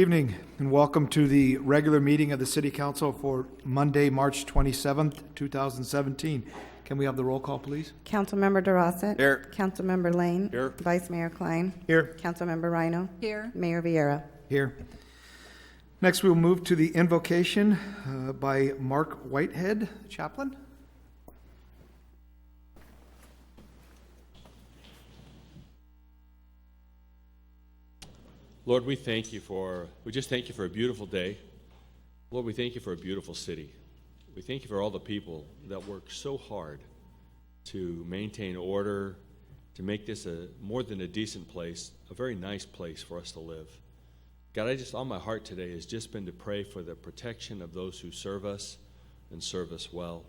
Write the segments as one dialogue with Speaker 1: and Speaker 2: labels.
Speaker 1: Evening and welcome to the regular meeting of the City Council for Monday, March 27th, 2017. Can we have the roll call, please?
Speaker 2: Councilmember Durossette.
Speaker 3: Here.
Speaker 2: Councilmember Lane.
Speaker 3: Here.
Speaker 2: Vice Mayor Kline.
Speaker 1: Here.
Speaker 2: Councilmember Ryno.
Speaker 4: Here.
Speaker 2: Mayor Vierra.
Speaker 1: Here. Next, we will move to the invocation by Mark Whitehead, Chaplain.
Speaker 3: Lord, we just thank you for a beautiful day. Lord, we thank you for a beautiful city. We thank you for all the people that work so hard to maintain order, to make this a more than a decent place, a very nice place for us to live. God, on my heart today has just been to pray for the protection of those who serve us and serve us well.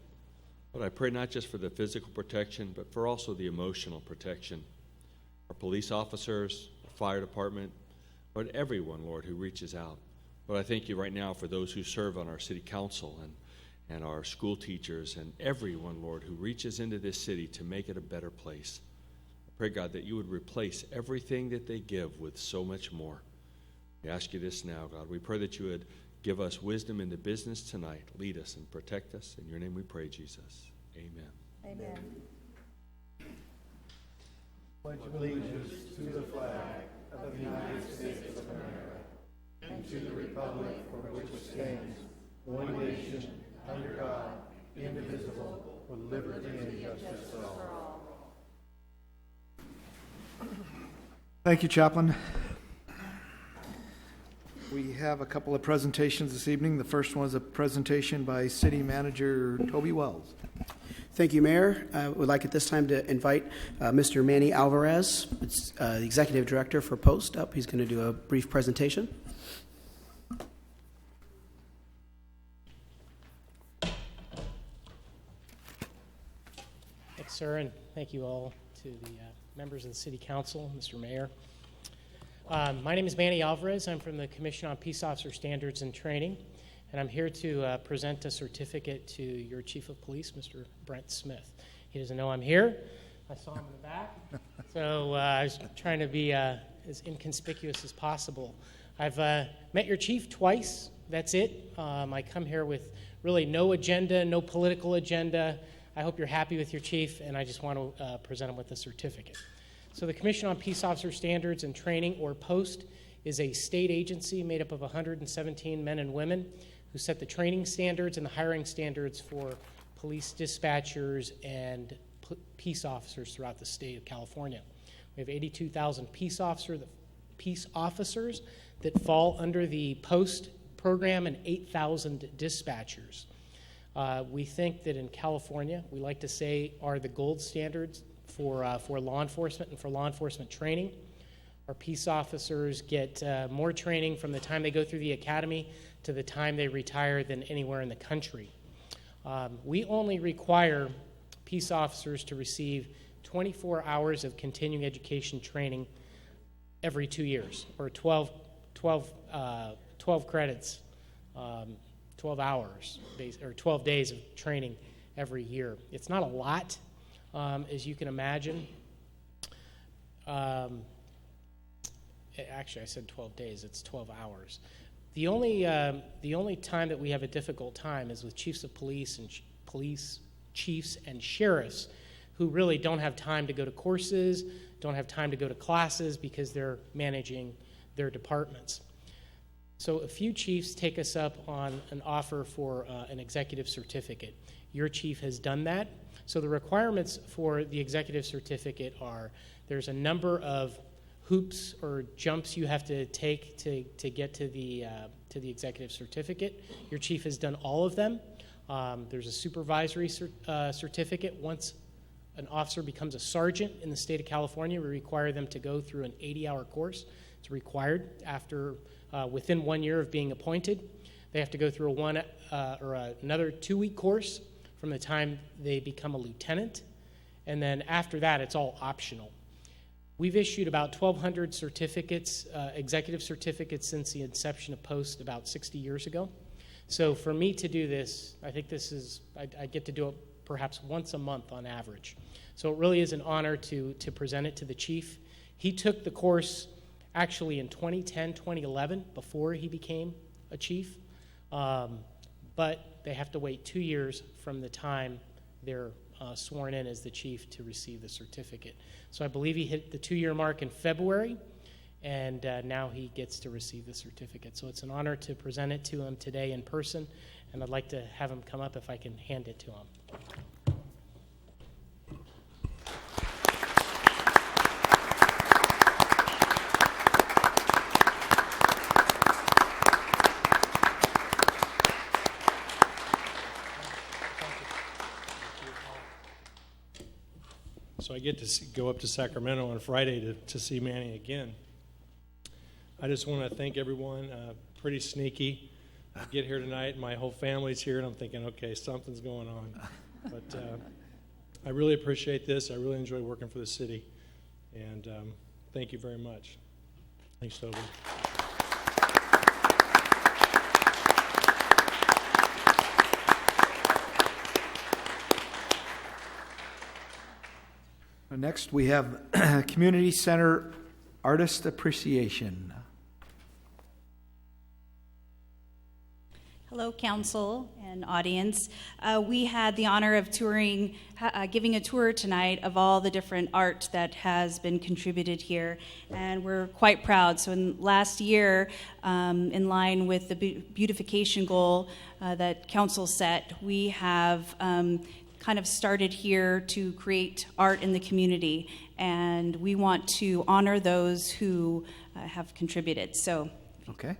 Speaker 3: But I pray not just for the physical protection, but for also the emotional protection. Our police officers, our fire department, Lord, everyone, Lord, who reaches out. Lord, I thank you right now for those who serve on our city council and our school teachers and everyone, Lord, who reaches into this city to make it a better place. I pray, God, that you would replace everything that they give with so much more. We ask you this now, God. We pray that you would give us wisdom in the business tonight. Lead us and protect us. In your name we pray, Jesus. Amen.
Speaker 4: Amen.
Speaker 5: Pledge allegiance to the flag of the United States of America and to the republic for which it stands, one nation, under God, indivisible, with liberty and justice for all.
Speaker 1: Thank you, Chaplain. We have a couple of presentations this evening. The first one is a presentation by City Manager Toby Wells.
Speaker 6: Thank you, Mayor. I would like at this time to invite Mr. Manny Alvarez, the Executive Director for Post, up. He's going to do a brief presentation.
Speaker 7: Thanks, sir, and thank you all to the members of the City Council, Mr. Mayor. My name is Manny Alvarez. I'm from the Commission on Peace Officer Standards and Training. And I'm here to present a certificate to your Chief of Police, Mr. Brent Smith. He doesn't know I'm here. I saw him in the back. So I was trying to be as inconspicuous as possible. I've met your chief twice. That's it. I come here with really no agenda, no political agenda. I hope you're happy with your chief, and I just want to present him with a certificate. So the Commission on Peace Officer Standards and Training, or POST, is a state agency made up of 117 men and women who set the training standards and the hiring standards for police dispatchers and peace officers throughout the state of California. We have 82,000 peace officers that fall under the POST program and 8,000 dispatchers. We think that in California, we like to say, are the gold standards for law enforcement and for law enforcement training. Our peace officers get more training from the time they go through the academy to the time they retire than anywhere in the country. We only require peace officers to receive 24 hours of continuing education training every 2 years, or 12 credits, 12 hours, or 12 days of training every year. It's not a lot, as you can imagine. Actually, I said 12 days. It's 12 hours. The only time that we have a difficult time is with chiefs of police and police chiefs and sheriffs who really don't have time to go to courses, don't have time to go to classes because they're managing their departments. So a few chiefs take us up on an offer for an executive certificate. Your chief has done that. So the requirements for the executive certificate are there's a number of hoops or jumps you have to take to get to the executive certificate. Your chief has done all of them. There's a supervisory certificate. Once an officer becomes a sergeant in the state of California, we require them to go through an 80-hour course. It's required after within 1 year of being appointed. They have to go through another 2-week course from the time they become a lieutenant, and then after that, it's all optional. We've issued about 1,200 certificates, executive certificates, since the inception of POST about 60 years ago. So for me to do this, I think I get to do it perhaps once a month on average. So it really is an honor to present it to the chief. He took the course actually in 2010, 2011, before he became a chief. But they have to wait 2 years from the time they're sworn in as the chief to receive the certificate. So I believe he hit the 2-year mark in February, and now he gets to receive the certificate. So it's an honor to present it to him today in person, and I'd like to have him come up if I can hand it to him.
Speaker 5: So I get to go up to Sacramento on Friday to see Manny again. I just want to thank everyone. Pretty sneaky. I get here tonight, and my whole family's here, and I'm thinking, okay, something's going on. But I really appreciate this. I really enjoy working for the city. And thank you very much. Thanks, Toby.
Speaker 1: Next, we have Community Center Artist Appreciation.
Speaker 4: Hello, council and audience. We had the honor of touring, giving a tour tonight of all the different art that has been contributed here, and we're quite proud. So in last year, in line with the beautification goal that council set, we have kind of started here to create art in the community, and we want to honor those who have contributed. So,
Speaker 1: Okay.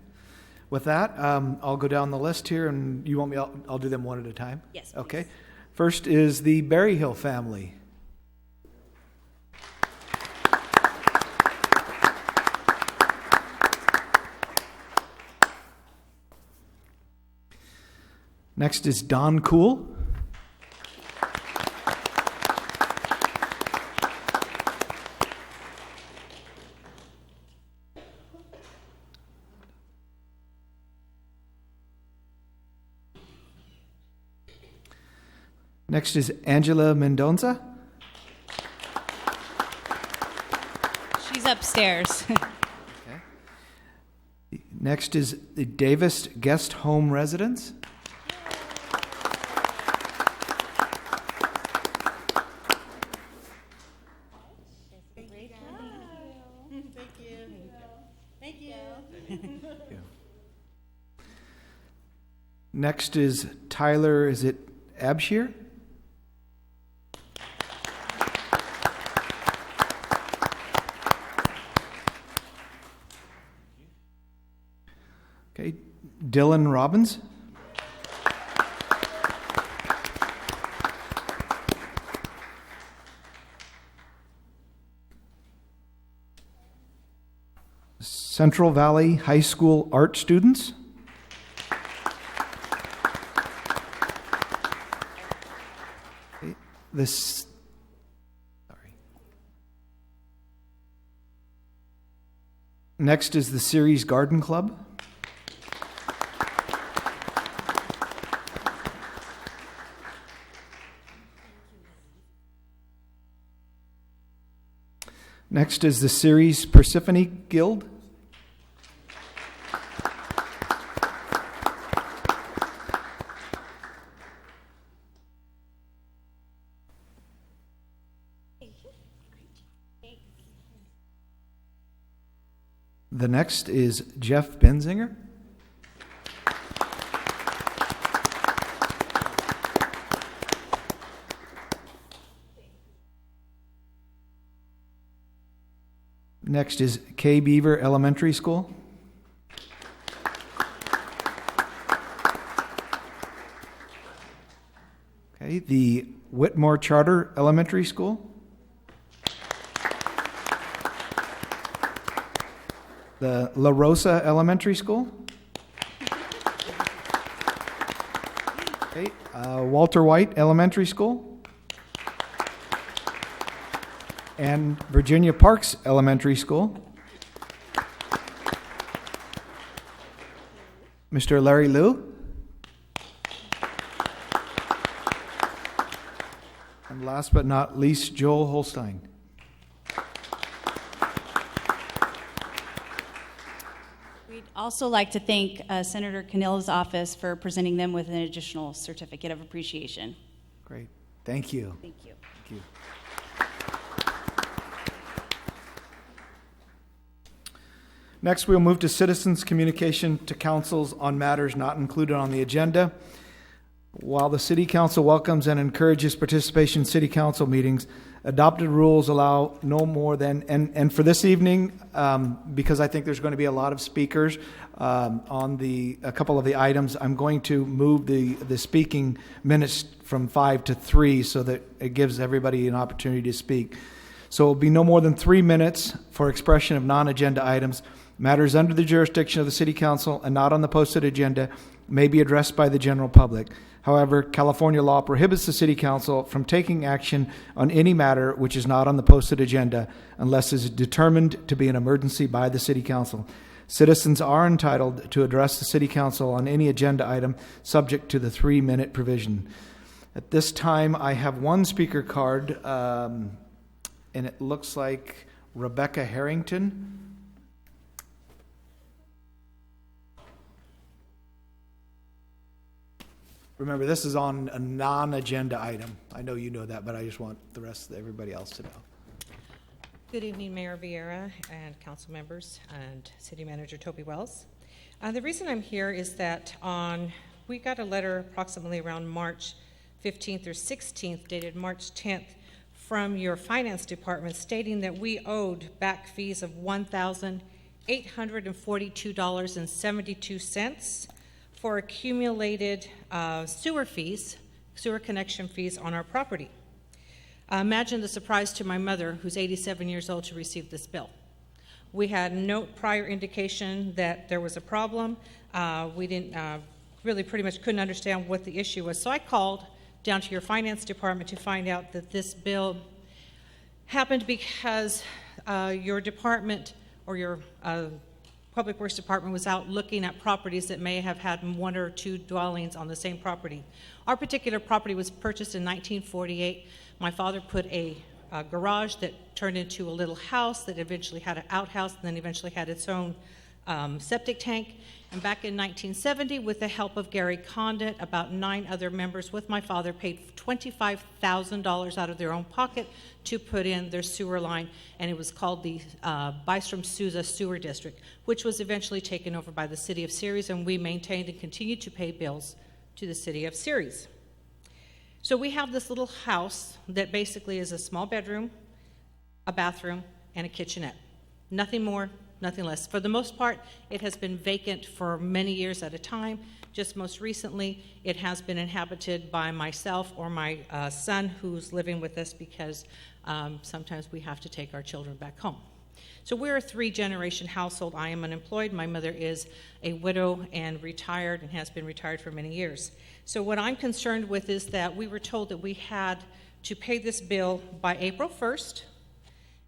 Speaker 1: With that, I'll go down the list here, and you want me? I'll do them one at a time.
Speaker 4: yes.
Speaker 1: Okay. First is the Berryhill family. Next is Don Cool. Next is Angela Mendonza.
Speaker 4: She's upstairs.
Speaker 1: Next is the Davis Guest Home Residence. Next is Tyler, is it Abshir? Okay, Dylan Robbins. Central Valley High School art students. Okay, Next is the Ceres Garden Club. Next is the Ceres Persephone Guild. The next is Jeff Benzinger. Next is K. Beaver Elementary School. Okay, the Whitmore Charter Elementary School. The La Rosa Elementary School. Okay, Walter White Elementary School. And Virginia Parks Elementary School. Mr. Larry Liu. And last but not least, Joel Holstein.
Speaker 4: also like to thank Senator Canilla's office for presenting them with an additional certificate of appreciation.
Speaker 1: Great. Thank you.
Speaker 4: Thank you.
Speaker 1: Thank you. Next, we'll move to citizens' communication to councils on matters not included on the agenda. While the City Council welcomes and encourages participation in City Council meetings, adopted rules allow no more than, and for this evening, because I think there's going to be a lot of speakers on a couple of the items, I'm going to move the speaking minutes from 5 to 3 so that it gives everybody an opportunity to speak. So it will be no more than 3 minutes for expression of non-agenda items. Matters under the jurisdiction of the City Council and not on the posted agenda may be addressed by the general public. However, California law prohibits the City Council from taking action on any matter which is not on the posted agenda unless it is determined to be an emergency by the City Council. Citizens are entitled to address the City Council on any agenda item subject to the 3-minute provision. At this time, I have one speaker card, and it looks like Rebecca Harrington. Remember, this is on a non-agenda item. I know you know that, but I just want the rest of everybody else to know.
Speaker 8: Good evening, Mayor Vierra and council members and City Manager Toby Wells. The reason I'm here is that we got a letter approximately around March 15th or 16th, dated March 10th, from your finance department stating that we owed back fees of $1,842.72 for accumulated sewer connection fees on our property. Imagine the surprise to my mother, who's 87 years old, to receive this bill. We had no prior indication that there was a problem. We didn't really pretty much couldn't understand what the issue was. So I called down to your finance department to find out that this bill happened because your department or your Public Works Department was out looking at properties that may have had 1 or 2 dwellings on the same property. Our particular property was purchased in 1948. My father put a garage that turned into a little house that eventually had an outhouse and then eventually had its own septic tank. And back in 1970, with the help of Gary Condit, about 9 other members with my father paid $25,000 out of their own pocket to put in their sewer line, and it was called the Bystrom-Souza Sewer District, which was eventually taken over by the City of Ceres, and we maintained and continued to pay bills to the City of Ceres. So we have this little house that basically is a small bedroom, a bathroom, and a kitchenette. Nothing more, nothing less. For the most part, it has been vacant for many years at a time. Just most recently, it has been inhabited by myself or my son, who's living with us because sometimes we have to take our children back home. So we're a 3-generation household. I am unemployed. My mother is a widow and retired and has been retired for many years. So what I'm concerned with is that we were told that we had to pay this bill by April 1st,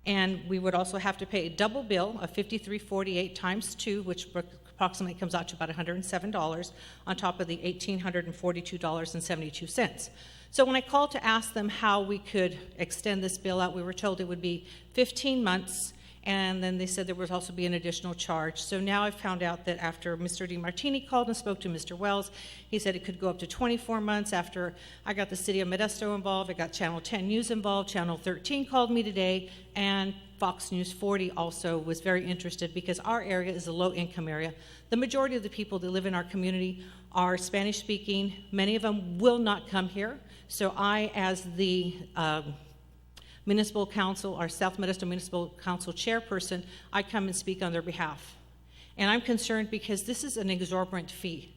Speaker 8: and we would also have to pay a double bill of $53.48 times 2, which approximately comes out to about $107 on top of the $1,842.72. So when I called to ask them how we could extend this bill out, we were told it would be 15 months, and then they said there would also be an additional charge. So now I've found out that after Mr. DiMartini called and spoke to Mr. Wells, he said it could go up to 24 months. After I got the City of Modesto involved, I got Channel 10 News involved, Channel 13 called me today, and Fox News 40 also was very interested because our area is a low-income area. The majority of the people that live in our community are Spanish-speaking. Many of them will not come here. So I, as the Municipal Council, our South Modesto Municipal Council chairperson, I come and speak on their behalf. And I'm concerned because this is an exorbitant fee.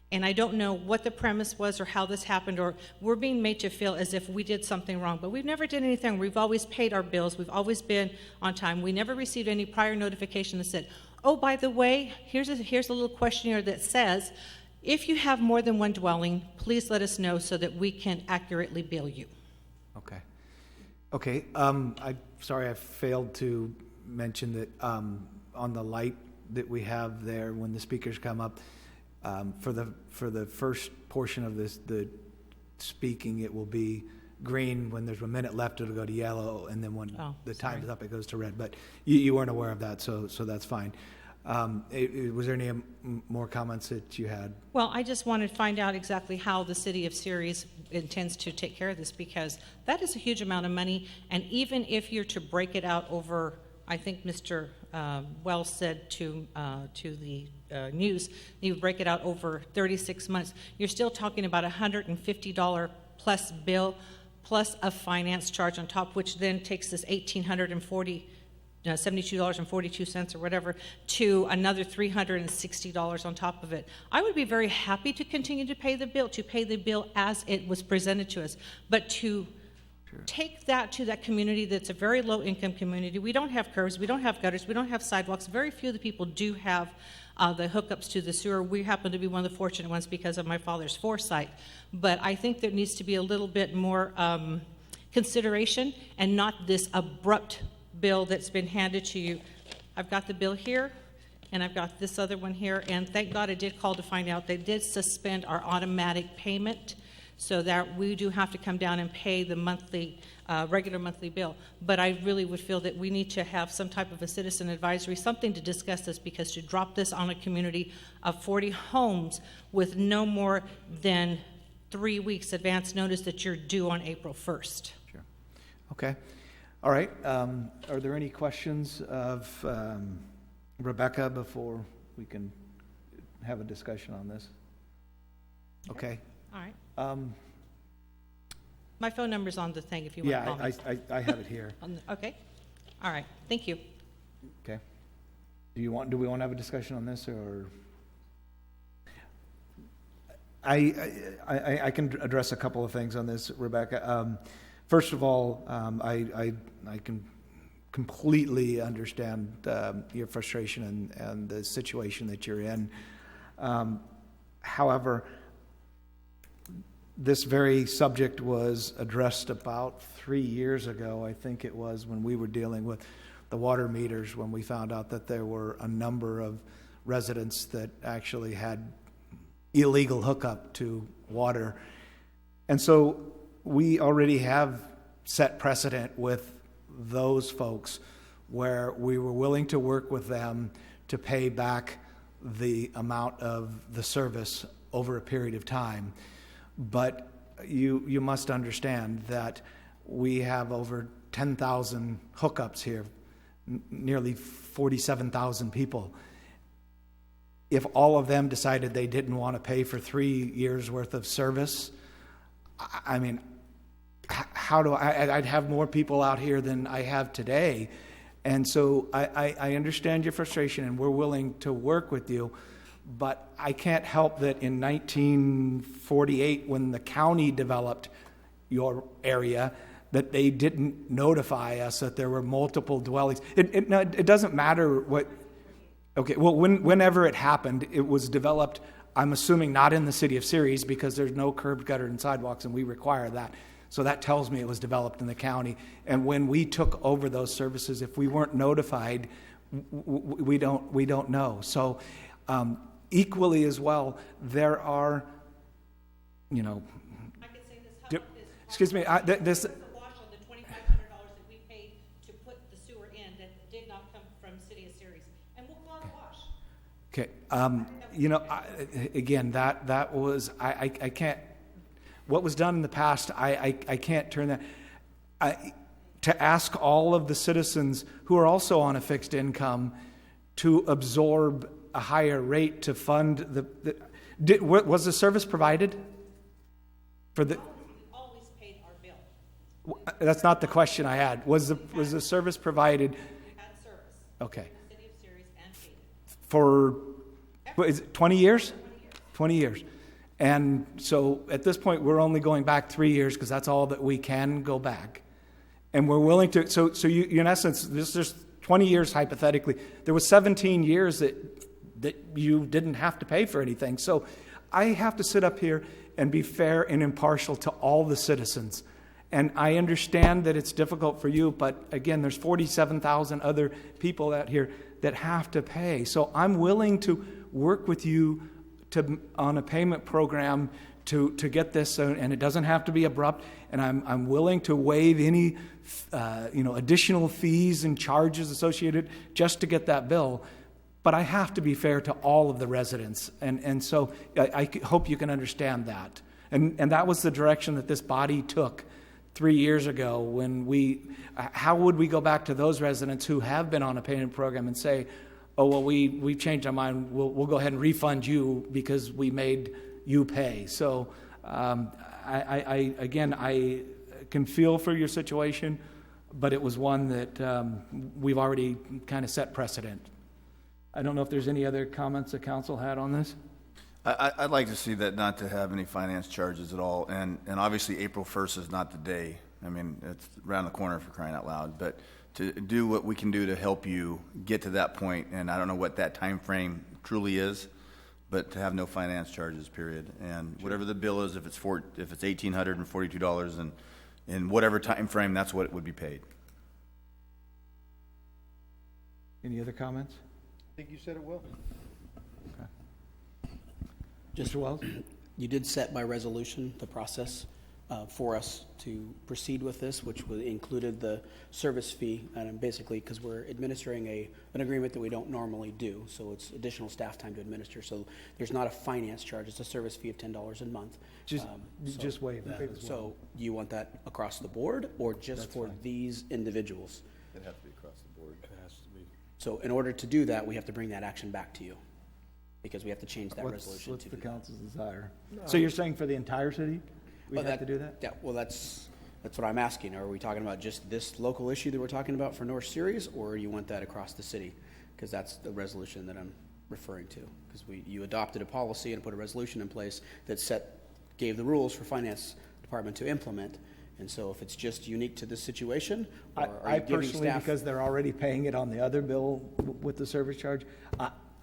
Speaker 8: And I don't know what the premise was or how this happened, or we're being made to feel as if we did something wrong. But we've never did anything. We've always paid our bills. We've always been on time. We never received any prior notification that said, oh, by the way, here's a little questionnaire that says, if you have more than 1 dwelling, please let us know so that we can accurately bill you.
Speaker 1: Okay. I'm sorry I failed to mention that on the light that we have there when the speakers come up, for the first portion of the speaking, it will be green. When there's 1 minute left, it'll go to yellow, and then when the time is up, it goes to red. But you weren't aware of that, so that's fine. Was there any more comments that you had?
Speaker 8: Well, I just wanted to find out exactly how the city of Ceres intends to take care of this, because that is a huge amount of money, and even if you're to break it out over, I think Mr. Wells said to the news, you break it out over 36 months, you're still talking about a $150 plus bill, plus a finance charge on top, which then takes this $1,872.42 or whatever to another $360 on top of it. I would be very happy to continue to pay the bill as it was presented to us, but to take that to that community that's a very low income community. We don't have curbs, we don't have gutters, we don't have sidewalks. Very few of the people do have the hookups to the sewer. We happen to be one of the fortunate ones because of my father's foresight. But I think there needs to be a little bit more consideration and not this abrupt bill that's been handed to you. I've got the bill here, and I've got this other one here, and thank God I did call to find out they did suspend our automatic payment, so that we do have to come down and pay the monthly, regular monthly bill. But I really would feel that we need to have some type of a citizen advisory, something to discuss this, because to drop this on a community of 40 homes with no more than 3 weeks advance notice that you're due on April 1st.
Speaker 1: Sure. Okay. All right. Are there any questions of Rebecca before we can have a discussion on this? Okay.
Speaker 8: All right. My phone number's on the thing if you want to call me.
Speaker 1: Yeah, I have it here.
Speaker 8: Okay. All right. Thank you.
Speaker 1: Okay. Do we want to have a discussion on this, or? I can address a couple of things on this, Rebecca. First of all, I can completely understand your frustration and the situation that you're in. However, this very subject was addressed about 3 years ago, I think it was, when we were dealing with the water meters, when we found out that there were a number of residents that actually had illegal hookup to water. And so we already have set precedent with those folks where we were willing to work with them to pay back the amount of the service over a period of time. But you must understand that we have over 10,000 hookups here, nearly 47,000 people. If all of them decided they didn't want to pay for 3 years worth of service, I mean, I'd have more people out here than I have today. And so I understand your frustration, and we're willing to work with you. But I can't help that in 1948, when the county developed your area, that they didn't notify us that there were multiple dwellings. It doesn't matter what. Okay, well, whenever it happened, it was developed, I'm assuming not in the city of Ceres, because there's no curb, gutter, and sidewalks, and we require that. So that tells me it was developed in the county. And when we took over those services, if we weren't notified, we don't know. So equally as well, there are,
Speaker 8: I could say this.
Speaker 1: Excuse me. This.
Speaker 8: The wash on the $2,500 that we paid to put the sewer in that did not come from City of Ceres, and we'll go on a wash.
Speaker 1: Okay. Again, that was I can't. What was done in the past, I can't turn that. To ask all of the citizens who are also on a fixed income to absorb a higher rate to fund was the service provided for the?
Speaker 8: We always paid our bill.
Speaker 1: That's not the question I had. Was the service provided?
Speaker 8: Had service.
Speaker 1: Okay.
Speaker 8: City of Ceres and paid it.
Speaker 1: For is it 20 years? 20 years. And so at this point, we're only going back 3 years because that's all that we can go back. And we're willing to, so you in essence, this is 20 years hypothetically. There was 17 years that you didn't have to pay for anything. So I have to sit up here and be fair and impartial to all the citizens. And I understand that it's difficult for you, but again, there's 47,000 other people out here that have to pay. So I'm willing to work with you on a payment program to get this, and it doesn't have to be abrupt. And I'm willing to waive any additional fees and charges associated just to get that bill. but I have to be fair to all of the residents. And so I hope you can understand that. And that was the direction that this body took 3 years ago when how would we go back to those residents who have been on a payment program and say, oh, well, we've changed our mind, we'll go ahead and refund you because we made you pay. So I can feel for your situation, but it was one that we've already kind of set precedent. I don't know if there's any other comments the council had on this.
Speaker 9: I'd like to see that not to have any finance charges at all, and obviously April 1st is not the day. I mean, it's around the corner for crying out loud, but to do what we can do to help you get to that point, and I don't know what that time frame truly is, but to have no finance charges, period. And whatever the bill is, if it's $1,842 and in whatever time frame, that's what it would be paid.
Speaker 1: Any other comments?
Speaker 5: I think you said it well.
Speaker 6: Just,
Speaker 1: Mr. Wells?
Speaker 6: you did set by resolution the process for us to proceed with this, which included the service fee, and basically because we're administering an agreement that we don't normally do, so it's additional staff time to administer. So there's not a finance charge; it's a service fee of $10 a month.
Speaker 1: Just waive that as well.
Speaker 6: So you want that across the board, or just
Speaker 1: That's
Speaker 6: for
Speaker 1: fine.
Speaker 6: these individuals?
Speaker 9: It has to be across the board. It has to be.
Speaker 6: So in order to do that, we have to bring that action back to you, because we have to change that resolution
Speaker 1: What's
Speaker 6: to
Speaker 1: the
Speaker 6: do that.
Speaker 1: council's desire? So you're saying for the entire city, we
Speaker 6: Well,
Speaker 1: have to do that?
Speaker 6: Yeah, well, that's what I'm asking. Are we talking about just this local issue that we're talking about for North Series, or you want that across the city? Because that's the resolution that I'm referring to. Because you adopted a policy and put a resolution in place that gave the rules for finance department to implement. And so if it's just unique to this situation, or are
Speaker 1: I
Speaker 6: you giving
Speaker 1: personally,
Speaker 6: staff?
Speaker 1: because they're already paying it on the other bill with the service charge,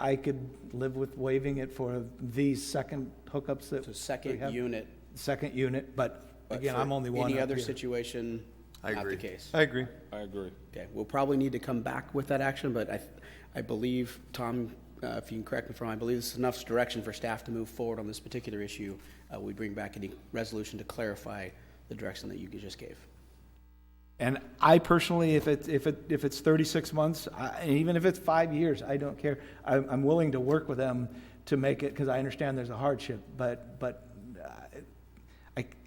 Speaker 1: I could live with waiving it for these second hookups that
Speaker 6: So
Speaker 1: we
Speaker 6: second
Speaker 1: have.
Speaker 6: unit.
Speaker 1: Second unit, but again,
Speaker 6: for
Speaker 1: I'm only one
Speaker 6: Any
Speaker 1: up
Speaker 6: other
Speaker 1: here.
Speaker 6: situation,
Speaker 9: I
Speaker 6: not the
Speaker 9: agree.
Speaker 6: case.
Speaker 5: I agree.
Speaker 3: I agree.
Speaker 6: Okay, we'll probably need to come back with that action, but I believe, Tom, if you can correct me if I'm wrong, I believe this is enough direction for staff to move forward on this particular issue. We bring back any resolution to clarify the direction that you just gave.
Speaker 1: And I personally, if it's 36 months, even if it's 5 years, I don't care. I'm willing to work with them to make it, because I understand there's a hardship, but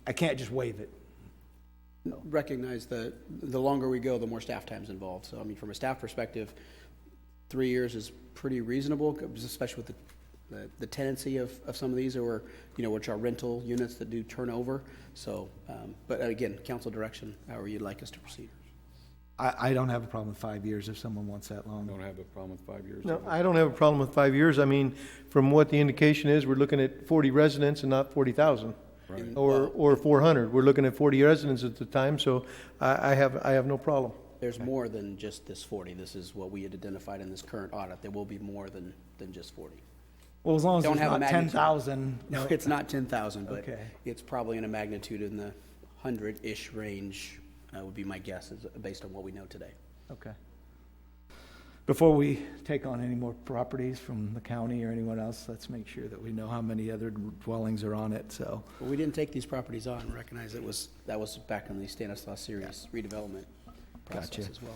Speaker 1: I can't just waive it.
Speaker 6: Recognize that the longer we go, the more staff time's involved. So, I mean, from a staff perspective, 3 years is pretty reasonable, especially with the tenancy of some of these, or, which are rental units that do turnover. So, but again, council direction, however you'd like us to proceed.
Speaker 1: I don't have a problem with 5 years if someone wants that long.
Speaker 3: I don't have a problem with 5 years.
Speaker 5: No, I don't have a problem with 5 years. I mean, from what the indication is, we're looking at 40 residents and not 40,000.
Speaker 3: Right.
Speaker 5: Or 400. We're looking at 40 residents at the time, so I have no problem.
Speaker 6: There's more than just this 40. This is what we had identified in this current audit. There will be more than just 40.
Speaker 1: Well, as long as
Speaker 6: Don't
Speaker 1: it's
Speaker 6: have a
Speaker 1: not
Speaker 6: magnitude.
Speaker 1: 10,000.
Speaker 6: No, it's not 10,000, but
Speaker 1: Okay.
Speaker 6: it's probably in a magnitude in the 100-ish range, would be my guess, based on what we know today.
Speaker 1: Okay. Before we take on any more properties from the county or anyone else, let's make sure that we know how many other dwellings are on it, so.
Speaker 6: But we didn't take these properties on. Recognize that was back in the Stanislaus series redevelopment process
Speaker 1: Gotcha.
Speaker 6: as well.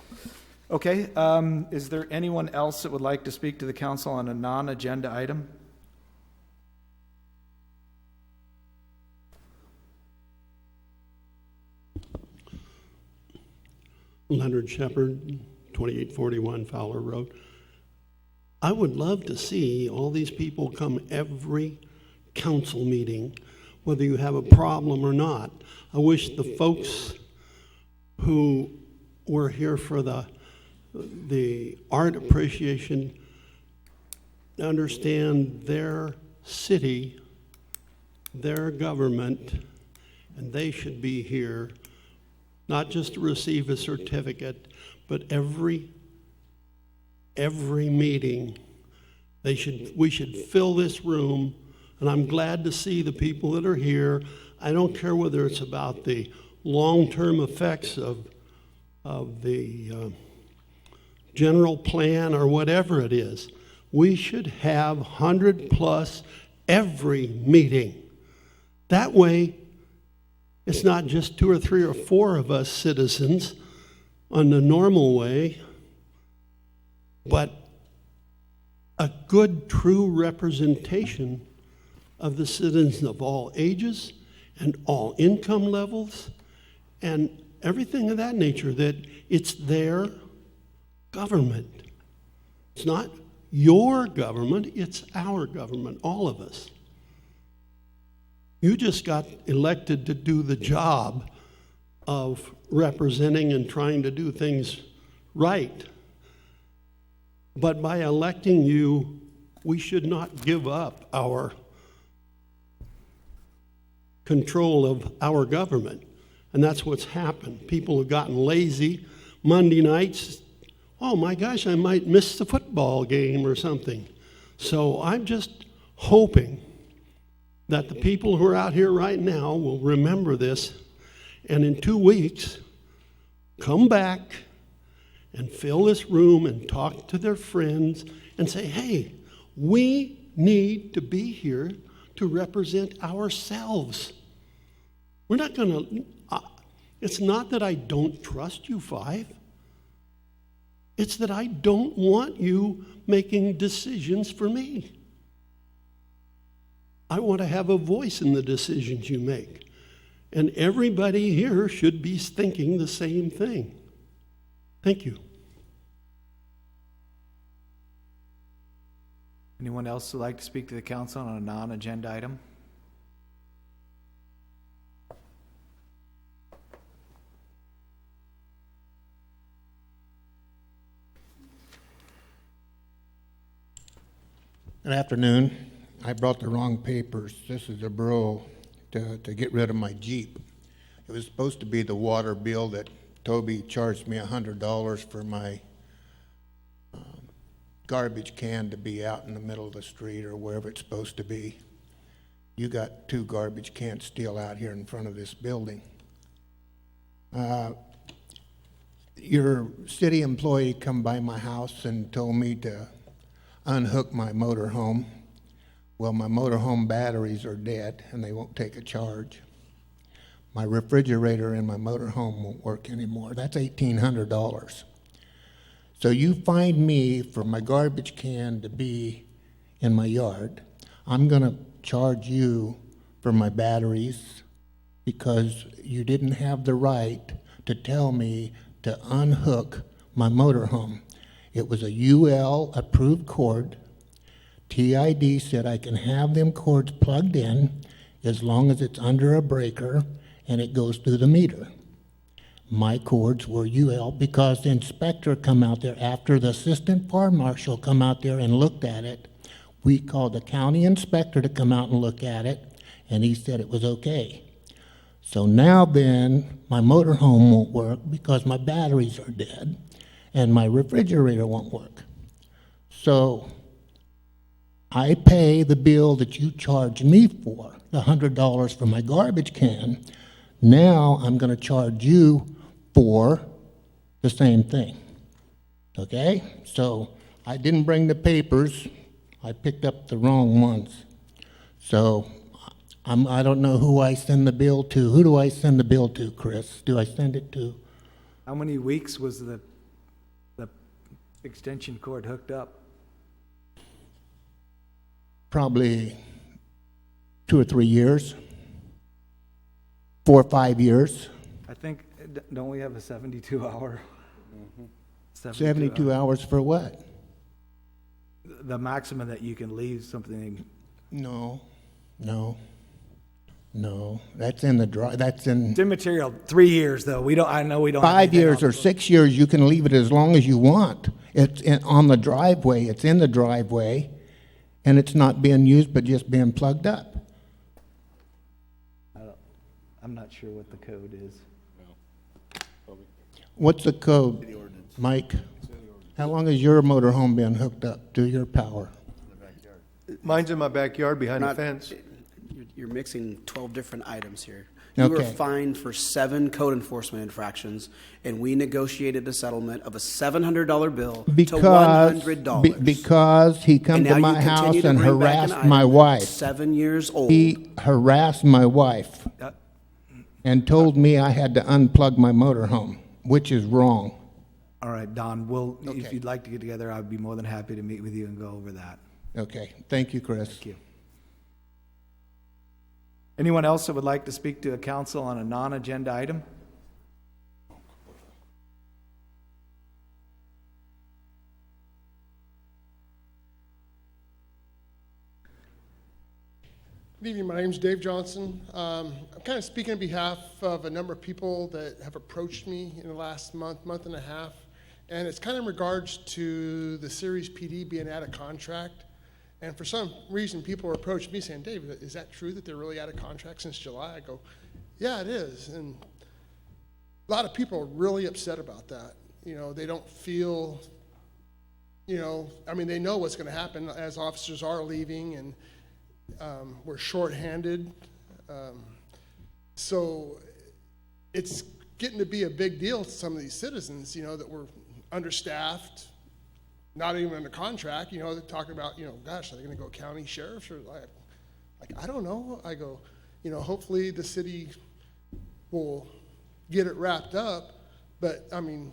Speaker 1: Okay, is there anyone else that would like to speak to the council on a non-agenda item?
Speaker 10: Leonard Shepard, 2841 Fowler Road. I would love to see all these people come every council meeting, whether you have a problem or not. I wish the folks who were here for the art appreciation understand their city, their government, and they should be here not just to receive a certificate, but every meeting, we should fill this room, and I'm glad to see the people that are here. I don't care whether it's about the long-term effects of the general plan or whatever it is. We should have 100+ every meeting. That way, it's not just 2 or 3 or 4 of us citizens on the normal way, but a good, true representation of the citizens of all ages and all income levels and everything of that nature, that it's their government. It's not your government, it's our government, all of us. You just got elected to do the job of representing and trying to do things right. But by electing you, we should not give up our control of our government. And that's what's happened. People have gotten lazy. Monday nights, oh my gosh, I might miss the football game or something. So I'm just hoping that the people who are out here right now will remember this, and in 2 weeks, come back and fill this room and talk to their friends and say, hey, we need to be here to represent ourselves. We're not going to, it's not that I don't trust you five. It's that I don't want you making decisions for me. I want to have a voice in the decisions you make. And everybody here should be thinking the same thing. Thank you.
Speaker 1: Anyone else would like to speak to the council on a non-agenda item?
Speaker 11: Good afternoon. I brought the wrong papers. This is a bro to get rid of my Jeep. It was supposed to be the water bill that Toby charged me $100 for my garbage can to be out in the middle of the street or wherever it's supposed to be. You got 2 garbage cans still out here in front of this building. Your city employee come by my house and told me to unhook my motorhome. Well, my motorhome batteries are dead and they won't take a charge. My refrigerator in my motorhome won't work anymore. That's $1,800. So you find me for my garbage can to be in my yard. I'm going to charge you for my batteries because you didn't have the right to tell me to unhook my motorhome. It was a UL approved cord. TID said I can have them cords plugged in as long as it's under a breaker and it goes through the meter. My cords were UL because the inspector come out there after the assistant fire marshal come out there and looked at it. We called the county inspector to come out and look at it, and he said it was okay. So now then, my motorhome won't work because my batteries are dead, and my refrigerator won't work. So I pay the bill that you charged me for, the $100 for my garbage can. Now I'm going to charge you for the same thing. Okay? So I didn't bring the papers. I picked up the wrong ones. So I don't know who I send the bill to. Who do I send the bill to, Chris? Do I send it to?
Speaker 1: How many weeks was the extension cord hooked up?
Speaker 11: Probably 2 or 3 years. 4 or 5 years.
Speaker 1: I think, don't we have a 72-hour?
Speaker 11: 72 hours for what?
Speaker 1: The maximum that you can leave something.
Speaker 11: No. That's in the that's in.
Speaker 1: It's immaterial. 3 years though. I know we don't.
Speaker 11: 5 years or 6 years. You can leave it as long as you want. It's on the driveway. It's in the driveway, and it's not being used, but just being plugged up.
Speaker 1: I'm not sure what the code is.
Speaker 11: What's the code, Mike? How long has your motorhome been hooked up to your power?
Speaker 5: Mine's in my backyard behind the fence.
Speaker 6: You're mixing 12 different items here. You were
Speaker 11: Okay.
Speaker 6: fined for 7 code enforcement infractions, and we negotiated a settlement of a $700 bill to $100.
Speaker 11: Because he come
Speaker 6: And
Speaker 11: to
Speaker 6: now
Speaker 11: my
Speaker 6: you continue
Speaker 11: house
Speaker 6: to
Speaker 11: and
Speaker 6: bring back an
Speaker 11: harassed
Speaker 6: item
Speaker 11: my wife.
Speaker 6: 7 years old.
Speaker 11: He harassed my wife and told me I had to unplug my motorhome, which is wrong.
Speaker 1: All right, Don, if
Speaker 11: Okay.
Speaker 1: you'd like to get together, I'd be more than happy to meet with you and go over that.
Speaker 11: Okay, thank you, Chris.
Speaker 1: Thank you. Anyone else that would like to speak to a council on a non-agenda item?
Speaker 12: Good evening. My name is Dave Johnson. I'm kind of speaking on behalf of a number of people that have approached me in the last month and a half, and it's kind of in regards to the Series PD being out of contract. And for some reason, people are approaching me saying, Dave, is that true that they're really out of contract since July? I go, yeah, it is. And a lot of people are really upset about that. You know, they don't feel, you know, I mean, they know what's going to happen as officers are leaving, and we're shorthanded. So it's getting to be a big deal to some of these citizens, you know, that we're understaffed, not even under contract. You know, they're talking about, you know, gosh, are they going to go county sheriffs or like I don't know. I go, you know, hopefully the city will get it wrapped up. But I mean,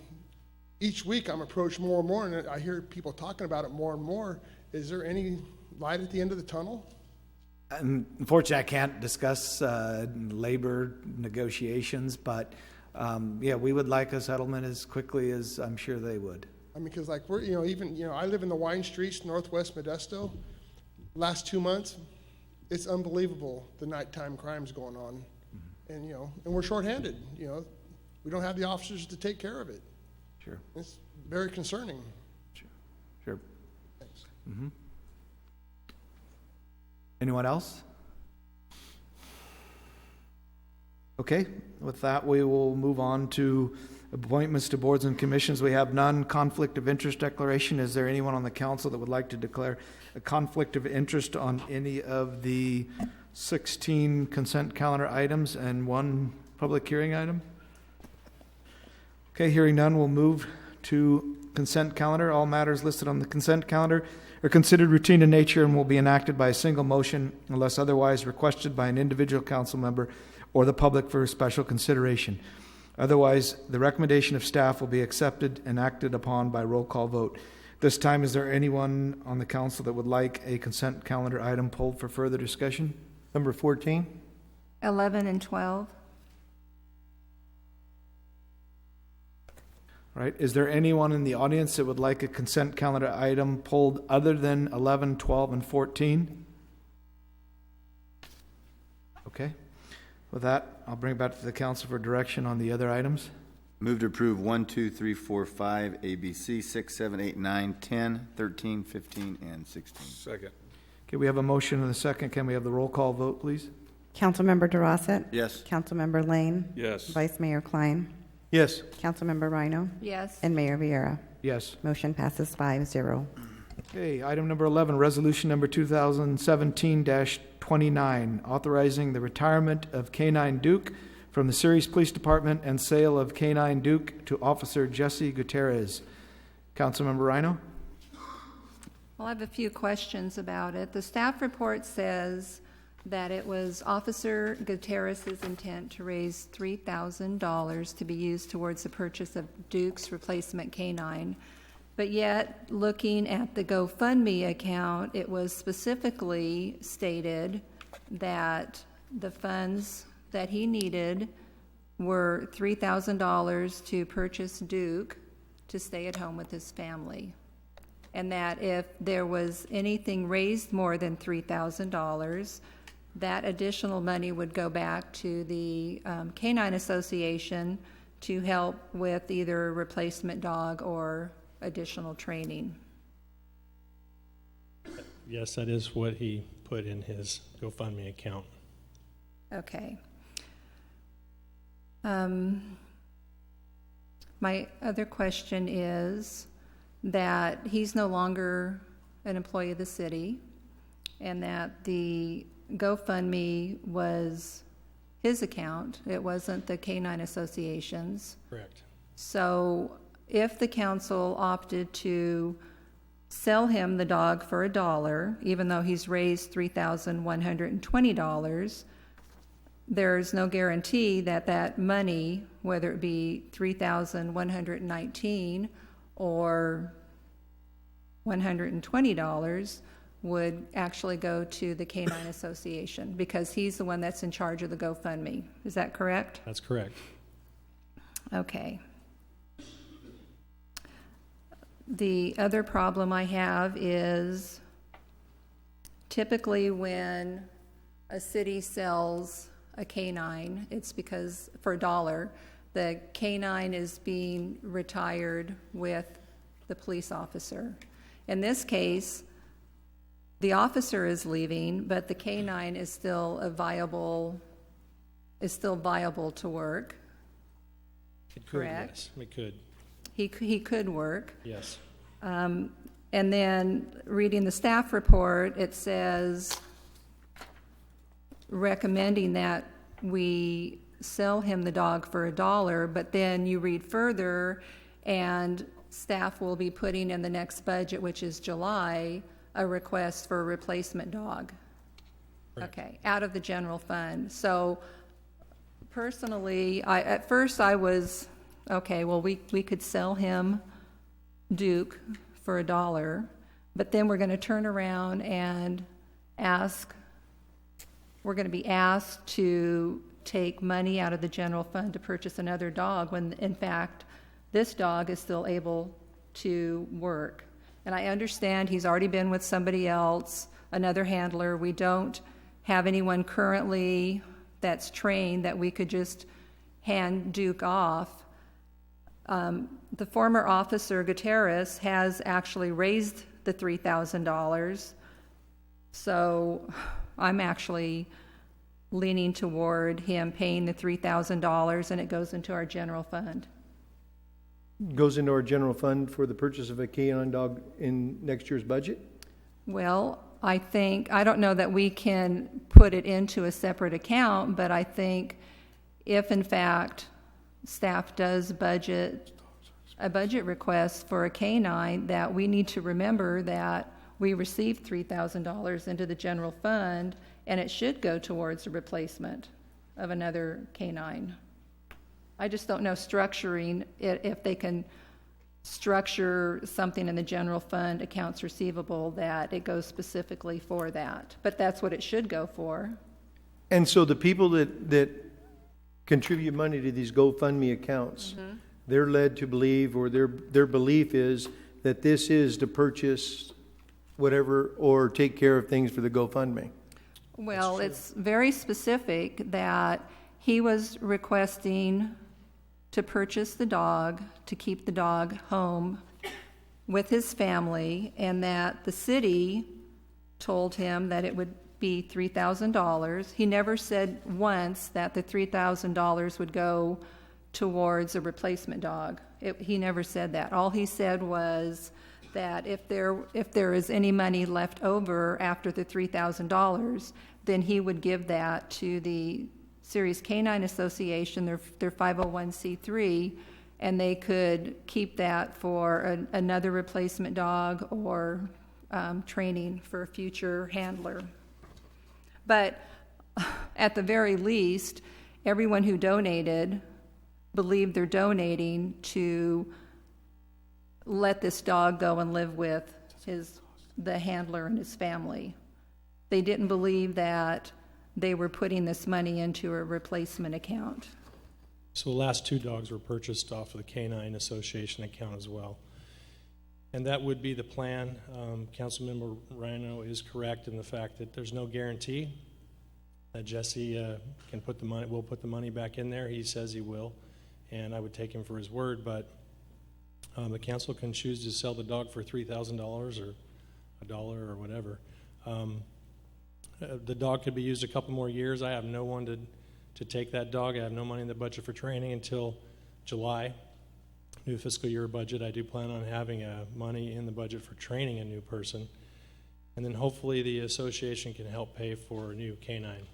Speaker 12: each week I'm approached more and more, and I hear people talking about it more and more. Is there any light at the end of the tunnel?
Speaker 1: Unfortunately, I can't discuss labor negotiations, but yeah, we would like a settlement as quickly as I'm sure they would.
Speaker 12: I mean, because like we're, you know, even, you know, I live in the wine streets, northwest Modesto. Last 2 months, it's unbelievable the nighttime crimes going on, and you know, and we're shorthanded. You know, we don't have the officers to take care of it.
Speaker 1: Sure.
Speaker 12: It's very concerning.
Speaker 1: Sure.
Speaker 12: Thanks.
Speaker 1: Mm-hmm. Anyone else? Okay, with that, we will move on to appointments to boards and commissions. We have none. Conflict of interest declaration. Is there anyone on the council that would like to declare a conflict of interest on any of the 16 consent calendar items and one public hearing item? Okay, hearing none, we'll move to consent calendar. All matters listed on the consent calendar are considered routine in nature and will be enacted by a single motion unless otherwise requested by an individual council member or the public for special consideration. Otherwise, the recommendation of staff will be accepted and acted upon by roll call vote. This time, is there anyone on the council that would like a consent calendar item pulled for further discussion?
Speaker 5: Number 14.
Speaker 2: 11 and 12.
Speaker 1: All right, is there anyone in the audience that would like a consent calendar item pulled other than 11, 12, and 14? Okay. With that, I'll bring it back to the council for direction on the other items.
Speaker 9: Move to approve 1, 2, 3, 4, 5, ABC, 6, 7, 8, 9, 10, 13, 15, and 16.
Speaker 3: Second.
Speaker 1: Okay, we have a motion and a second. Can we have the roll call vote, please?
Speaker 2: Councilmember Durossette.
Speaker 9: Yes.
Speaker 2: Councilmember Lane.
Speaker 3: Yes.
Speaker 2: Vice Mayor Kline.
Speaker 1: Yes.
Speaker 2: Councilmember Ryno.
Speaker 8: Yes.
Speaker 2: And Mayor Vierra.
Speaker 1: Yes.
Speaker 2: Motion passes 5-0.
Speaker 1: Okay, item number 11, resolution number 2017-29, authorizing the retirement of K-9 Duke from the Ceres Police Department and sale of K-9 Duke to Officer Jesse Gutierrez. Councilmember Ryno?
Speaker 13: Well, I have a few questions about it. The staff report says that it was Officer Gutierrez's intent to raise $3,000 to be used towards the purchase of Duke's replacement K-9. But yet, looking at the GoFundMe account, it was specifically stated that the funds that he needed were $3,000 to purchase Duke to stay at home with his family. And that if there was anything raised more than $3,000, that additional money would go back to the Canine Association to help with either replacement dog or additional training.
Speaker 14: Yes, that is what he put in his GoFundMe account.
Speaker 13: Okay. My other question is that he's no longer an employee of the city and that the GoFundMe was his account. It wasn't the Canine Association's.
Speaker 14: Correct.
Speaker 13: So if the council opted to sell him the dog for $1, even though he's raised $3,120, there's no guarantee that that money, whether it be $3,119 or $120 would actually go to the Canine Association because he's the one that's in charge of the GoFundMe. Is that correct?
Speaker 14: That's correct.
Speaker 13: Okay. The other problem I have is typically when a city sells a canine, it's because for $1, the canine is being retired with the police officer. In this case, the officer is leaving, but the canine is still viable to work.
Speaker 14: It could,
Speaker 13: Correct?
Speaker 14: yes, it could.
Speaker 13: He could work.
Speaker 14: Yes.
Speaker 13: And then reading the staff report, it says recommending that we sell him the dog for $1, but then you read further and staff will be putting in the next budget, which is July, a request for a replacement dog.
Speaker 14: Correct.
Speaker 13: Okay, out of the general fund. So personally, at first I was, okay, well, we could sell him Duke for $1, but then we're going to turn around and we're going to be asked to take money out of the general fund to purchase another dog when, in fact, this dog is still able to work. And I understand he's already been with somebody else, another handler. We don't have anyone currently that's trained that we could just hand Duke off. The former officer, Gutierrez, has actually raised the $3,000. So I'm actually leaning toward him paying the $3,000 and it goes into our general fund.
Speaker 5: Goes into our general fund for the purchase of a canine dog in next year's budget?
Speaker 13: Well, I don't know that we can put it into a separate account, but I think if in fact staff does a budget request for a canine, that we need to remember that we received $3,000 into the general fund and it should go towards the replacement of another canine. I just don't know structuring it, if they can structure something in the general fund accounts receivable that it goes specifically for that. But that's what it should go for.
Speaker 5: And so the people that contribute money to these GoFundMe accounts, they're led to believe, or their belief is that this is to purchase whatever or take care of things for the GoFundMe.
Speaker 13: Well, it's very specific that he was requesting to purchase the dog, to keep the dog home with his family, and that the city told him that it would be $3,000. He never said once that the $3,000 would go towards a replacement dog. He never said that. All he said was that if there is any money left over after the $3,000, then he would give that to the Serious Canine Association, their 501c3, and they could keep that for another replacement dog or training for a future handler. But at the very least, everyone who donated believed they're donating to let this dog go and live with the handler and his family. They didn't believe that they were putting this money into a replacement account.
Speaker 14: So the last 2 dogs were purchased off of the Canine Association account as well. And that would be the plan. Councilmember Ryno is correct in the fact that there's no guarantee that Jesse will put the money back in there. He says he will, and I would take him for his word, but the council can choose to sell the dog for $3,000 or $1 or whatever. The dog could be used a couple more years. I have no one to take that dog. I have no money in the budget for training until July, new fiscal year budget. I do plan on having money in the budget for training a new person. And then hopefully the association can help pay for a new canine.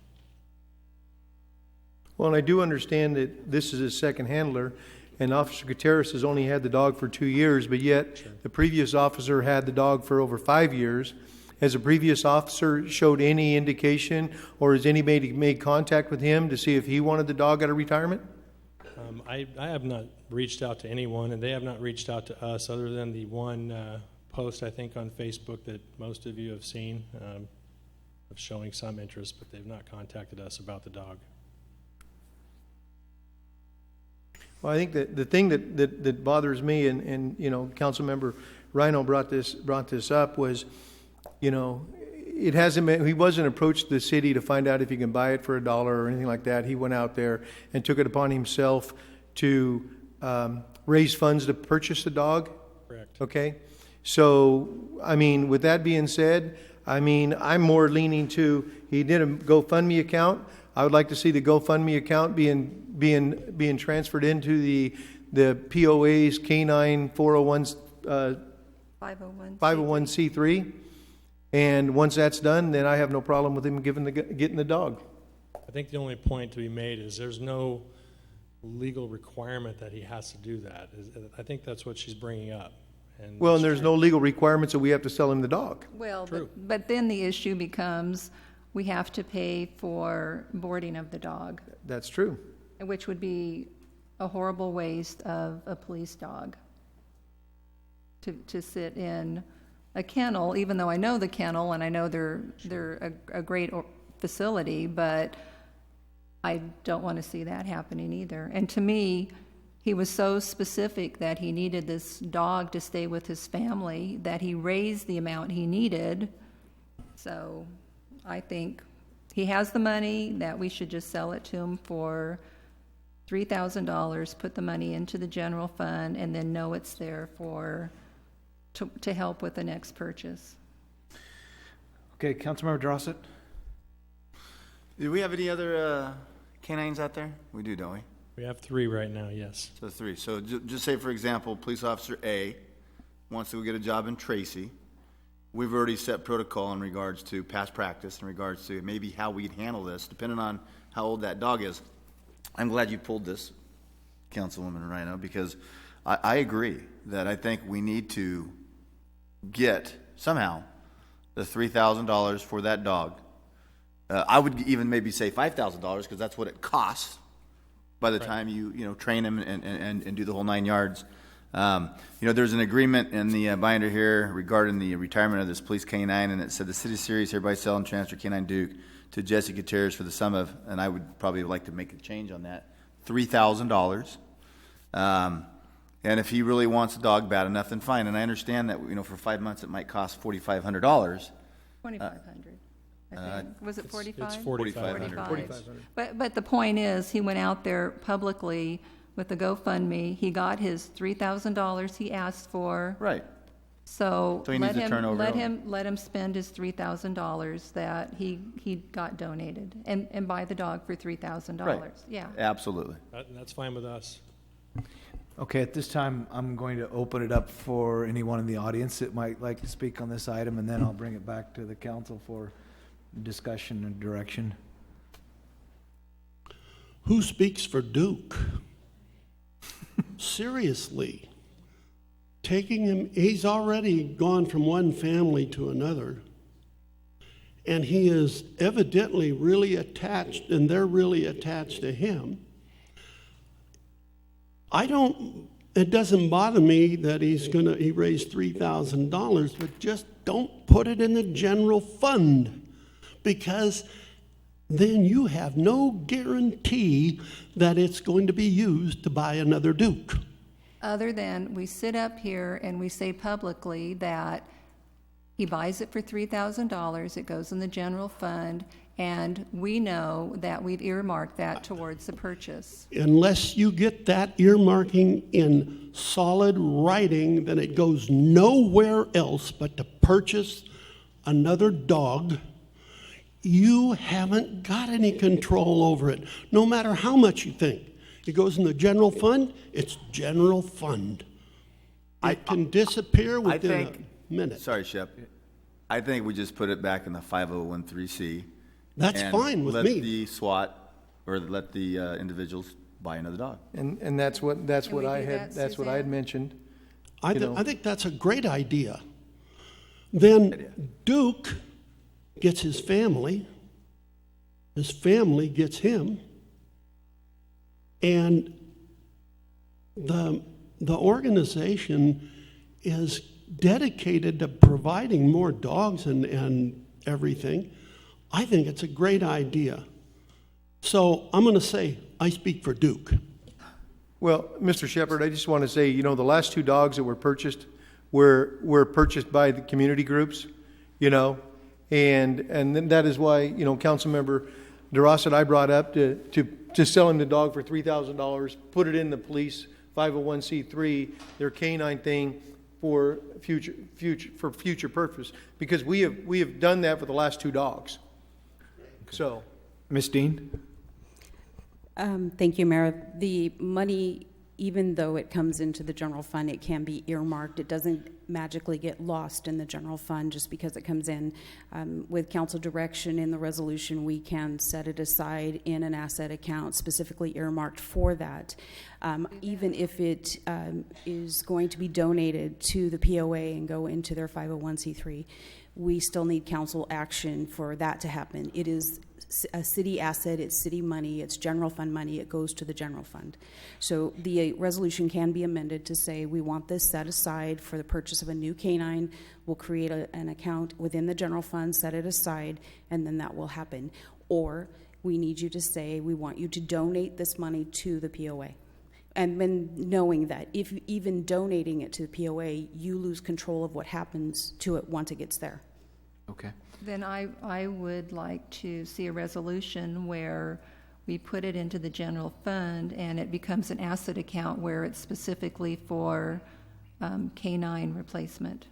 Speaker 5: Well, and I do understand that this is his second handler, and Officer Gutierrez has only had the dog for 2 years, but yet the previous officer had the dog for over 5 years. Has the previous officer showed any indication, or has anybody made contact with him to see if he wanted the dog out of retirement?
Speaker 14: I have not reached out to anyone, and they have not reached out to us, other than the one post, I think, on Facebook that most of you have seen of showing some interest, but they've not contacted us about the dog.
Speaker 5: Well, I think that the thing that bothers me, and you know, Councilmember Ryno brought this up, was, you know, it hasn't been, he wasn't approached the city to find out if he can buy it for $1 or anything like that. He went out there and took it upon himself to raise funds to purchase the dog.
Speaker 14: Correct.
Speaker 5: Okay? So, I mean, with that being said, I mean, I'm more leaning to, he did a GoFundMe account. I would like to see the GoFundMe account being transferred into the POA's Kline 501c3. And once that's done, then I have no problem with him getting the dog.
Speaker 14: I think the only point to be made is there's no legal requirement that he has to do that. I think that's what she's bringing up. And
Speaker 5: well, and there's no legal requirements that we have to sell him the dog.
Speaker 13: Well, but then the issue becomes we have to pay for boarding of the dog.
Speaker 5: That's true.
Speaker 13: Which would be a horrible waste of a police dog to sit in a kennel, even though I know the kennel and I know they're a great facility, but I don't want to see that happening either. And to me, he was so specific that he needed this dog to stay with his family, that he raised the amount he needed. So I think he has the money, that we should just sell it to him for $3,000, put the money into the general fund, and then know it's there to help with the next purchase.
Speaker 1: Okay, Councilmember Durossette?
Speaker 9: Do we have any other canines out there? We do, don't we?
Speaker 14: We have 3 right now, yes.
Speaker 9: So 3. So just say, for example, police officer A wants to go get a job in Tracy. We've already set protocol in regards to past practice, in regards to maybe how we'd handle this, depending on how old that dog is. I'm glad you pulled this, Councilwoman Ryno, because I agree that I think we need to get somehow the $3,000 for that dog. I would even maybe say $5,000 because that's what it costs by the time you train him and do the whole 9 yards. There's an agreement in the binder here regarding the retirement of this police canine, and it said the city series hereby sell and transfer canine Duke to Jesse Gutierrez for the sum of, and I would probably like to make a change on that, $3,000. And if he really wants a dog bad enough, then fine. And I understand that for 5 months it might cost $4,500.
Speaker 13: $2,500. I think. Was it 45?
Speaker 14: It's $4,500.
Speaker 13: But the point is, he went out there publicly with the GoFundMe. He got his $3,000 he asked for.
Speaker 9: Right.
Speaker 13: So
Speaker 9: he needs to turn over.
Speaker 13: let him spend his $3,000 that he got donated and buy the dog for $3,000.
Speaker 9: Right.
Speaker 13: Yeah.
Speaker 9: Absolutely.
Speaker 14: That's fine with us.
Speaker 1: Okay, at this time, I'm going to open it up for anyone in the audience that might like to speak on this item, and then I'll bring it back to the council for discussion and direction.
Speaker 10: Who speaks for Duke? Seriously. Taking him, he's already gone from one family to another. And he is evidently really attached, and they're really attached to him. It doesn't bother me that he raised $3,000, but just don't put it in the general fund, because then you have no guarantee that it's going to be used to buy another Duke.
Speaker 13: Other than we sit up here and we say publicly that he buys it for $3,000, it goes in the general fund, and we know that we've earmarked that towards the purchase.
Speaker 10: Unless you get that earmarking in solid writing, then it goes nowhere else but to purchase another dog. You haven't got any control over it, no matter how much you think. It goes in the general fund, it's general fund. It can disappear within a minute.
Speaker 9: Sorry, Shep. I think we just put it back in the 5013C.
Speaker 10: That's fine with me.
Speaker 9: Let the SWAT or let the individuals buy another dog.
Speaker 5: And that's what I had mentioned.
Speaker 10: I think that's a great idea. Then Duke gets his family gets him, and the organization is dedicated to providing more dogs and everything. I think it's a great idea. So I'm going to say I speak for Duke.
Speaker 5: Well, Mr. Shepherd, I just want to say, the last 2 dogs that were purchased were purchased by the community groups, and then that is why, Councilmember Durossette, I brought up to selling the dog for $3,000, put it in the police 501c3, their canine thing for future purpose, because we have done that for the last 2 dogs. So,
Speaker 1: Ms. Dean?
Speaker 15: Thank you, Mayor. The money, even though it comes into the general fund, it can be earmarked. It doesn't magically get lost in the general fund just because it comes in. With council direction in the resolution, we can set it aside in an asset account specifically earmarked for that. Even if it is going to be donated to the POA and go into their 501c3, we still need council action for that to happen. It is a city asset, it's city money, it's general fund money, it goes to the general fund. So the resolution can be amended to say we want this set aside for the purchase of a new canine. We'll create an account within the general fund, set it aside, and then that will happen. Or we need you to say we want you to donate this money to the POA. And then knowing that if even donating it to the POA, you lose control of what happens to it once it gets there.
Speaker 1: Okay.
Speaker 13: Then I would like to see a resolution where we put it into the general fund and it becomes an asset account where it's specifically for canine replacement.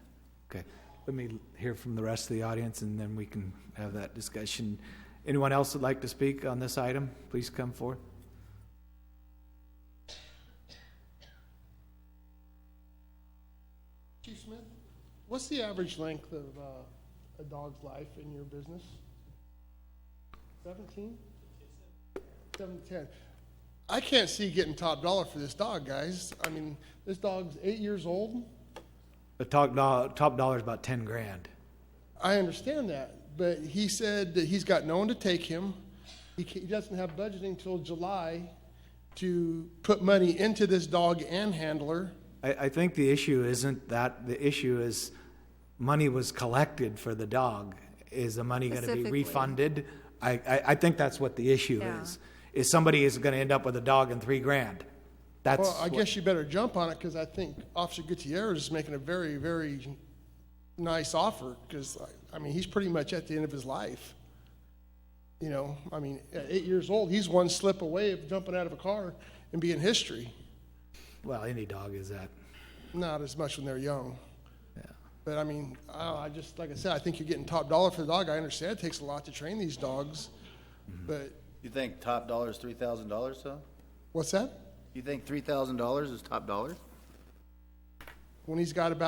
Speaker 1: Okay. Let me hear from the rest of the audience and then we can have that discussion. Anyone else would like to speak on this item? Please come forth.
Speaker 12: Chief Smith, what's the average length of a dog's life in your business? 17? 7 to 10. I can't see getting top dollar for this dog, guys. I mean, this dog's 8 years old.
Speaker 1: The top dollar is about 10 grand.
Speaker 12: I understand that, but he said that he's got no one to take him. He doesn't have budgeting until July to put money into this dog and handler.
Speaker 1: I think the issue isn't that. The issue is money was collected for the dog. Is the money going to be refunded? I think that's what the issue is. Is somebody is going to end up with a dog and $3 grand?
Speaker 12: Well, I guess you better jump on it because I think Officer Gutierrez is making a very, very nice offer because, I mean, he's pretty much at the end of his life. I mean, at 8 years old, he's one slip away of jumping out of a car and being history.
Speaker 1: Well, any dog is that.
Speaker 12: Not as much when they're young.
Speaker 1: Yeah.
Speaker 12: But, I mean, I just, like I said, I think you're getting top dollar for the dog. I understand it takes a lot to train these dogs, but...
Speaker 9: You think top dollar is $3,000, though?
Speaker 12: What's that?
Speaker 9: You think $3,000 is top dollar?
Speaker 12: When he's got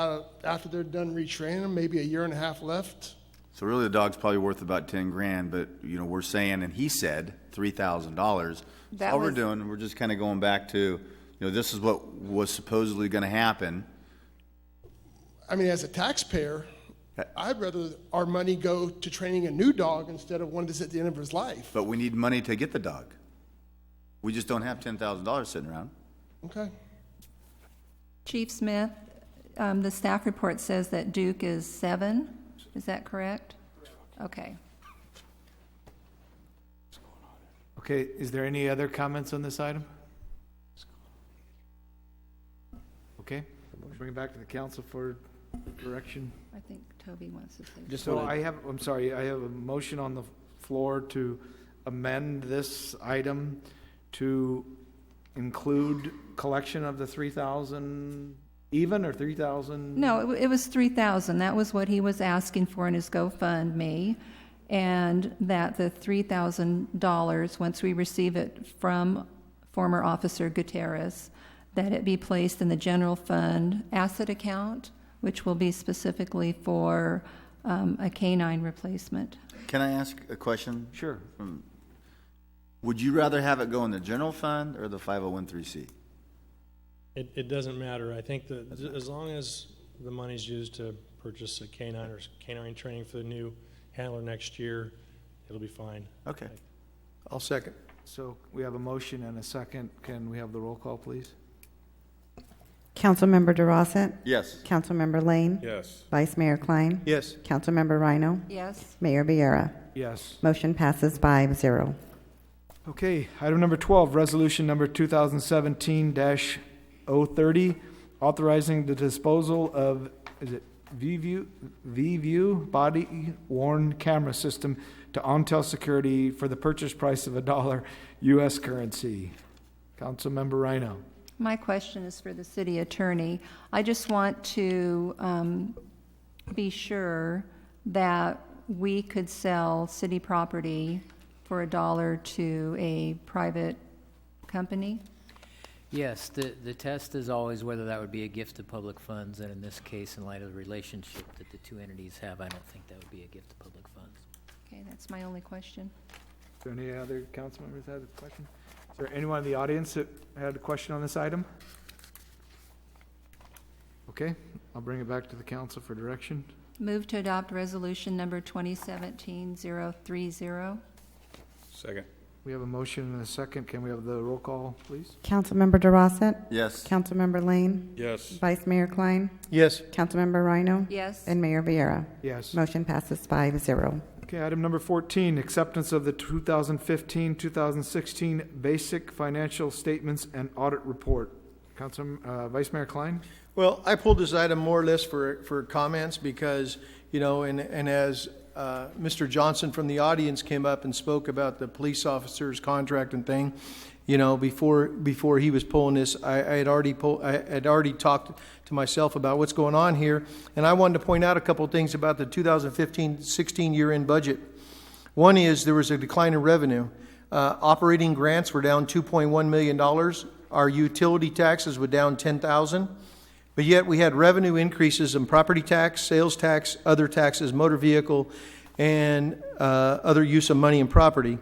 Speaker 12: after they're done retraining him, maybe a year and a half left.
Speaker 9: So really the dog's probably worth about 10 grand, but we're saying, and he said $3,000. All we're doing, we're just kind of going back to, this is what was supposedly going to happen.
Speaker 12: I mean, as a taxpayer, I'd rather our money go to training a new dog instead of one that's at the end of his life.
Speaker 9: But we need money to get the dog. We just don't have $10,000 sitting around.
Speaker 12: Okay.
Speaker 13: Chief Smith, the staff report says that Duke is 7. Is that correct? Okay.
Speaker 1: Okay, is there any other comments on this item? Okay, bring it back to the council for direction.
Speaker 13: I think Toby wants to say
Speaker 1: I'm sorry, I have a motion on the floor to amend this item to include collection of the 3,000 even or 3,000?
Speaker 13: No, it was 3,000. That was what he was asking for in his GoFundMe. And that the $3,000, once we receive it from former Officer Gutierrez, that it be placed in the general fund asset account, which will be specifically for a canine replacement.
Speaker 9: Can I ask a question?
Speaker 1: Sure.
Speaker 9: Would you rather have it go in the general fund or the 501(c)(3)?
Speaker 14: It doesn't matter. I think that as long as the money's used to purchase a canine or canine training for the new handler next year, it'll be fine.
Speaker 9: Okay.
Speaker 5: I'll second.
Speaker 1: So we have a motion and a second. Can we have the roll call, please?
Speaker 2: Councilmember Durossette.
Speaker 9: Yes.
Speaker 2: Councilmember Lane.
Speaker 5: Yes.
Speaker 2: Vice Mayor Kline.
Speaker 5: Yes.
Speaker 2: Councilmember Ryno.
Speaker 13: Yes.
Speaker 2: Mayor Vierra.
Speaker 1: Yes.
Speaker 2: Motion passes 5-0.
Speaker 1: Okay, item number 12, resolution number 2017-030, authorizing the disposal of, is it V-View body-worn camera system to Ontel Security for the purchase price of $1 U.S. currency. Councilmember Ryno.
Speaker 13: My question is for the city attorney. I just want to be sure that we could sell city property for $1 to a private company?
Speaker 16: Yes, the test is always whether that would be a gift to public funds, and in this case, in light of the relationship that the two entities have, I don't think that would be a gift to public funds.
Speaker 13: Okay, that's my only question.
Speaker 1: Is there any other council members that have a question? Is there anyone in the audience that had a question on this item? Okay, I'll bring it back to the council for direction.
Speaker 13: Move to adopt resolution number 2017-030.
Speaker 5: Second.
Speaker 1: We have a motion and a second. Can we have the roll call, please?
Speaker 2: Councilmember Durossette.
Speaker 9: Yes.
Speaker 2: Councilmember Lane.
Speaker 5: Yes.
Speaker 2: Vice Mayor Kline.
Speaker 5: Yes.
Speaker 2: Councilmember Ryno.
Speaker 13: Yes.
Speaker 2: And Mayor Vierra.
Speaker 1: Yes.
Speaker 2: Motion passes 5-0.
Speaker 1: Okay, item number 14, acceptance of the 2015-2016 basic financial statements and audit report. Vice Mayor Kline?
Speaker 17: Well, I pulled this item more or less for comments because, you know, and as Mr. Johnson from the audience came up and spoke about the police officer's contract and thing, you know, before he was pulling this, I had already talked to myself about what's going on here, and I wanted to point out a couple of things about the 2015-16 year-end budget. One is there was a decline in revenue. Operating grants were down $2.1 million. Our utility taxes were down $10,000. But yet we had revenue increases in property tax, sales tax, other taxes, motor vehicle, and other use of money and property.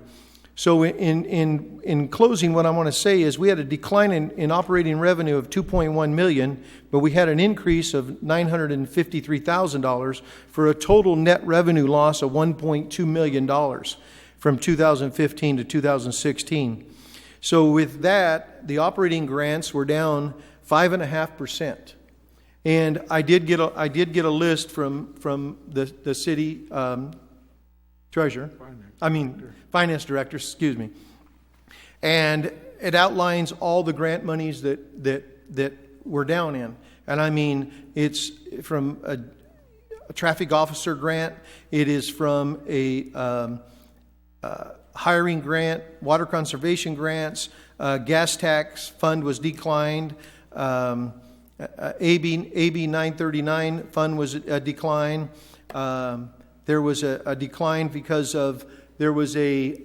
Speaker 17: So in closing, what I want to say is we had a decline in operating revenue of $2.1 million, but we had an increase of $953,000 for a total net revenue loss of $1.2 million from 2015 to 2016. So with that, the operating grants were down 5.5%. And I did get a list from the city treasurer, finance director, excuse me, and it outlines all the grant monies that we're down in. And I mean, it's from a traffic officer grant, it is from a hiring grant, water conservation grants, gas tax fund was declined. AB 939 fund was a decline. There was a decline because of there was a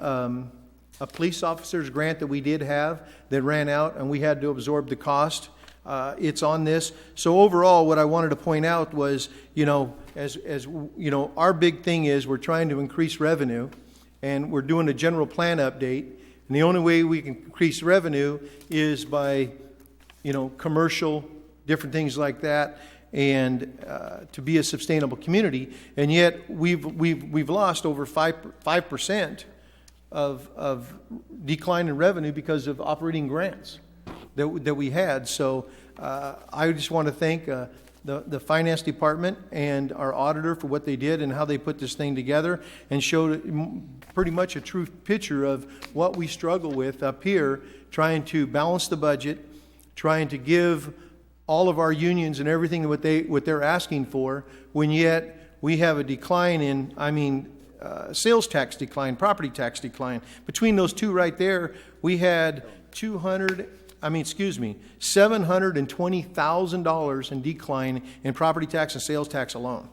Speaker 17: police officer's grant that we did have that ran out, and we had to absorb the cost. It's on this. So overall, what I wanted to point out was, you know, as you know, our big thing is we're trying to increase revenue, and we're doing a general plan update. And the only way we can increase revenue is by, you know, commercial, different things like that, and to be a sustainable community. And yet we've lost over 5% of decline in revenue because of operating grants that we had. So I just want to thank the finance department and our auditor for what they did and how they put this thing together and showed pretty much a true picture of what we struggle with up here, trying to balance the budget, trying to give all of our unions and everything what they're asking for, when yet we have a decline in, sales tax decline, property tax decline. Between those two right there, we had $720,000 in decline in property tax and sales tax alone.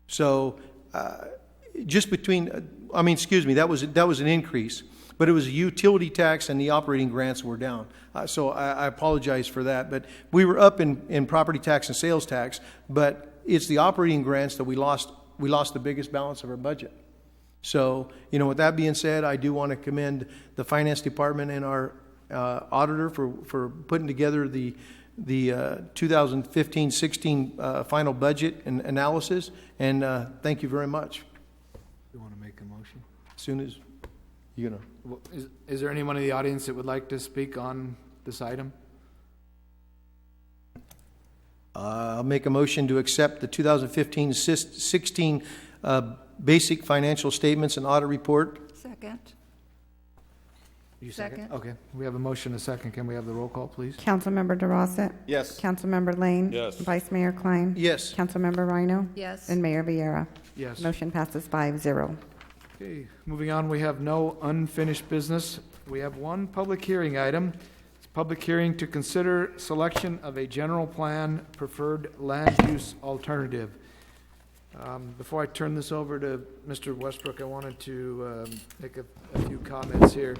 Speaker 17: So just between, that was an increase, but it was a utility tax and the operating grants were down. So I apologize for that, but we were up in property tax and sales tax, but it's the operating grants that we lost the biggest balance of our budget. So, you know, with that being said, I do want to commend the finance department and our auditor for putting together the 2015-16 final budget and analysis, and thank you very much.
Speaker 1: You want to make a motion?
Speaker 17: As soon as you know.
Speaker 1: Is there anyone in the audience that would like to speak on this item?
Speaker 17: I'll make a motion to accept the 2015-16 basic financial statements and audit report.
Speaker 13: Second.
Speaker 1: You
Speaker 13: Second.
Speaker 1: Okay, we have a motion, a second. Can we have the roll call, please?
Speaker 2: Councilmember Durossette.
Speaker 9: Yes.
Speaker 2: Councilmember Lane.
Speaker 3: Yes.
Speaker 2: Vice Mayor Kline.
Speaker 17: Yes.
Speaker 2: Councilmember Ryno.
Speaker 13: Yes.
Speaker 2: And Mayor Vierra.
Speaker 1: Yes.
Speaker 2: Motion passes 5-0.
Speaker 1: Okay, moving on, we have no unfinished business. We have one public hearing item. It's a public hearing to consider selection of a general plan preferred land use alternative. Before I turn this over to Mr. Westbrook, I wanted to make a few comments here.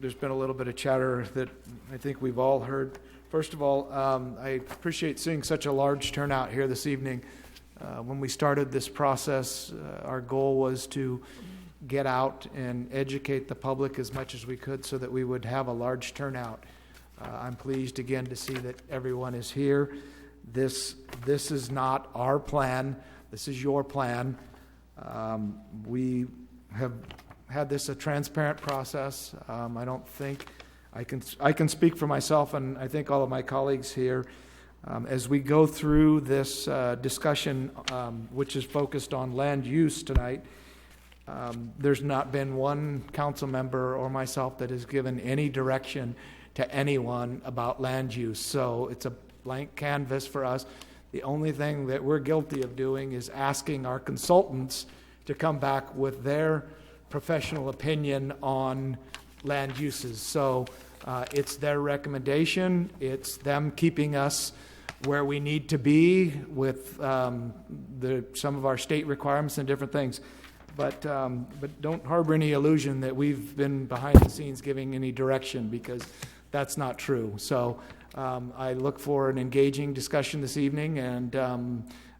Speaker 1: There's been a little bit of chatter that I think we've all heard. First of all, I appreciate seeing such a large turnout here this evening. When we started this process, our goal was to get out and educate the public as much as we could so that we would have a large turnout. I'm pleased again to see that everyone is here. This is not our plan. This is your plan. We have had this a transparent process. I don't think I can speak for myself, and I think all of my colleagues here. As we go through this discussion, which is focused on land use tonight, there's not been one council member or myself that has given any direction to anyone about land use. So it's a blank canvas for us. The only thing that we're guilty of doing is asking our consultants to come back with their professional opinion on land uses. So it's their recommendation. It's them keeping us where we need to be with some of our state requirements and different things. But don't harbor any illusion that we've been behind the scenes giving any direction, because that's not true. So I look for an engaging discussion this evening, and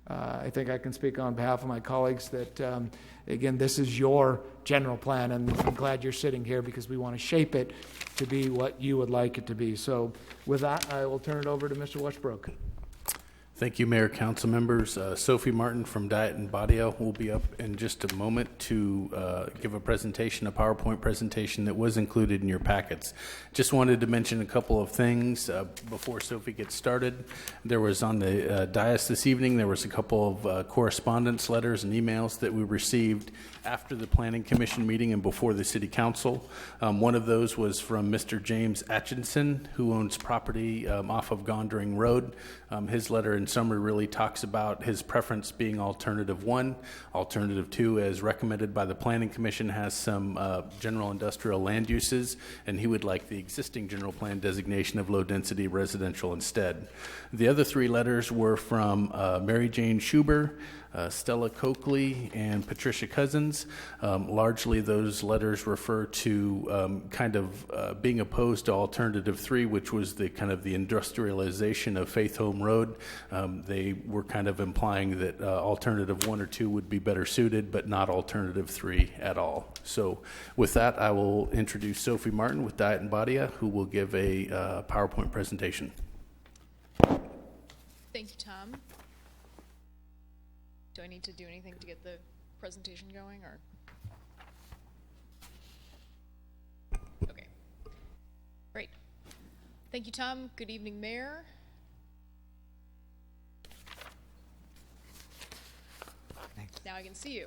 Speaker 1: I think I can speak on behalf of my colleagues that, again, this is your general plan, and I'm glad you're sitting here because we want to shape it to be what you would like it to be. So with that, I will turn it over to Mr. Westbrook.
Speaker 18: Thank you, Mayor, council members. Sophie Martin from Diet and Badia will be up in just a moment to give a presentation, a PowerPoint presentation that was included in your packets. Just wanted to mention a couple of things before Sophie gets started. There was on the dais this evening, there was a couple of correspondence letters and emails that we received after the Planning Commission meeting and before the City Council. One of those was from Mr. James Atchison, who owns property off of Gondering Road. His letter in summary really talks about his preference being alternative 1. Alternative 2, as recommended by the Planning Commission, has some general industrial land uses, and he would like the existing general plan designation of low density residential instead. The other 3 letters were from Mary Jane Schuber, Stella Coakley, and Patricia Cousins. Largely those letters refer to kind of being opposed to alternative 3, which was the kind of the industrialization of Faith Home Road. They were kind of implying that alternative 1 or 2 would be better suited, but not alternative 3 at all. So with that, I will introduce Sophie Martin with Diet and Badia, who will give a PowerPoint presentation.
Speaker 19: Thank you, Tom. Do I need to do anything to get the presentation going, or? Okay. Great. Thank you, Tom. Good evening, Mayor. Thanks. Now I can see you.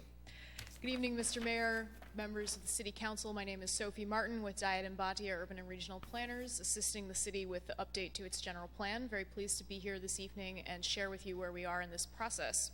Speaker 19: Good evening, Mr. Mayor, members of the City Council. My name is Sophie Martin with Diet and Badia Urban and Regional Planners, assisting the city with the update to its general plan. Very pleased to be here this evening and share with you where we are in this process.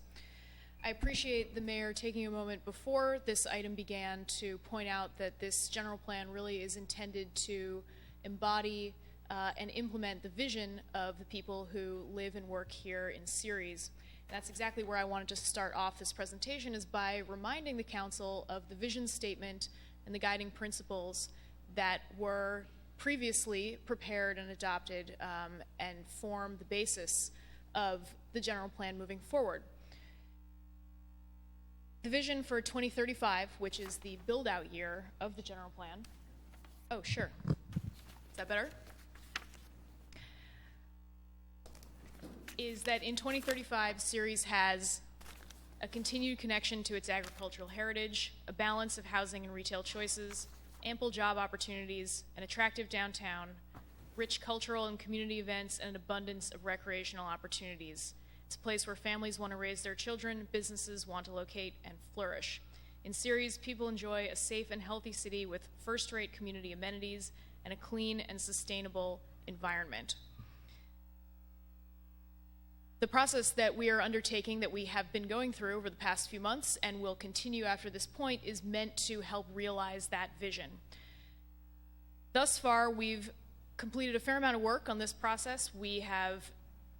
Speaker 19: I appreciate the mayor taking a moment before this item began to point out that this general plan really is intended to embody and implement the vision of the people who live and work here in Ceres. And that's exactly where I wanted to start off this presentation, is by reminding the council of the vision statement and the guiding principles that were previously prepared and adopted and form the basis of the general plan moving forward. The vision for 2035, which is the build-out year of the general plan. Oh, sure. Is that better? Is that in 2035, Ceres has a continued connection to its agricultural heritage, a balance of housing and retail choices, ample job opportunities, an attractive downtown, rich cultural and community events, and an abundance of recreational opportunities. It's a place where families want to raise their children, businesses want to locate and flourish. In Ceres, people enjoy a safe and healthy city with first-rate community amenities and a clean and sustainable environment. The process that we are undertaking, that we have been going through over the past few months and will continue after this point, is meant to help realize that vision. Thus far, we've completed a fair amount of work on this process. We have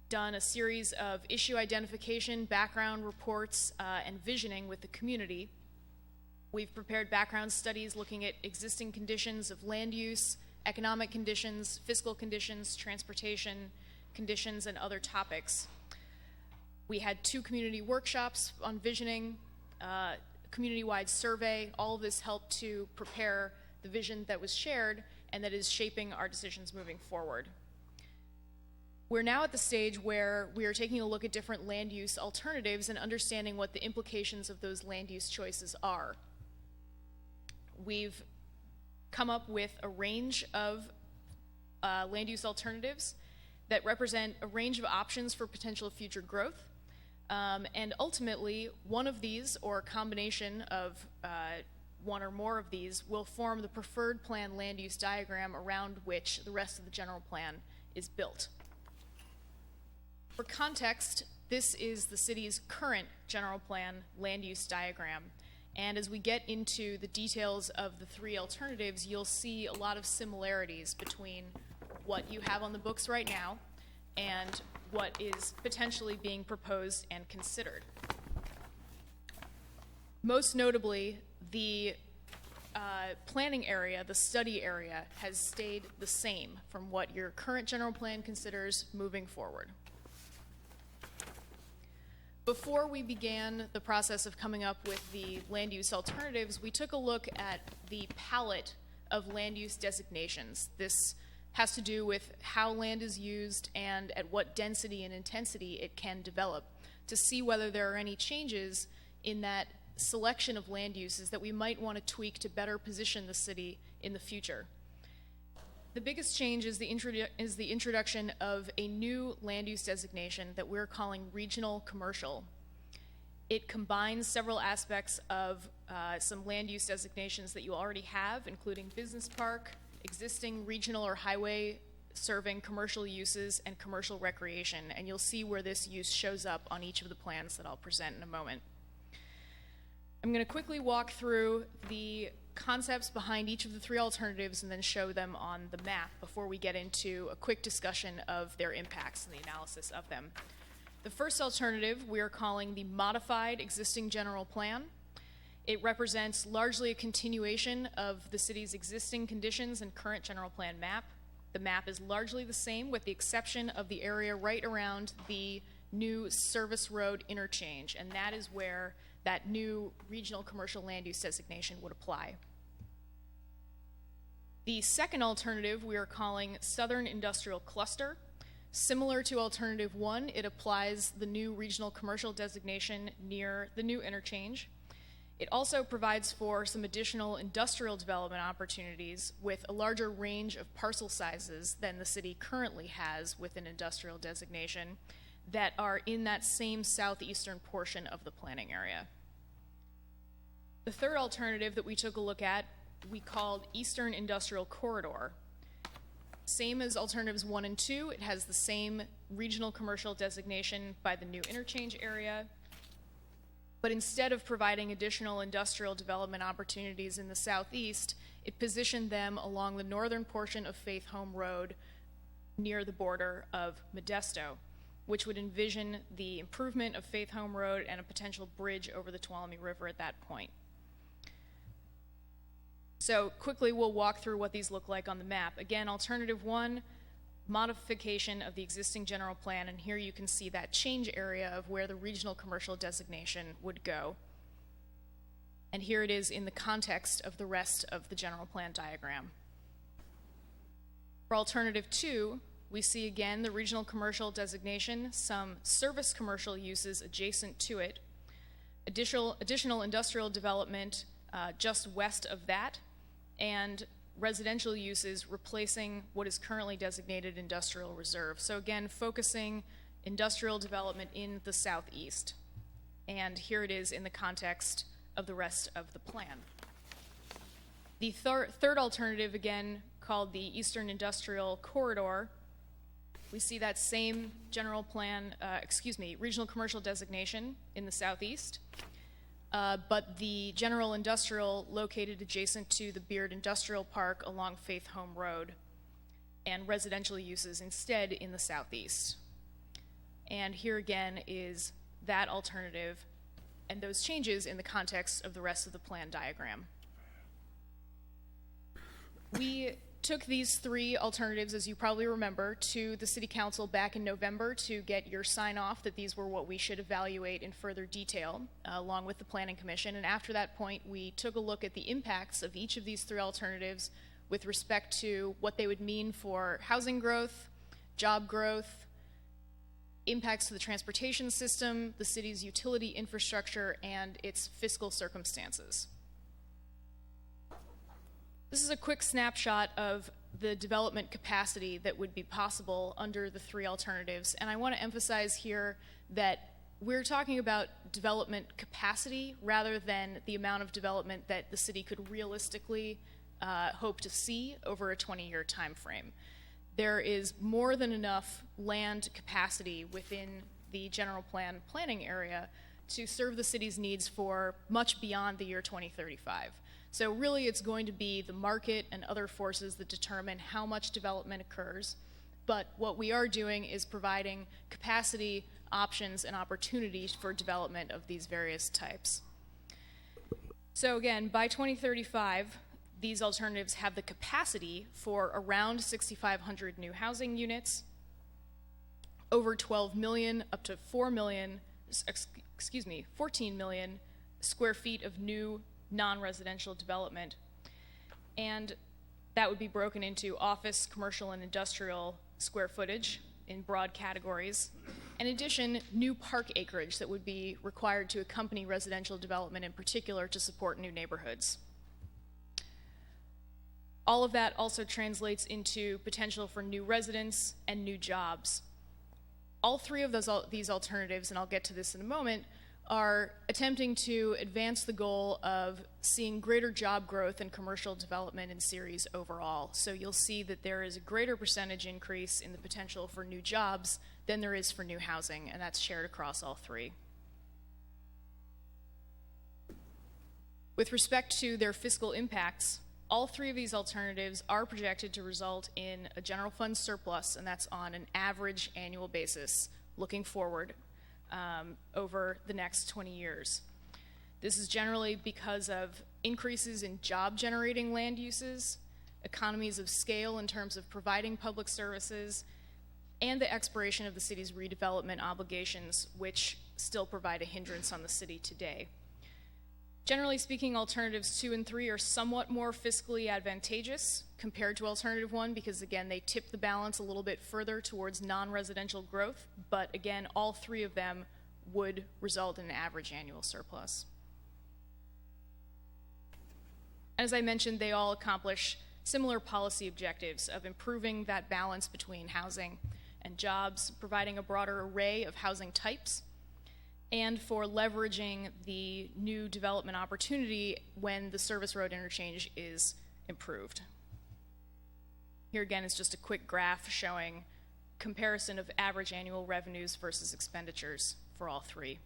Speaker 19: done a series of issue identification, background reports, and visioning with the community. We've prepared background studies looking at existing conditions of land use, economic conditions, fiscal conditions, transportation conditions, and other topics. We had 2 community workshops on visioning, community-wide survey. All of this helped to prepare the vision that was shared and that is shaping our decisions moving forward. We're now at the stage where we are taking a look at different land use alternatives and understanding what the implications of those land use choices are. We've come up with a range of land use alternatives that represent a range of options for potential future growth. And ultimately, one of these, or a combination of one or more of these, will form the preferred plan land use diagram around which the rest of the general plan is built. For context, this is the city's current general plan land use diagram. And as we get into the details of the 3 alternatives, you'll see a lot of similarities between what you have on the books right now and what is potentially being proposed and considered. Most notably, the planning area, the study area, has stayed the same from what your current general plan considers moving forward. Before we began the process of coming up with the land use alternatives, we took a look at the palette of land use designations. This has to do with how land is used and at what density and intensity it can develop, to see whether there are any changes in that selection of land uses that we might want to tweak to better position the city in the future. The biggest change is the introduction of a new land use designation that we're calling regional commercial. It combines several aspects of some land use designations that you already have, including business park, existing regional or highway serving commercial uses, and commercial recreation. And you'll see where this use shows up on each of the plans that I'll present in a moment. I'm going to quickly walk through the concepts behind each of the 3 alternatives and then show them on the map before we get into a quick discussion of their impacts and the analysis of them. The first alternative we are calling the modified existing general plan. It represents largely a continuation of the city's existing conditions and current general plan map. The map is largely the same with the exception of the area right around the new service road interchange, and that is where that new regional commercial land use designation would apply. The second alternative we are calling Southern Industrial Cluster. Similar to Alternative 1, it applies the new regional commercial designation near the new interchange. It also provides for some additional industrial development opportunities with a larger range of parcel sizes than the city currently has with an industrial designation that are in that same southeastern portion of the planning area. The third alternative that we took a look at, we called Eastern Industrial Corridor. Same as alternatives 1 and 2, it has the same regional commercial designation by the new interchange area, but instead of providing additional industrial development opportunities in the southeast, it positioned them along the northern portion of Faith Home Road near the border of Modesto, which would envision the improvement of Faith Home Road and a potential bridge over the Tuolumne River at that point. So quickly we'll walk through what these look like on the map. Again, Alternative 1, modification of the existing general plan, and here you can see that change area of where the regional commercial designation would go. And here it is in the context of the rest of the general plan diagram. For Alternative 2, we see again the regional commercial designation, some service commercial uses adjacent to it, additional industrial development just west of that, and residential uses replacing what is currently designated industrial reserve. So again, focusing industrial development in the southeast. And here it is in the context of the rest of the plan. The third alternative, again, called the Eastern Industrial Corridor, we see that same general plan, regional commercial designation in the southeast, but the general industrial located adjacent to the Beard Industrial Park along Faith Home Road, and residential uses instead in the southeast. And here again is that alternative and those changes in the context of the rest of the plan diagram. We took these three alternatives, as you probably remember, to the City Council back in November to get your sign-off that these were what we should evaluate in further detail, along with the Planning Commission. And after that point, we took a look at the impacts of each of these three alternatives with respect to what they would mean for housing growth, job growth, impacts to the transportation system, the city's utility infrastructure, and its fiscal circumstances. This is a quick snapshot of the development capacity that would be possible under the three alternatives. And I want to emphasize here that we're talking about development capacity rather than the amount of development that the city could realistically hope to see over a 20-year time frame. There is more than enough land capacity within the general plan planning area to serve the city's needs for much beyond the year 2035. So really it's going to be the market and other forces that determine how much development occurs. But what we are doing is providing capacity, options, and opportunities for development of these various types. So again, by 2035, these alternatives have the capacity for around 6,500 new housing units, over 12 million up to 14 million square feet of new non-residential development. And that would be broken into office, commercial, and industrial square footage in broad categories. In addition, new park acreage that would be required to accompany residential development, in particular to support new neighborhoods. All of that also translates into potential for new residents and new jobs. All three of these alternatives, and I'll get to this in a moment, are attempting to advance the goal of seeing greater job growth and commercial development in Ceres overall. So you'll see that there is a greater percentage increase in the potential for new jobs than there is for new housing, and that's shared across all three. With respect to their fiscal impacts, all three of these alternatives are projected to result in a general fund surplus, and that's on an average annual basis looking forward over the next 20 years. This is generally because of increases in job-generating land uses, economies of scale in terms of providing public services, and the expiration of the city's redevelopment obligations, which still provide a hindrance on the city today. Generally speaking, alternatives 2 and 3 are somewhat more fiscally advantageous compared to alternative 1 because, again, they tip the balance a little bit further towards non-residential growth, but again, all three of them would result in an average annual surplus. As I mentioned, they all accomplish similar policy objectives of improving that balance between housing and jobs, providing a broader array of housing types, and for leveraging the new development opportunity when the service road interchange is improved. Here again is just a quick graph showing comparison of average annual revenues versus expenditures for all three.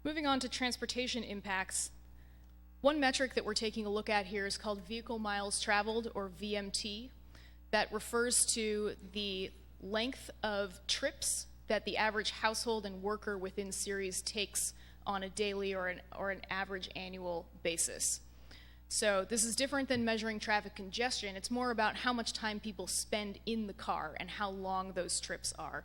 Speaker 19: Moving on to transportation impacts, one metric that we're taking a look at here is called vehicle miles traveled, or VMT. That refers to the length of trips that the average household and worker within Ceres takes on a daily or an average annual basis. So this is different than measuring traffic congestion. It's more about how much time people spend in the car and how long those trips are.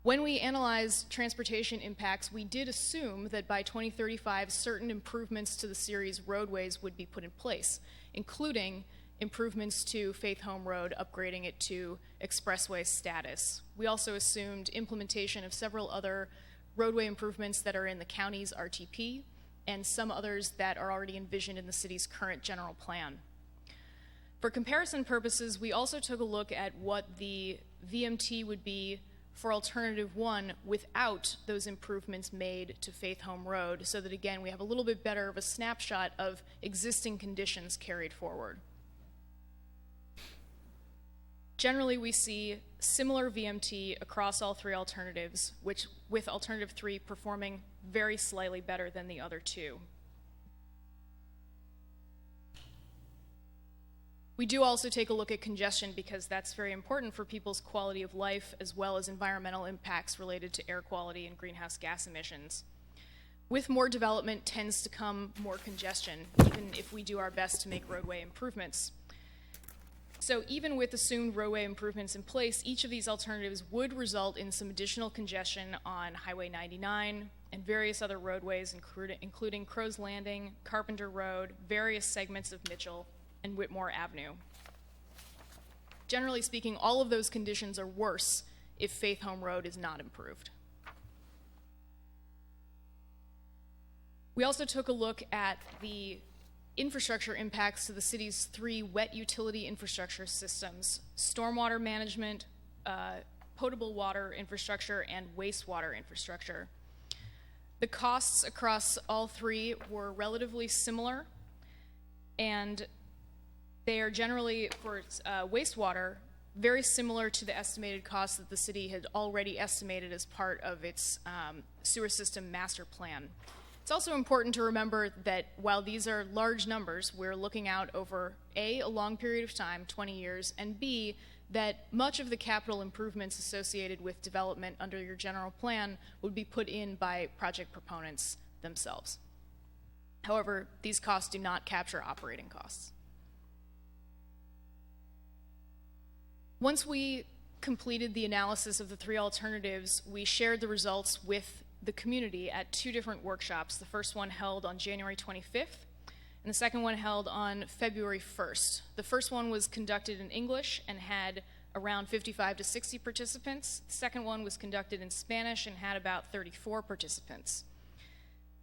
Speaker 19: When we analyze transportation impacts, we did assume that by 2035, certain improvements to the Ceres roadways would be put in place, including improvements to Faith Home Road, upgrading it to expressway status. We also assumed implementation of several other roadway improvements that are in the county's RTP, and some others that are already envisioned in the city's current general plan. For comparison purposes, we also took a look at what the VMT would be for Alternative 1 without those improvements made to Faith Home Road, so that again, we have a little bit better of a snapshot of existing conditions carried forward. Generally, we see similar VMT across all three alternatives, which with Alternative 3 performing very slightly better than the other two. We do also take a look at congestion because that's very important for people's quality of life as well as environmental impacts related to air quality and greenhouse gas emissions. With more development tends to come more congestion, even if we do our best to make roadway improvements. So even with assumed roadway improvements in place, each of these alternatives would result in some additional congestion on Highway 99 and various other roadways, including Crow's Landing, Carpenter Road, various segments of Mitchell, and Whitmore Avenue. Generally speaking, all of those conditions are worse if Faith Home Road is not improved. We also took a look at the infrastructure impacts to the city's three wet utility infrastructure systems: stormwater management, potable water infrastructure, and wastewater infrastructure. The costs across all three were relatively similar, and they are generally, for wastewater, very similar to the estimated costs that the city had already estimated as part of its sewer system master plan. It's also important to remember that while these are large numbers, we're looking out over A, a long period of time, 20 years, and B, that much of the capital improvements associated with development under your general plan would be put in by project proponents themselves. However, these costs do not capture operating costs. Once we completed the analysis of the three alternatives, we shared the results with the community at two different workshops. The first one held on January 25th, and the second one held on February 1st. The first one was conducted in English and had around 55 to 60 participants. The second one was conducted in Spanish and had about 34 participants.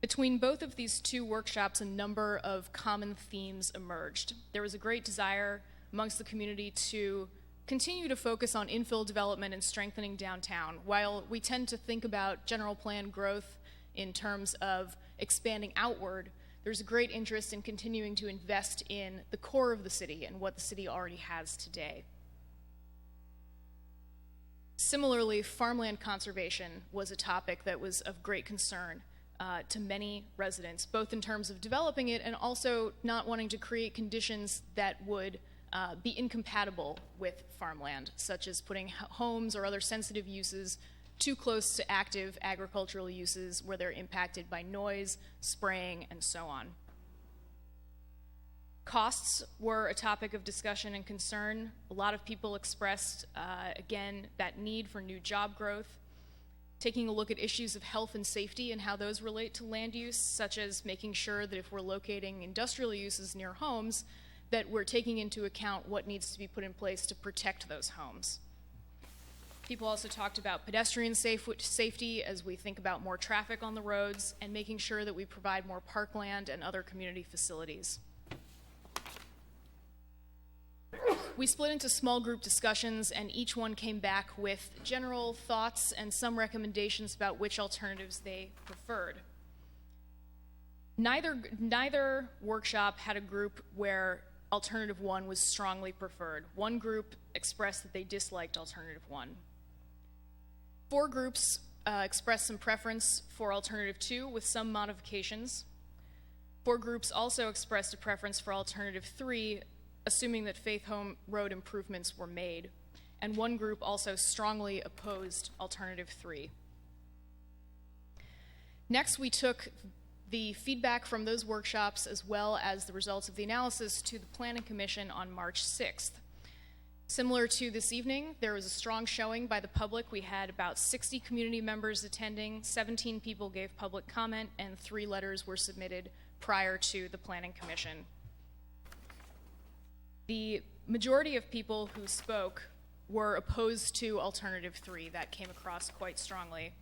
Speaker 19: Between both of these two workshops, a number of common themes emerged. There was a great desire amongst the community to continue to focus on infill development and strengthening downtown. While we tend to think about general plan growth in terms of expanding outward, there's a great interest in continuing to invest in the core of the city and what the city already has today. Similarly, farmland conservation was a topic that was of great concern to many residents, both in terms of developing it and also not wanting to create conditions that would be incompatible with farmland, such as putting homes or other sensitive uses too close to active agricultural uses where they're impacted by noise, spraying, and so on. Costs were a topic of discussion and concern. A lot of people expressed, again, that need for new job growth, taking a look at issues of health and safety and how those relate to land use, such as making sure that if we're locating industrial uses near homes, that we're taking into account what needs to be put in place to protect those homes. People also talked about pedestrian safety as we think about more traffic on the roads and making sure that we provide more parkland and other community facilities. We split into small group discussions, and each one came back with general thoughts and some recommendations about which alternatives they preferred. Neither workshop had a group where Alternative 1 was strongly preferred. One group expressed that they disliked Alternative 1. 4 groups expressed some preference for Alternative 2 with some modifications. 4 groups also expressed a preference for Alternative 3, assuming that Faith Home Road improvements were made. And 1 group also strongly opposed Alternative 3. Next, we took the feedback from those workshops as well as the results of the analysis to the Planning Commission on March 6th. Similar to this evening, there was a strong showing by the public. We had about 60 community members attending, 17 people gave public comment, and 3 letters were submitted prior to the Planning Commission. The majority of people who spoke were opposed to Alternative 3. That came across quite strongly.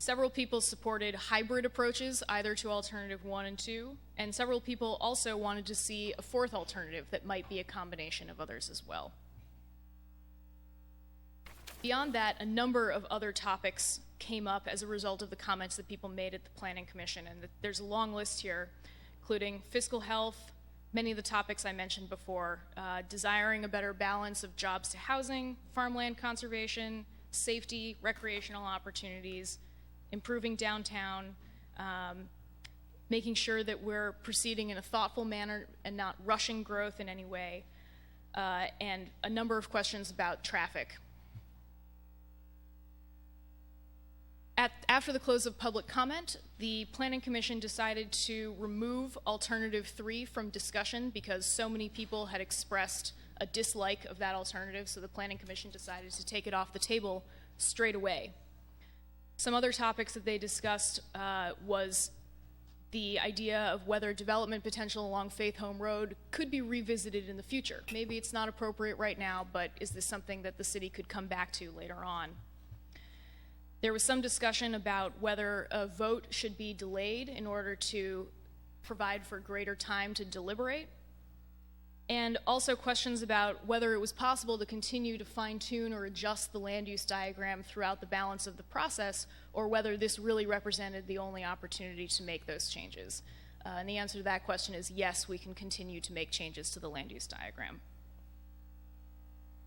Speaker 19: Several people supported hybrid approaches, either to alternative 1 and 2, and several people also wanted to see a fourth alternative that might be a combination of others as well. Beyond that, a number of other topics came up as a result of the comments that people made at the Planning Commission, and there's a long list here, including fiscal health, many of the topics I mentioned before, desiring a better balance of jobs to housing, farmland conservation, safety, recreational opportunities, improving downtown, making sure that we're proceeding in a thoughtful manner and not rushing growth in any way, and a number of questions about traffic. After the close of public comment, the Planning Commission decided to remove Alternative 3 from discussion because so many people had expressed a dislike of that alternative, so the Planning Commission decided to take it off the table straight away. Some other topics that they discussed was the idea of whether development potential along Faith Home Road could be revisited in the future. Maybe it's not appropriate right now, but is this something that the city could come back to later on? There was some discussion about whether a vote should be delayed in order to provide for greater time to deliberate, and also questions about whether it was possible to continue to fine-tune or adjust the land use diagram throughout the balance of the process, or whether this really represented the only opportunity to make those changes. And the answer to that question is yes, we can continue to make changes to the land use diagram.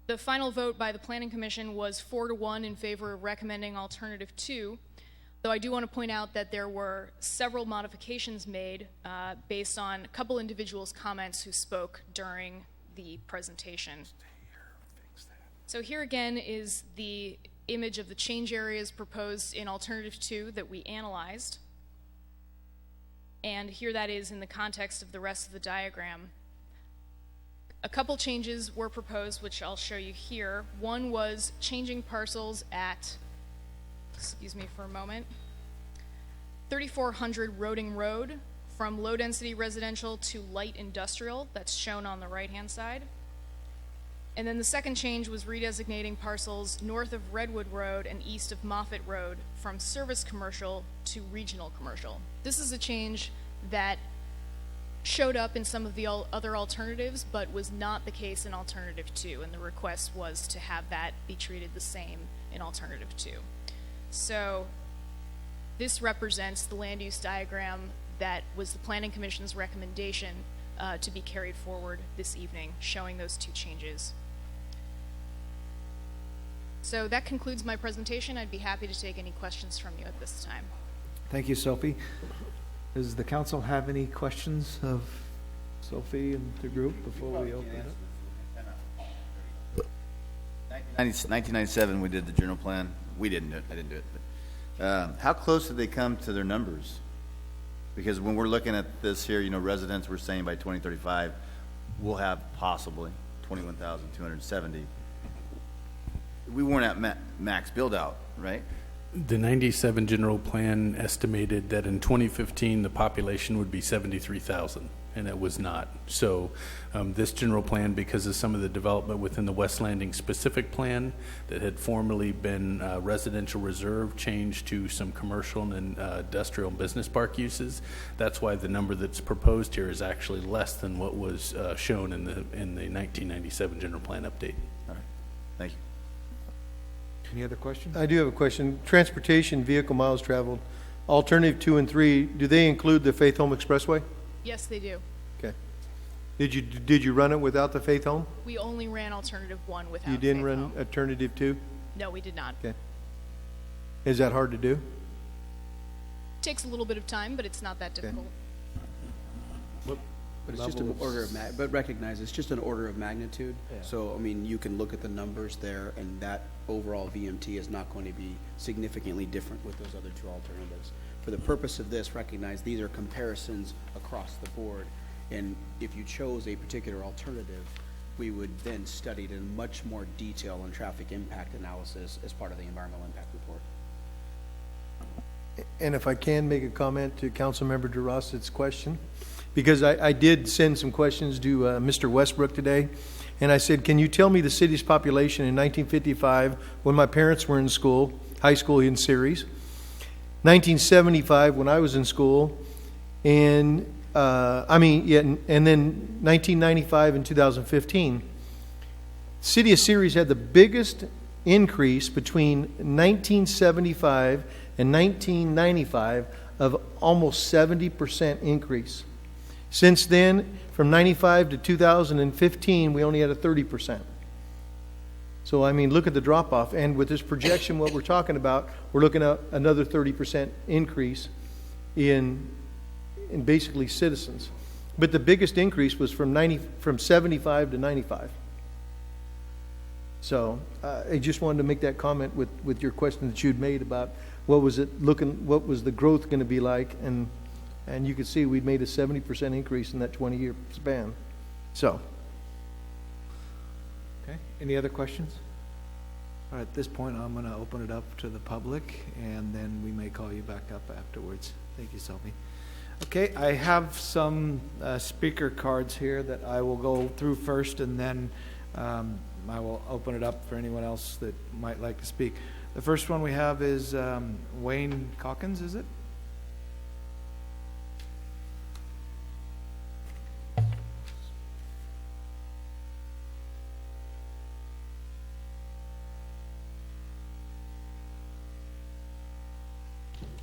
Speaker 19: The final vote by the Planning Commission was 4-1 in favor of recommending Alternative 2, though I do want to point out that there were several modifications made based on a couple individuals' comments who spoke during the presentation. So here again is the image of the change areas proposed in Alternative 2 that we analyzed. And here that is in the context of the rest of the diagram. A couple changes were proposed, which I'll show you here. One was changing parcels at, excuse me for a moment, 3400 Roding Road from low-density residential to light industrial. That's shown on the right-hand side. And then the second change was redesignating parcels north of Redwood Road and east of Moffett Road from service commercial to regional commercial. This is a change that showed up in some of the other alternatives, but was not the case in Alternative 2, and the request was to have that be treated the same in Alternative 2. So this represents the land use diagram that was the Planning Commission's recommendation to be carried forward this evening, showing those two changes. So that concludes my presentation. I'd be happy to take any questions from you at this time.
Speaker 1: Thank you, Sophie. Does the council have any questions of Sophie and the group before we open it up?
Speaker 9: 1997, we did the general plan. We didn't do it. I didn't do it. But, how close did they come to their numbers? Because when we're looking at this here, you know, residents were saying by 2035, we'll have possibly 21,270. We weren't at max build out, right?
Speaker 18: The 97 general plan estimated that in 2015 the population would be 73,000, and it was not. So this general plan, because of some of the development within the West Landing specific plan that had formerly been residential reserve, changed to some commercial and industrial and business park uses. That's why the number that's proposed here is actually less than what was shown in the 1997 general plan update.
Speaker 9: All right, thank you.
Speaker 1: Any other questions?
Speaker 17: I do have a question. Transportation vehicle miles traveled, Alternative 2 and 3, do they include the Faith Home Expressway?
Speaker 19: Yes, they do.
Speaker 17: Okay. Did you run it without the Faith Home?
Speaker 19: We only ran Alternative 1 without
Speaker 17: You didn't
Speaker 19: Faith
Speaker 17: run
Speaker 19: Home.
Speaker 17: Alternative 2?
Speaker 19: No, we did not.
Speaker 17: Okay. Is that hard to do?
Speaker 19: Takes a little bit of time, but it's not that difficult.
Speaker 6: But it's just an order of but recognize it's just an order of magnitude.
Speaker 17: Yeah.
Speaker 6: So, I mean, you can look at the numbers there, and that overall VMT is not going to be significantly different with those other two alternatives. For the purpose of this, recognize these are comparisons across the board, and if you chose a particular alternative, we would then study it in much more detail on traffic impact analysis as part of the environmental impact report.
Speaker 17: And if I can make a comment to Councilmember Durossette's question, because I did send some questions to Mr. Westbrook today, and I said, can you tell me the city's population in 1955 when my parents were in school, high school in Ceres? 1975 when I was in school, and and then 1995 and 2015. City of Ceres had the biggest increase between 1975 and 1995 of almost 70% increase. Since then, from 95 to 2015, we only had a 30%. So, I mean, look at the drop-off. And with this projection, what we're talking about, we're looking at another 30% increase in basically citizens. But the biggest increase was from 75 to 95. So, I just wanted to make that comment with your question that you'd made about what was the growth going to be like, and you could see we'd made a 70% increase in that 20-year span. So.
Speaker 1: Okay, any other questions? All right, at this point, I'm going to open it up to the public, and then we may call you back up afterwards. Thank you, Sophie. Okay, I have some speaker cards here that I will go through first, and then I will open it up for anyone else that might like to speak. The first one we have is Wayne Calkins, is it?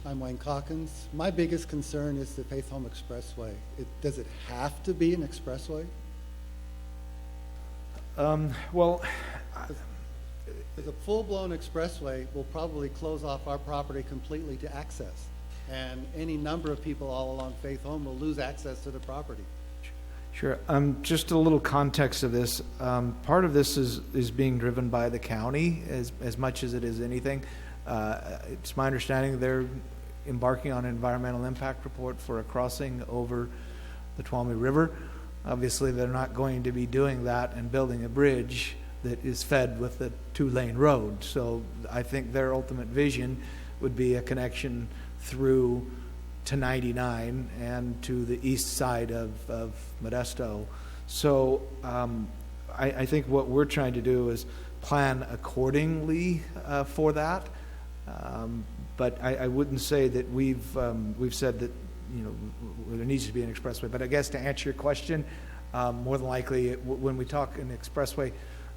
Speaker 20: I'm Wayne Calkins. My biggest concern is the Faith Home Expressway. Does it have to be an expressway?
Speaker 1: Well,
Speaker 20: because a full-blown expressway will probably close off our property completely to access, and any number of people all along Faith Home will lose access to the property.
Speaker 1: Sure. Just a little context of this. Part of this is being driven by the county as much as it is anything. It's my understanding they're embarking on an environmental impact report for a crossing over the Tuolumne River. Obviously, they're not going to be doing that and building a bridge that is fed with a 2-lane road. So I think their ultimate vision would be a connection through to 99 and to the east side of Modesto. So I think what we're trying to do is plan accordingly for that. But I wouldn't say that we've said that there needs to be an expressway. But I guess to answer your question, more than likely when we talk an expressway,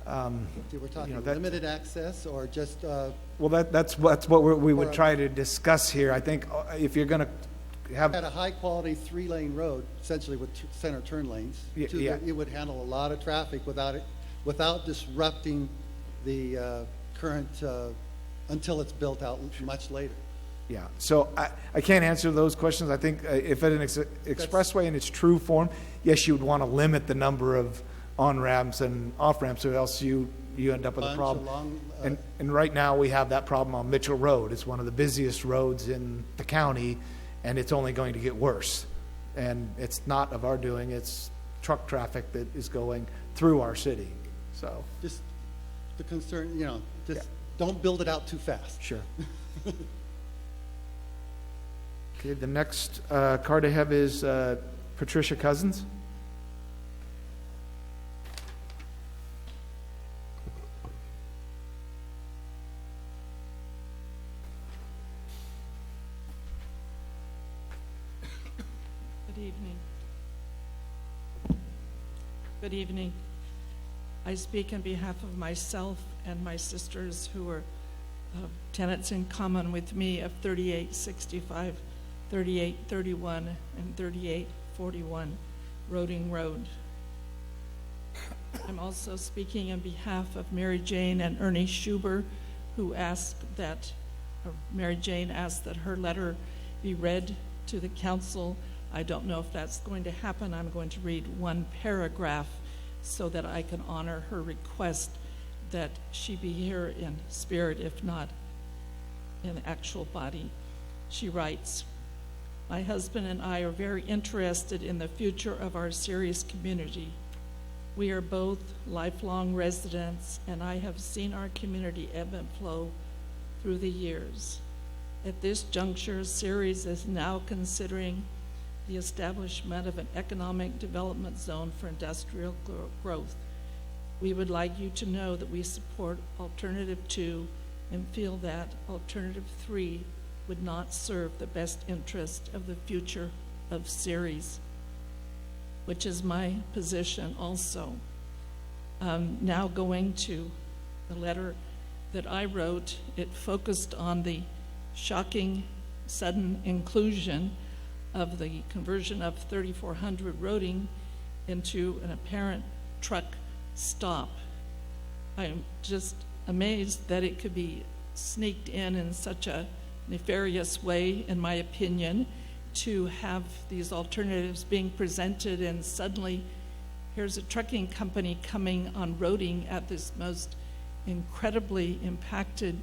Speaker 20: we're talking limited access or just
Speaker 1: well, that's what we would try to discuss here. I think if you're going to have
Speaker 20: a high quality 3-lane road, essentially with center turn lanes, it would handle a lot of traffic without disrupting the current until it's built out much later.
Speaker 1: Yeah, so I can't answer those questions. I think if at an expressway in its true form, yes, you would want to limit the number of on-ramps and off-ramps, or else you end up with a problem. And right now we have that problem on Mitchell Road. It's one of the busiest roads in the county, and it's only going to get worse. And it's not of our doing, it's truck traffic that is going through our city. So
Speaker 20: just the concern, don't build it out too fast.
Speaker 1: Sure. Okay, the next card I have is Patricia Cousins.
Speaker 21: Good evening. Good evening. I speak on behalf of myself and my sisters who are tenants in common with me of 3865, 3831, and 3841 Roding Road. I'm also speaking on behalf of Mary Jane and Ernie Schuber, who asked that, Mary Jane asked that her letter be read to the council. I don't know if that's going to happen. I'm going to read one paragraph so that I can honor her request that she be here in spirit, if not in actual body. She writes, "My husband and I are very interested in the future of our Ceres community. We are both lifelong residents, and I have seen our community ebb and flow through the years. At this juncture, Ceres is now considering the establishment of an economic development zone for industrial growth. We would like you to know that we support Alternative 2 and feel that Alternative 3 would not serve the best interest of the future of Ceres, which is my position also. Now going to the letter that I wrote, it focused on the shocking sudden inclusion of the conversion of 3400 Roding into an apparent truck stop. I'm just amazed that it could be sneaked in such a nefarious way, in my opinion, to have these alternatives being presented, and suddenly here's a trucking company coming on Roding at this most incredibly impacted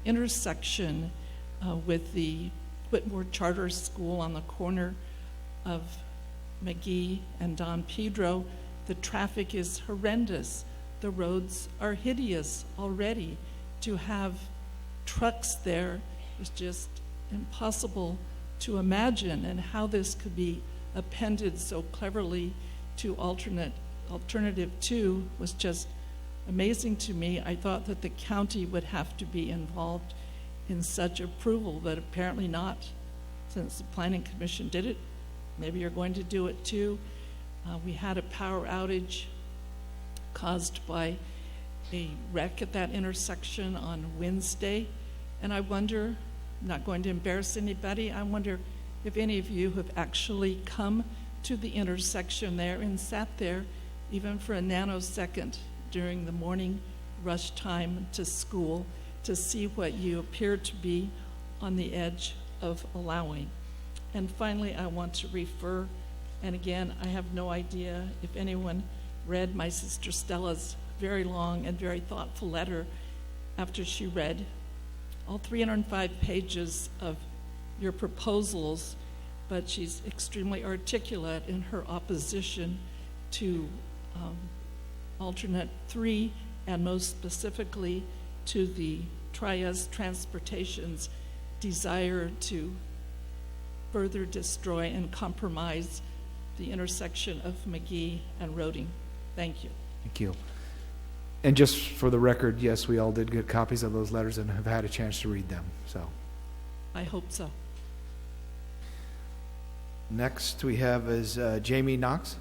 Speaker 21: intersection with the Whitmore Charter School on the corner of McGee and Don Pedro. The traffic is horrendous. The roads are hideous already. To have trucks there is just impossible to imagine, and how this could be appended so cleverly to alternative 2 was just amazing to me. I thought that the county would have to be involved in such approval, but apparently not, since the Planning Commission did it. Maybe you're going to do it too. We had a power outage caused by a wreck at that intersection on Wednesday, and I wonder, I'm not going to embarrass anybody, I wonder if any of you have actually come to the intersection there and sat there even for a nanosecond during the morning rush time to school to see what you appear to be on the edge of allowing. And finally, I want to refer, and again, I have no idea if anyone read my sister Stella's very long and very thoughtful letter after she read all 305 pages of your proposals, but she's extremely articulate in her opposition to alternate 3, and most specifically to the Trias Transportation's desire to further destroy and compromise the intersection of McGee and Roding. Thank you.
Speaker 1: Thank you. And just for the record, yes, we all did get copies of those letters and have had a chance to read them. So,
Speaker 21: I hope so.
Speaker 1: next we have is Jamie Knox.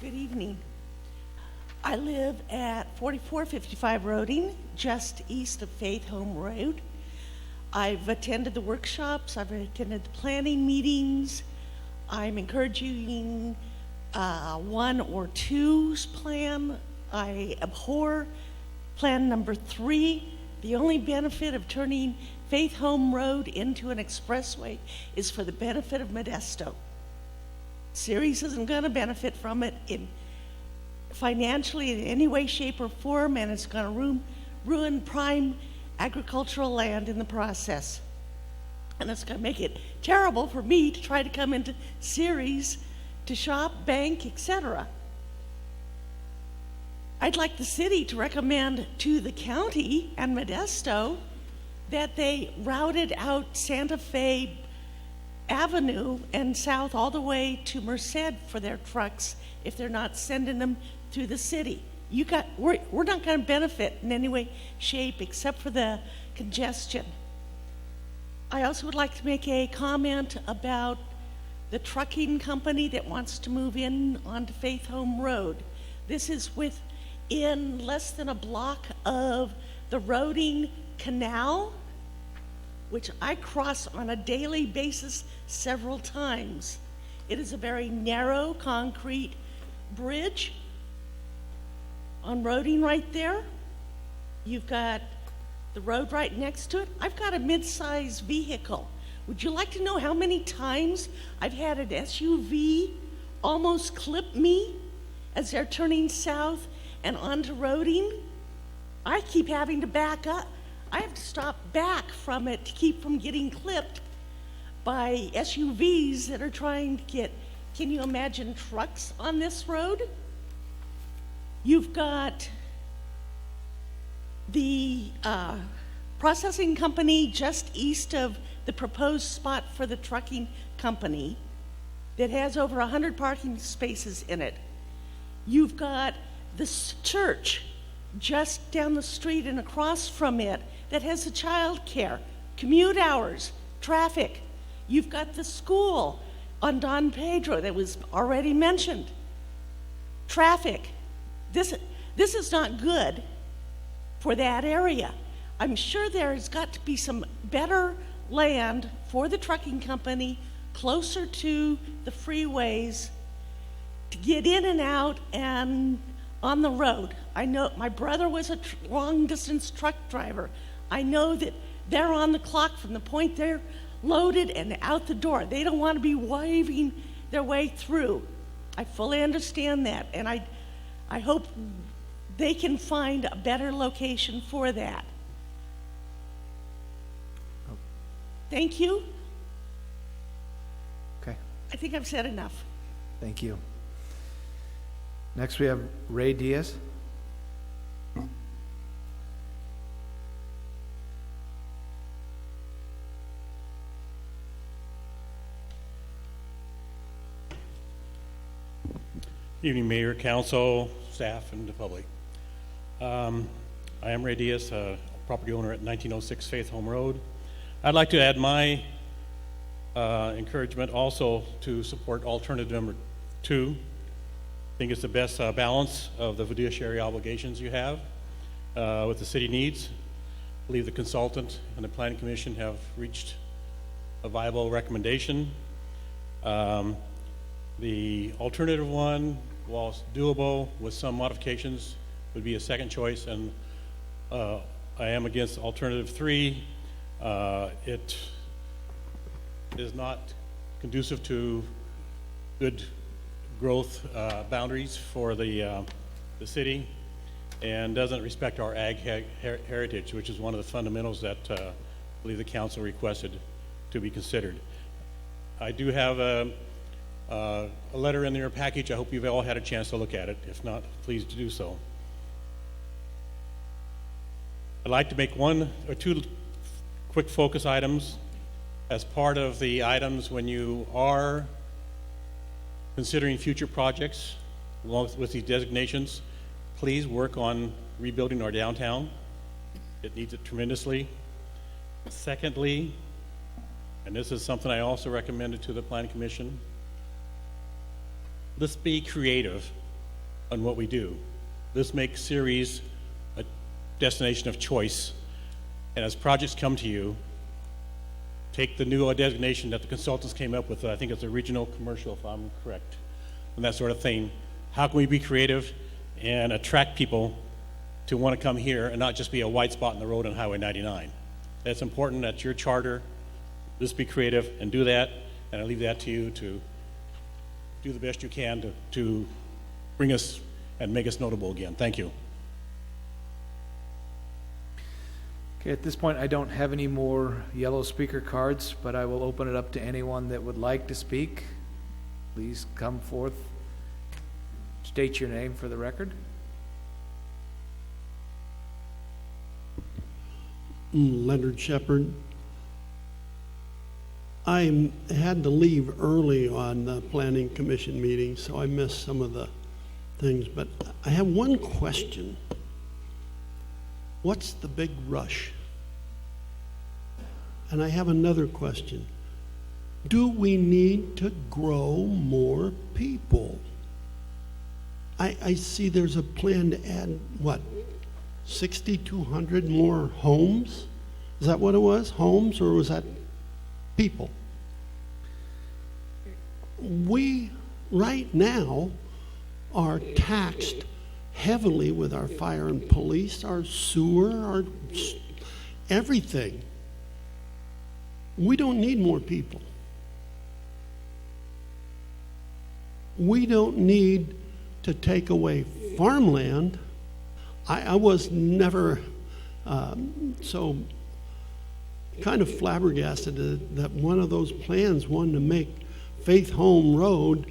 Speaker 7: Good evening. I live at 4455 Roding, just east of Faith Home Road. I've attended the workshops, I've attended the planning meetings. I'm encouraging 1 or 2's plan. I abhor plan number 3. The only benefit of turning Faith Home Road into an expressway is for the benefit of Modesto. Ceres isn't going to benefit from it financially in any way, shape, or form, and it's going to ruin prime agricultural land in the process. And it's going to make it terrible for me to try to come into Ceres to shop, bank, etc. I'd like the city to recommend to the county and Modesto that they routed out Santa Fe Avenue and south all the way to Merced for their trucks if they're not sending them through the city. We're not going to benefit in any way, shape, except for the congestion. I also would like to make a comment about the trucking company that wants to move in onto Faith Home Road. This is within less than a block of the Roding Canal, which I cross on a daily basis several times. It is a very narrow concrete bridge on Roding right there. You've got the road right next to it. I've got a mid-sized vehicle. Would you like to know how many times I've had an SUV almost clip me as they're turning south and onto Roding? I keep having to back up. I have to stop back from it to keep from getting clipped by SUVs that are trying to get, can you imagine trucks on this road? You've got the processing company just east of the proposed spot for the trucking company that has over 100 parking spaces in it. You've got this church just down the street and across from it that has a child care, commute hours, traffic. You've got the school on Don Pedro that was already mentioned. Traffic. This is not good for that area. I'm sure there's got to be some better land for the trucking company closer to the freeways to get in and out and on the road. I know my brother was a long-distance truck driver. I know that they're on the clock from the point they're loaded and out the door. They don't want to be waving their way through. I fully understand that, and I hope they can find a better location for that. Thank you.
Speaker 1: Okay.
Speaker 7: I think I've said enough.
Speaker 1: Thank you. Next, we have Ray Diaz.
Speaker 4: Evening, Mayor, Council, staff, and the public. I am Ray Diaz, a property owner at 1906 Faith Home Road. I'd like to add my encouragement also to support alternative number 2. I think it's the best balance of the fiduciary obligations you have with the city needs. I believe the consultant and the planning commission have reached a viable recommendation. The alternative one, while doable with some modifications, would be a second choice, and I am against alternative 3. It is not conducive to good growth boundaries for the city, and doesn't respect our ag heritage, which is one of the fundamentals that I believe the council requested to be considered. I do have a letter in your package. I hope you've all had a chance to look at it. If not, please do so. I'd like to make 1 or 2 quick focus items as part of the items when you are considering future projects along with these designations. Please work on rebuilding our downtown. It needs it tremendously. Secondly, and this is something I also recommended to the Planning Commission, let's be creative on what we do. Let's make Ceres a destination of choice. And as projects come to you, take the new designation that the consultants came up with. I think it's a regional commercial, if I'm correct, and that sort of thing. How can we be creative and attract people to want to come here and not just be a white spot in the road on Highway 99? That's important. That's your charter. Let's be creative and do that. And I leave that to you to do the best you can to bring us and make us notable again. Thank you.
Speaker 1: Okay, at this point, I don't have any more yellow speaker cards, but I will open it up to anyone that would like to speak. Please come forth. State your name for the record.
Speaker 10: Leonard Shepard. I had to leave early on the Planning Commission meeting, so I missed some of the things, but I have one question. What's the big rush? And I have another question. Do we need to grow more people? I see there's a plan to add, what, 6,200 more homes? Is that what it was? Homes, or was that people? We, right now, are taxed heavily with our fire and police, our sewer, our everything. We don't need more people. We don't need to take away farmland. I was never so kind of flabbergasted that one of those plans wanted to make Faith Home Road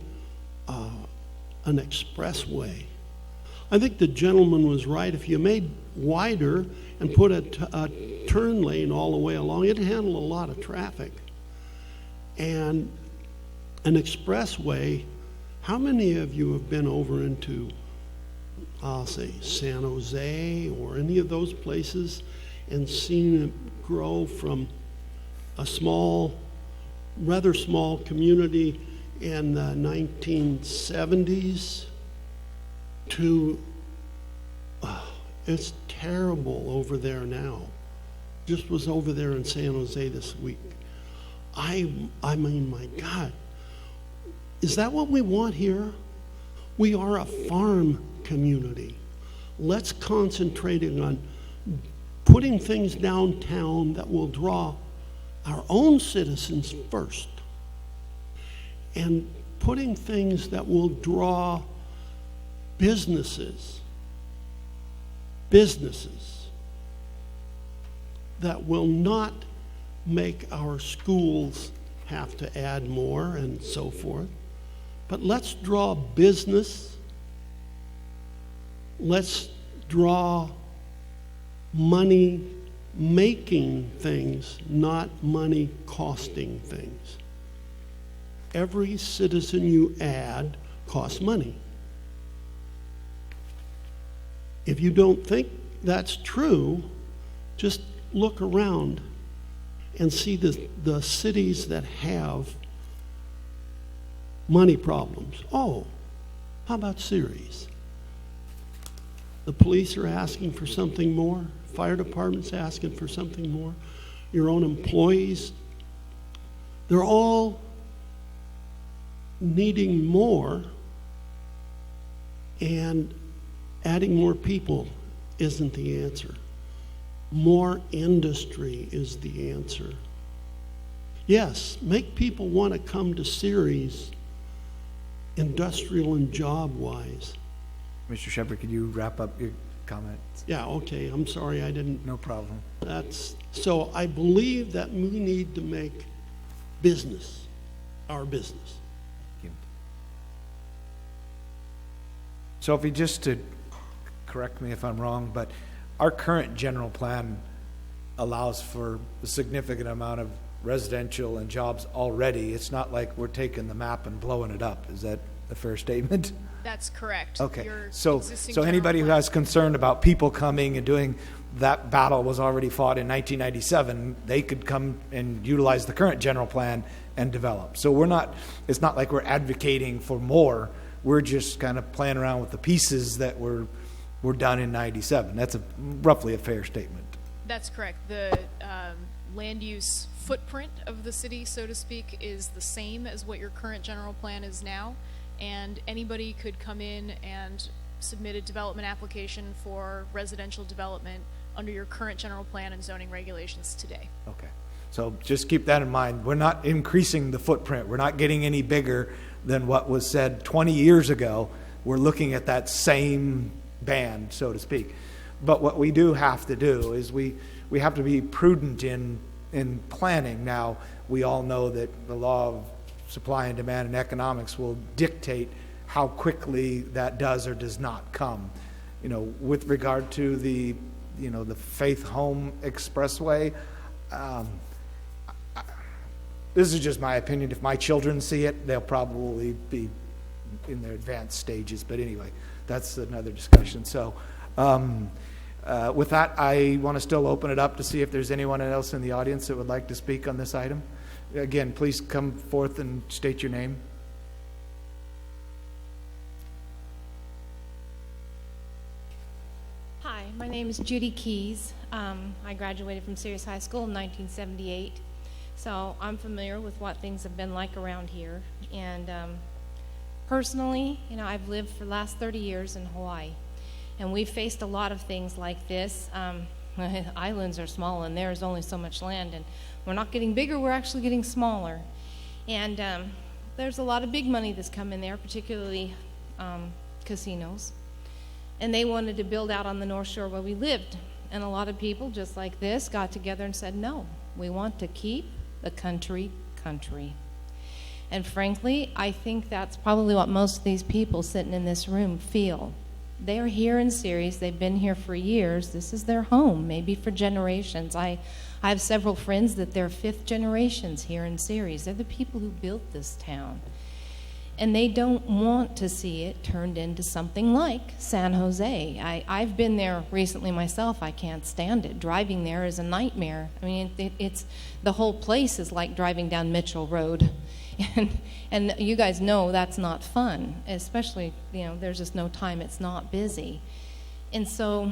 Speaker 10: an expressway. I think the gentleman was right. If you made wider and put a turn lane all the way along, it'd handle a lot of traffic. And an expressway, how many of you have been over into I'll say San Jose or any of those places, and seen it grow from a small, rather small community in the 1970s to, it's terrible over there now. Just was over there in San Jose this week. I mean, my God, is that what we want here? We are a farm community. Let's concentrate on putting things downtown that will draw our own citizens first, and putting things that will draw businesses that will not make our schools have to add more and so forth. But let's draw business. Let's draw money making things, not money costing things. Every citizen you add costs money. If you don't think that's true, just look around and see the cities that have money problems. Oh, how about Ceres? The police are asking for something more. Fire department's asking for something more. Your own employees, they're all needing more, and adding more people isn't the answer. More industry is the answer. Yes, make people want to come to Ceres, industrial and job-wise.
Speaker 1: Mr. Shepherd, could you wrap up your comment?
Speaker 10: Yeah, okay, I'm sorry I didn't.
Speaker 1: No problem.
Speaker 10: So I believe that we need to make business our business.
Speaker 1: Thank you. Sophie, just to correct me if I'm wrong, but our current general plan allows for a significant amount of residential and jobs already. It's not like we're taking the map and blowing it up. Is that a fair statement?
Speaker 19: That's correct.
Speaker 1: Okay,
Speaker 19: Your
Speaker 1: so
Speaker 19: existing
Speaker 1: anybody who
Speaker 19: general
Speaker 1: has concern about people coming and doing, that battle was already fought in 1997. They could come and utilize the current general plan and develop. So it's not like we're advocating for more. We're just kind of playing around with the pieces that were done in 97. That's roughly a fair statement.
Speaker 19: That's correct. The land use footprint of the city, so to speak, is the same as what your current general plan is now. And anybody could come in and submit a development application for residential development under your current general plan and zoning regulations today.
Speaker 1: Okay. So just keep that in mind. We're not increasing the footprint. We're not getting any bigger than what was said 20 years ago. We're looking at that same band, so to speak. But what we do have to do is we have to be prudent in planning. Now, we all know that the law of supply and demand and economics will dictate how quickly that does or does not come. With regard to the Faith Home Expressway, this is just my opinion. If my children see it, they'll probably be in their advanced stages. But anyway, that's another discussion. So with that, I want to still open it up to see if there's anyone else in the audience that would like to speak on this item. Again, please come forth and state your name.
Speaker 11: Hi, my name is Judy Keys. I graduated from Ceres High School in 1978. So I'm familiar with what things have been like around here. And personally, I've lived for the last 30 years in Hawaii. And we've faced a lot of things like this. Islands are small and there's only so much land. And we're not getting bigger, we're actually getting smaller. And there's a lot of big money that's come in there, particularly casinos. And they wanted to build out on the North Shore where we lived. And a lot of people, just like this, got together and said, no, we want to keep the country. And frankly, I think that's probably what most of these people sitting in this room feel. They're here in Ceres, they've been here for years, this is their home, maybe for generations. I have several friends that they're fifth generations here in Ceres. They're the people who built this town. And they don't want to see it turned into something like San Jose. I've been there recently myself. I can't stand it. Driving there is a nightmare. I mean, it's the whole place is like driving down Mitchell Road. And you guys know that's not fun, especially, you know, there's just no time. It's not busy. And so,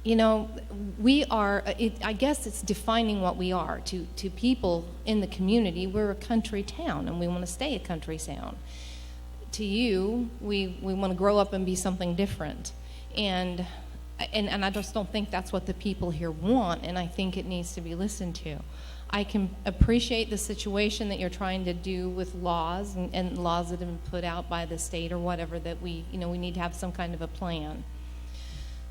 Speaker 11: you know, we are, I guess it's defining what we are. To people in the community, we're a country town, and we want to stay a country town. To you, we want to grow up and be something different. And I just don't think that's what the people here want, and I think it needs to be listened to. I can appreciate the situation that you're trying to do with laws and laws that have been put out by the state or whatever, that we need to have some kind of a plan.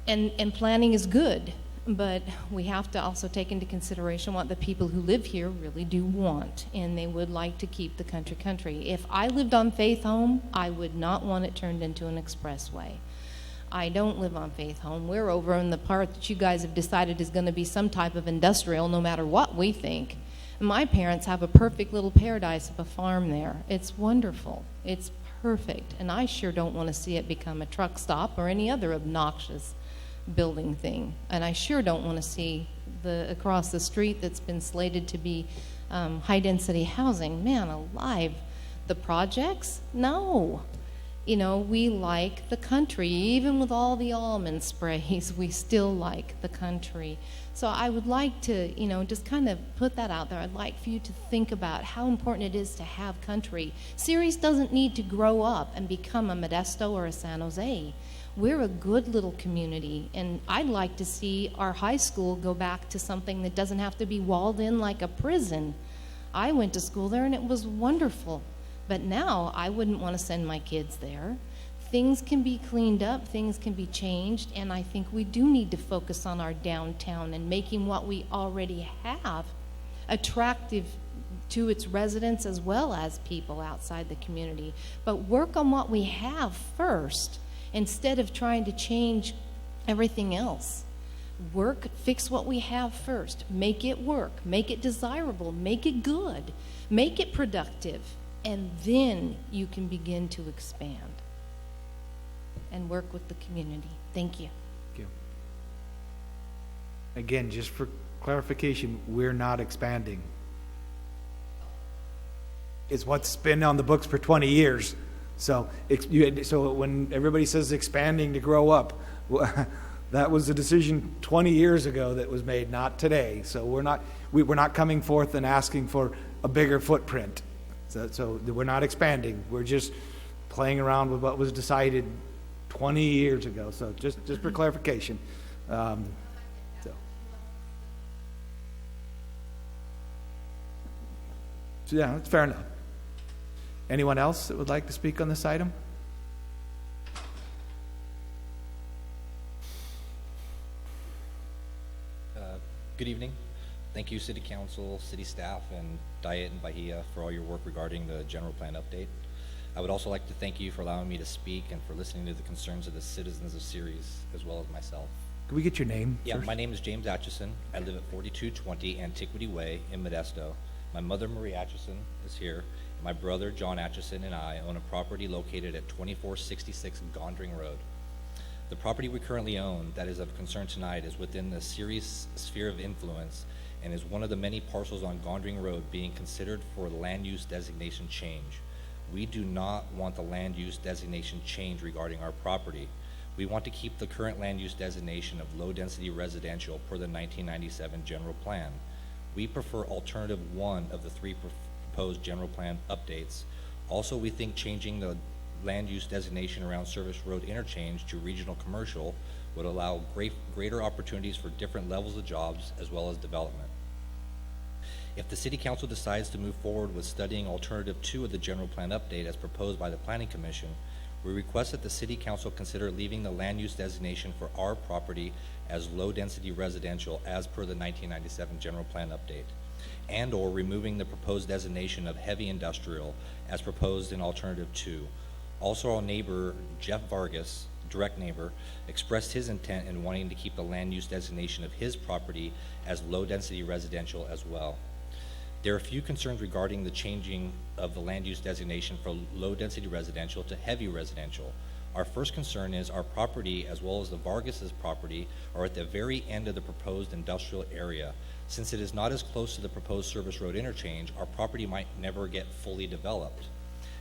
Speaker 11: And planning is good, but we have to also take into consideration what the people who live here really do want, and they would like to keep the country. If I lived on Faith Home, I would not want it turned into an expressway. I don't live on Faith Home. We're over in the part that you guys have decided is going to be some type of industrial, no matter what we think. My parents have a perfect little paradise of a farm there. It's wonderful. It's perfect, and I sure don't want to see it become a truck stop or any other obnoxious building thing. And I sure don't want to see across the street that's been slated to be high-density housing. Man alive, the projects? No. You know, we like the country. Even with all the almond sprays, we still like the country. So I would like to, you know, just kind of put that out there. I'd like for you to think about how important it is to have country. Ceres doesn't need to grow up and become a Modesto or a San Jose. We're a good little community, and I'd like to see our high school go back to something that doesn't have to be walled in like a prison. I went to school there, and it was wonderful. But now I wouldn't want to send my kids there. Things can be cleaned up, things can be changed, and I think we do need to focus on our downtown and making what we already have attractive to its residents as well as people outside the community. But work on what we have first, instead of trying to change everything else. Fix what we have first. Make it work. Make it desirable. Make it good. Make it productive. And then you can begin to expand and work with the community. Thank you.
Speaker 1: Thank you. Again, just for clarification, we're not expanding. It's what's been on the books for 20 years. So when everybody says expanding to grow up, that was a decision 20 years ago that was made, not today. So we're not coming forth and asking for a bigger footprint. So we're not expanding. We're just playing around with what was decided 20 years ago. So just for clarification. So yeah, that's fair enough. Anyone else that would like to speak on this item?
Speaker 8: Good evening. Thank you, City Council, City staff, and Diet and Bahia for all your work regarding the general plan update. I would also like to thank you for allowing me to speak and for listening to the concerns of the citizens of Ceres as well as myself.
Speaker 1: Can we get your name?
Speaker 8: Yeah,
Speaker 1: first?
Speaker 8: My name is James Atchison. I live at 4220 Antiquity Way in Modesto. My mother, Marie Atchison, is here. My brother, John Atchison, and I own a property located at 2466 Gondring Road. The property we currently own that is of concern tonight is within the Ceres sphere of influence and is one of the many parcels on Gondring Road being considered for land use designation change. We do not want the land use designation change regarding our property. We want to keep the current land use designation of low density residential per the 1997 general plan. We prefer alternative one of the three proposed general plan updates. Also, we think changing the land use designation around Service Road interchange to regional commercial would allow greater opportunities for different levels of jobs as well as development. If the City Council decides to move forward with studying alternative 2 of the general plan update as proposed by the Planning Commission, we request that the City Council consider leaving the land use designation for our property as low density residential as per the 1997 general plan update, and or removing the proposed designation of heavy industrial as proposed in alternative 2. Also, our neighbor, Jeff Vargas, direct neighbor, expressed his intent in wanting to keep the land use designation of his property as low density residential as well. There are a few concerns regarding the changing of the land use designation from low-density residential to heavy residential. Our first concern is our property, as well as the Vargas's property, are at the very end of the proposed industrial area. Since it is not as close to the proposed service road interchange, our property might never get fully developed.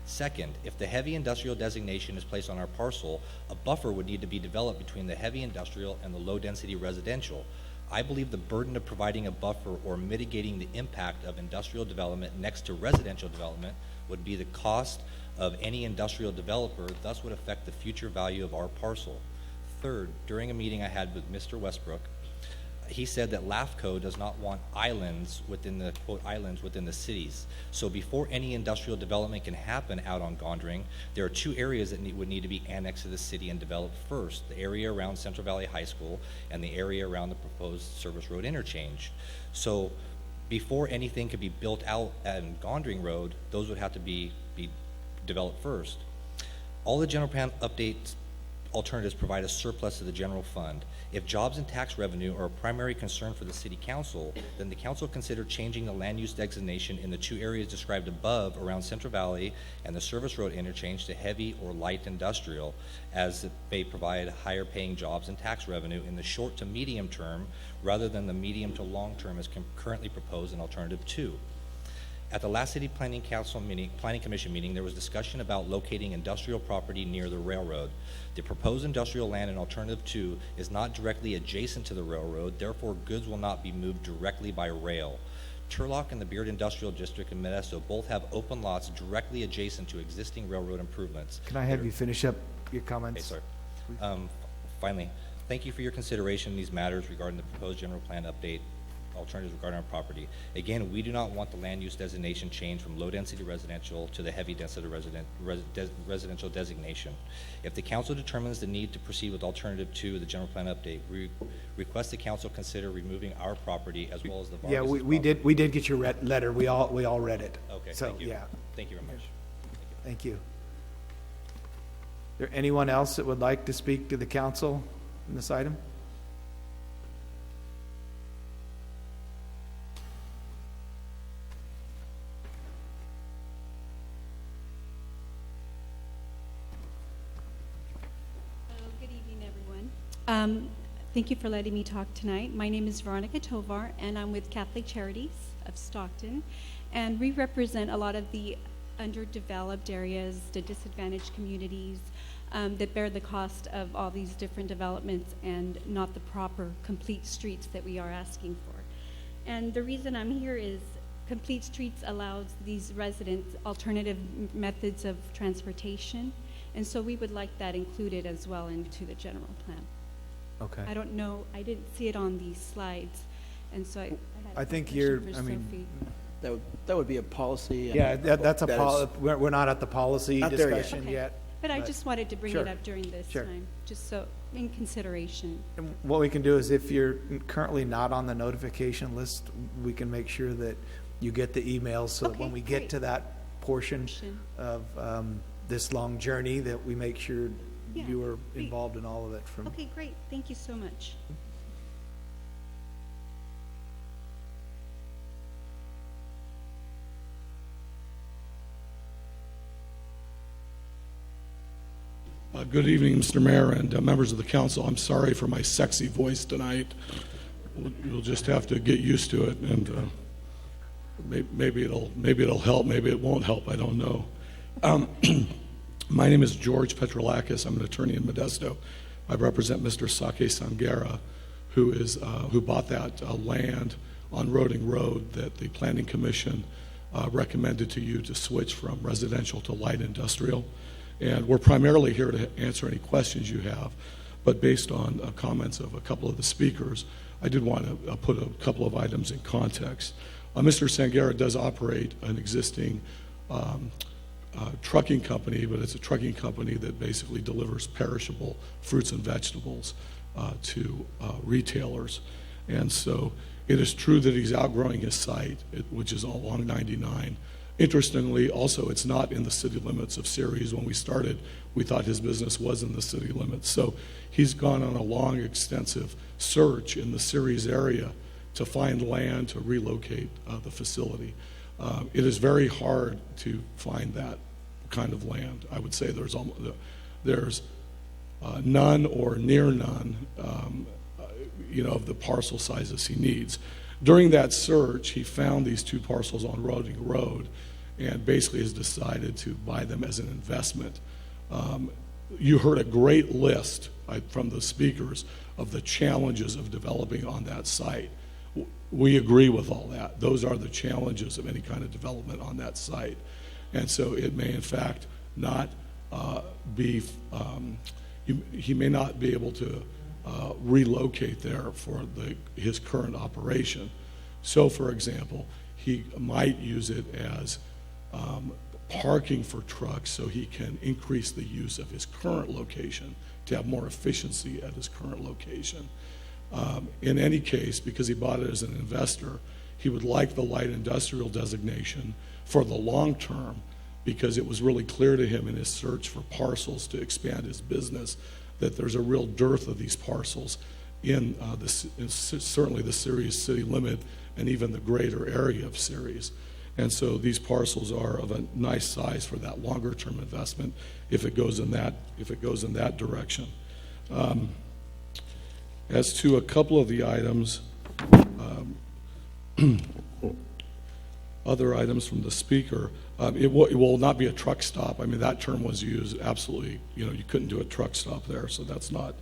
Speaker 8: Second, if the heavy industrial designation is placed on our parcel, a buffer would need to be developed between the heavy industrial and the low-density residential. I believe the burden of providing a buffer or mitigating the impact of industrial development next to residential development would be the cost of any industrial developer, thus would affect the future value of our parcel. Third, during a meeting I had with Mr. Westbrook, he said that LAFCO does not want islands within the, quote, islands within the cities. So before any industrial development can happen out on Gondring, there are two areas that would need to be annexed to the city and developed first, the area around Central Valley High School and the area around the proposed service road interchange. So before anything could be built out on Gondring Road, those would have to be developed first. All the general plan updates alternatives provide a surplus to the general fund. If jobs and tax revenue are a primary concern for the city council, then the council consider changing the land use designation in the two areas described above around Central Valley and the service road interchange to heavy or light industrial, as it may provide higher paying jobs and tax revenue in the short to medium term rather than the medium to long term as currently proposed in alternative 2. At the last City Planning Commission meeting, there was discussion about locating industrial property near the railroad. The proposed industrial land in Alternative 2 is not directly adjacent to the railroad, therefore goods will not be moved directly by rail. Turlock and the Beard Industrial District in Modesto both have open lots directly adjacent to existing railroad improvements.
Speaker 1: Can I have you finish up your comments?
Speaker 8: Okay, sir. Finally, thank you for your consideration in these matters regarding the proposed general plan update alternatives regarding our property. Again, we do not want the land use designation change from low-density residential to the heavy-density residential designation. If the council determines the need to proceed with alternative 2, the general plan update, we request the council consider removing our property as well as the Vargas'
Speaker 1: Yeah, we did get your letter. We all read it.
Speaker 8: Okay,
Speaker 1: so,
Speaker 8: thank you.
Speaker 1: Yeah.
Speaker 8: Thank you very much.
Speaker 1: Thank you. Is there anyone else that would like to speak to the council in this item?
Speaker 15: Thank you for letting me talk tonight. My name is Veronica Tovar, and I'm with Catholic Charities of Stockton, and we represent a lot of the underdeveloped areas, the disadvantaged communities that bear the cost of all these different developments and not the proper complete streets that we are asking for. And the reason I'm here is complete streets allows these residents alternative methods of transportation, and so we would like that included as well into the general plan.
Speaker 1: Okay.
Speaker 15: I don't know, I didn't see it on these slides, and so
Speaker 1: I think you're,
Speaker 15: for
Speaker 1: I mean,
Speaker 15: Sophie.
Speaker 6: That would be a policy.
Speaker 1: yeah, that's a we're not at the policy
Speaker 6: Not there yet.
Speaker 1: discussion
Speaker 15: Okay.
Speaker 1: yet.
Speaker 15: But I just wanted to bring
Speaker 1: Sure.
Speaker 15: it up during this
Speaker 1: Sure.
Speaker 15: time, just so, in consideration.
Speaker 1: And what we can do is if you're currently not on the notification list, we can make sure that you get the emails so that when we get to that portion of this long journey, that we make sure
Speaker 15: Yeah,
Speaker 1: you are
Speaker 15: great.
Speaker 1: involved in all of it from.
Speaker 15: Okay, great, thank you so much.
Speaker 22: Good evening, Mr. Mayor and members of the council. I'm sorry for my sexy voice tonight. You'll just have to get used to it, and maybe it'll help. Maybe it won't help. I don't know. My name is George Petrolakis. I'm an attorney in Modesto. I represent Mr. Sake Sangera, who bought that land on Roding Road that the Planning Commission recommended to you to switch from residential to light industrial. And we're primarily here to answer any questions you have, but based on comments of a couple of the speakers, I did want to put a couple of items in context. Mr. Sangera does operate an existing trucking company, but it's a trucking company that basically delivers perishable fruits and vegetables to retailers. And so it is true that he's outgrowing his site, which is along 99. Interestingly, also, it's not in the city limits of Ceres. When we started, we thought his business was in the city limits. So he's gone on a long, extensive search in the Ceres area to find land to relocate the facility. It is very hard to find that kind of land. I would say there's none or near none, of the parcel sizes he needs. During that search, he found these 2 parcels on Roding Road and basically has decided to buy them as an investment. You heard a great list from the speakers of the challenges of developing on that site. We agree with all that. Those are the challenges of any kind of development on that site. And so it may in fact not he may not be able to relocate there for his current operation. So for example, he might use it as parking for trucks so he can increase the use of his current location to have more efficiency at his current location. In any case, because he bought it as an investor, he would like the light industrial designation for the long term, because it was really clear to him in his search for parcels to expand his business that there's a real dearth of these parcels in certainly the Ceres city limit and even the greater area of Ceres. And so these parcels are of a nice size for that longer term investment if it goes in that direction. As to a couple of the items, other items from the speaker, it will not be a truck stop. I mean, that term was used absolutely. You couldn't do a truck stop there, so that's not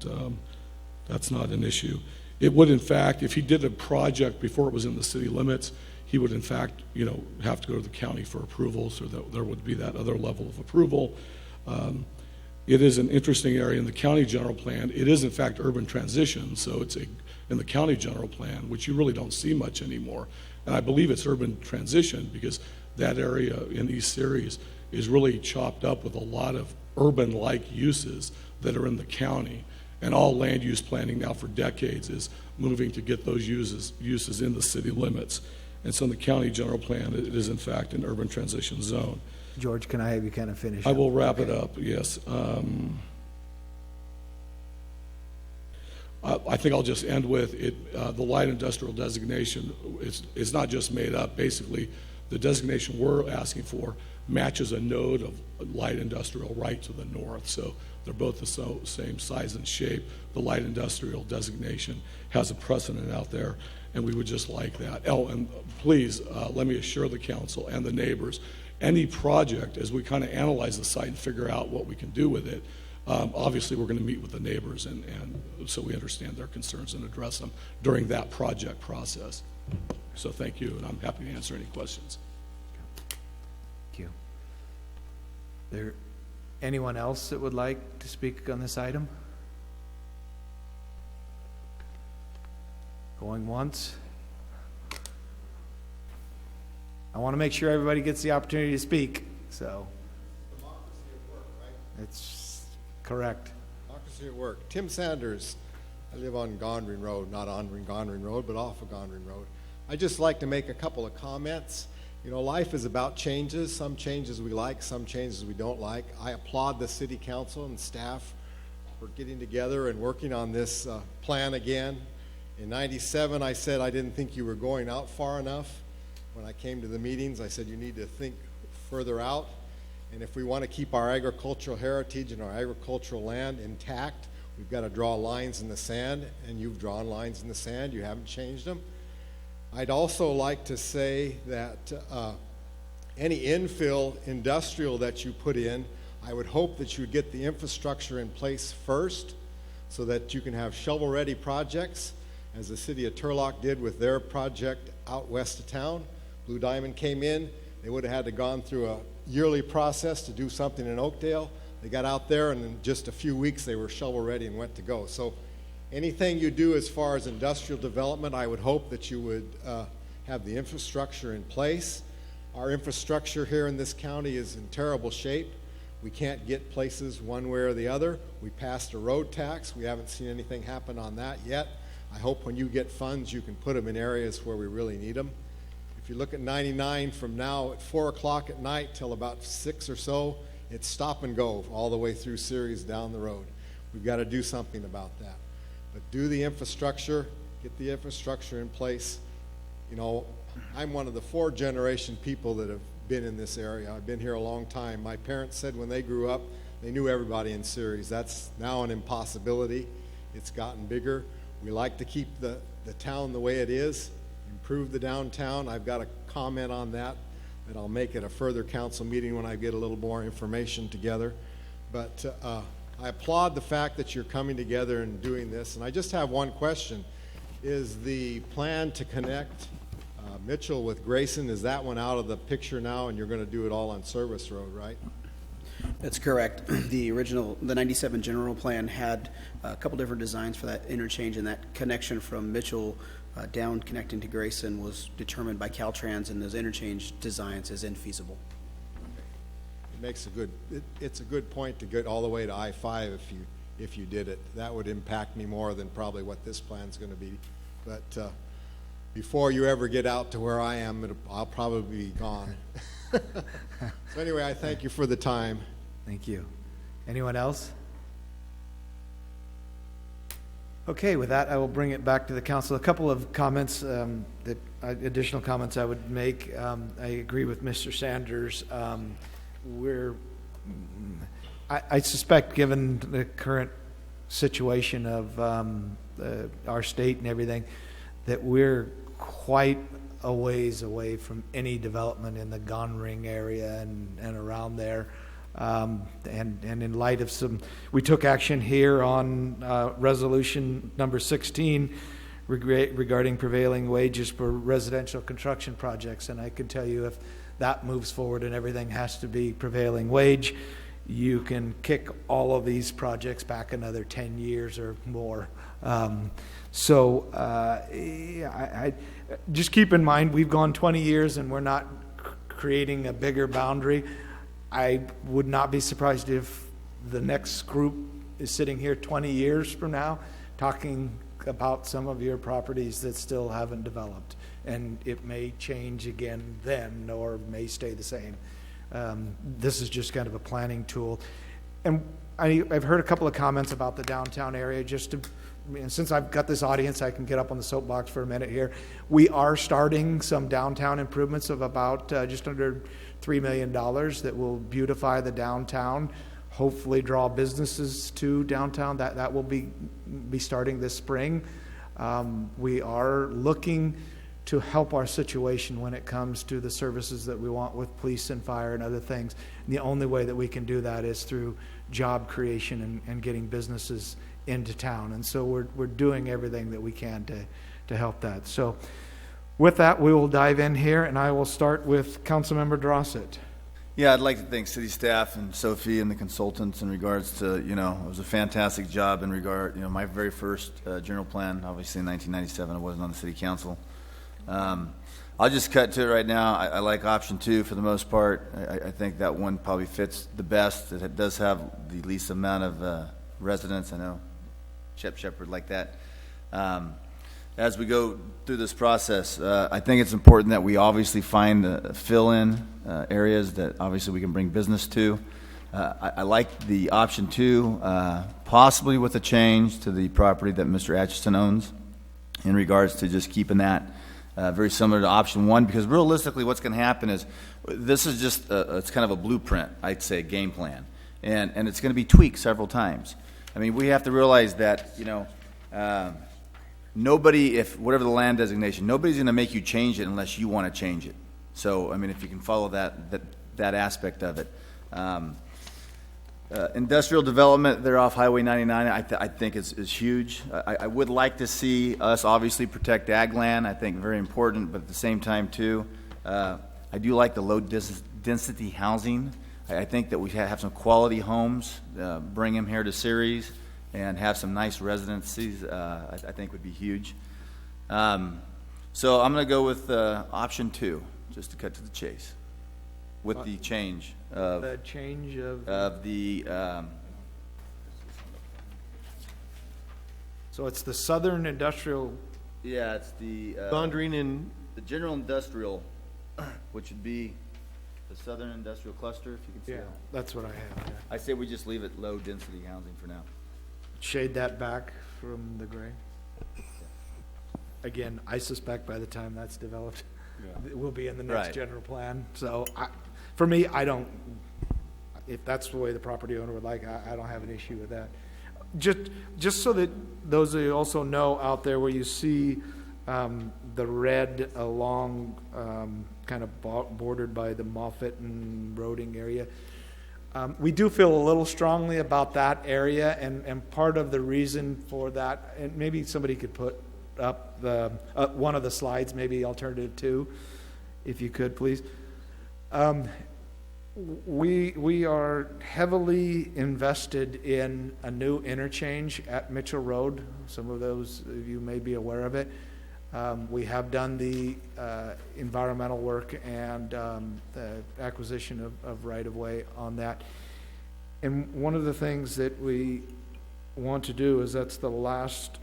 Speaker 22: an issue. It would, in fact, if he did a project before it was in the city limits, he would, in fact, have to go to the county for approval, so that there would be that other level of approval. It is an interesting area in the county general plan. It is, in fact, urban transition, so it's in the county general plan, which you really don't see much anymore. And I believe it's urban transition because that area in East Ceres is really chopped up with a lot of urban-like uses that are in the county. And all land use planning now for decades is moving to get those uses in the city limits. And so in the county general plan, it is, in fact, an urban transition zone.
Speaker 1: George, can I have you kind of finish?
Speaker 22: I will wrap it up, yes. I think I'll just end with it. The light industrial designation is not just made up. Basically, the designation we're asking for matches a node of light industrial right to the north. So they're both the same size and shape. The light industrial designation has a precedent out there, and we would just like that. Oh, and please let me assure the council and the neighbors, any project, as we kind of analyze the site and figure out what we can do with it, obviously we're going to meet with the neighbors and so we understand their concerns and address them during that project process. So thank you, and I'm happy to answer any questions.
Speaker 1: Thank you. There anyone else that would like to speak on this item? Going once? I want to make sure everybody gets the opportunity to speak, so.
Speaker 12: Democracy at work, right?
Speaker 1: It's correct.
Speaker 12: Democracy at work. Tim Sanders. I live on Gondrin Road, not on Gondrin Road, but off of Gondrin Road. I'd just like to make a couple of comments. Life is about changes. Some changes we like, some changes we don't like. I applaud the city council and staff for getting together and working on this plan again. In '97, I said I didn't think you were going out far enough. When I came to the meetings, I said you need to think further out. And if we want to keep our agricultural heritage and our agricultural land intact, we've got to draw lines in the sand, and you've drawn lines in the sand. You haven't changed them. I'd also like to say that any infill industrial that you put in, I would hope that you would get the infrastructure in place first so that you can have shovel-ready projects, as the city of Turlock did with their project out west of town. Blue Diamond came in. They would have had to gone through a yearly process to do something in Oakdale. They got out there, and in just a few weeks, they were shovel-ready and went to go. So anything you do as far as industrial development, I would hope that you would have the infrastructure in place. Our infrastructure here in this county is in terrible shape. We can't get places one way or the other. We passed a road tax. We haven't seen anything happen on that yet. I hope when you get funds, you can put them in areas where we really need them. If you look at 99 from now at 4 o'clock at night till about 6 or so, it's stop and go all the way through Ceres down the road. We've got to do something about that. But do the infrastructure, get the infrastructure in place. I'm one of the 4th-generation people that have been in this area. I've been here a long time. My parents said when they grew up, they knew everybody in Ceres. That's now an impossibility. It's gotten bigger. We like to keep the town the way it is, improve the downtown. I've got a comment on that I'll make at a further council meeting when I get a little more information together. But I applaud the fact that you're coming together and doing this. And I just have one question. Is the plan to connect Mitchell with Grayson, is that one out of the picture now, and you're going to do it all on Service Road, right?
Speaker 6: That's correct. The 97 general plan had a couple different designs for that interchange, and that connection from Mitchell down connecting to Grayson was determined by Caltrans, and those interchange designs is infeasible.
Speaker 12: It makes it's a good point to get all the way to I-5 if you did it. That would impact me more than probably what this plan's going to be. But before you ever get out to where I am, I'll probably be gone. So anyway, I thank you for the time.
Speaker 1: Thank you. Anyone else? Okay, with that, I will bring it back to the council. A couple of comments, additional comments I would make. I agree with Mr. Sanders. I suspect, given the current situation of our state and everything, that we're quite a ways away from any development in the Gone Ring area and around there. And in light of we took action here on resolution number 16 regarding prevailing wages for residential construction projects. And I can tell you, if that moves forward and everything has to be prevailing wage, you can kick all of these projects back another 10 years or more. I just keep in mind, we've gone 20 years and we're not creating a bigger boundary. I would not be surprised if the next group is sitting here 20 years from now talking about some of your properties that still haven't developed. And it may change again then, or may stay the same. This is just kind of a planning tool. And I've heard a couple of comments about the downtown area. Since I've got this audience, I can get up on the soapbox for a minute here. We are starting some downtown improvements of about just under $3 million that will beautify the downtown, hopefully draw businesses to downtown. That will be starting this spring. We are looking to help our situation when it comes to the services that we want with police and fire and other things. And the only way that we can do that is through job creation and getting businesses into town. And so we're doing everything that we can to help that. So with that, we will dive in here, and I will start with Councilmember Durossette.
Speaker 9: Yeah, I'd like to thank city staff and Sophie and the consultants in regards to, it was a fantastic job in regard, my very first general plan, obviously in 1997, I wasn't on the city council. I'll just cut to it right now. I like option 2 for the most part. I think that one probably fits the best. It does have the least amount of residents. I know Shep Shepherd like that. As we go through this process, I think it's important that we obviously find fill-in areas that obviously we can bring business to. I like the option 2, possibly with a change to the property that Mr. Atchison owns in regards to just keeping that very similar to option 1, because realistically what's going to happen is this is just it's kind of a blueprint, I'd say, game plan, and it's going to be tweaked several times. I mean, we have to realize that nobody, if whatever the land designation, nobody's going to make you change it unless you want to change it. So I mean, if you can follow that aspect of it. Industrial development, they're off Highway 99, I think is huge. I would like to see us obviously protect ag land. I think very important, but at the same time too, I do like the low density housing. I think that we have some quality homes, bring them here to Ceres and have some nice residencies. I think would be huge. So I'm going to go with option 2, just to cut to the chase, with the change of the
Speaker 1: so it's the Southern Industrial.
Speaker 9: Yeah, it's the
Speaker 17: Gondrine and
Speaker 9: the General Industrial, which would be the Southern Industrial Cluster, if you can see that.
Speaker 1: That's what I have. Yeah.
Speaker 9: I say we just leave it low density housing for now.
Speaker 1: Shade that back from the gray. Again, I suspect by the time that's developed, It will be in the next
Speaker 9: Right.
Speaker 1: general plan. So for me, I don't, if that's the way the property owner would like, I don't have an issue with that. Just so that those of you also know out there where you see the red along kind of bordered by the Moffett and Roding area, we do feel a little strongly about that area, and part of the reason for that, and maybe somebody could put up the one of the slides, maybe alternative 2, if you could, please. We are heavily invested in a new interchange at Mitchell Road. Some of those of you may be aware of it. We have done the environmental work and the acquisition of right-of-way on that. And one of the things that we want to do is that's the last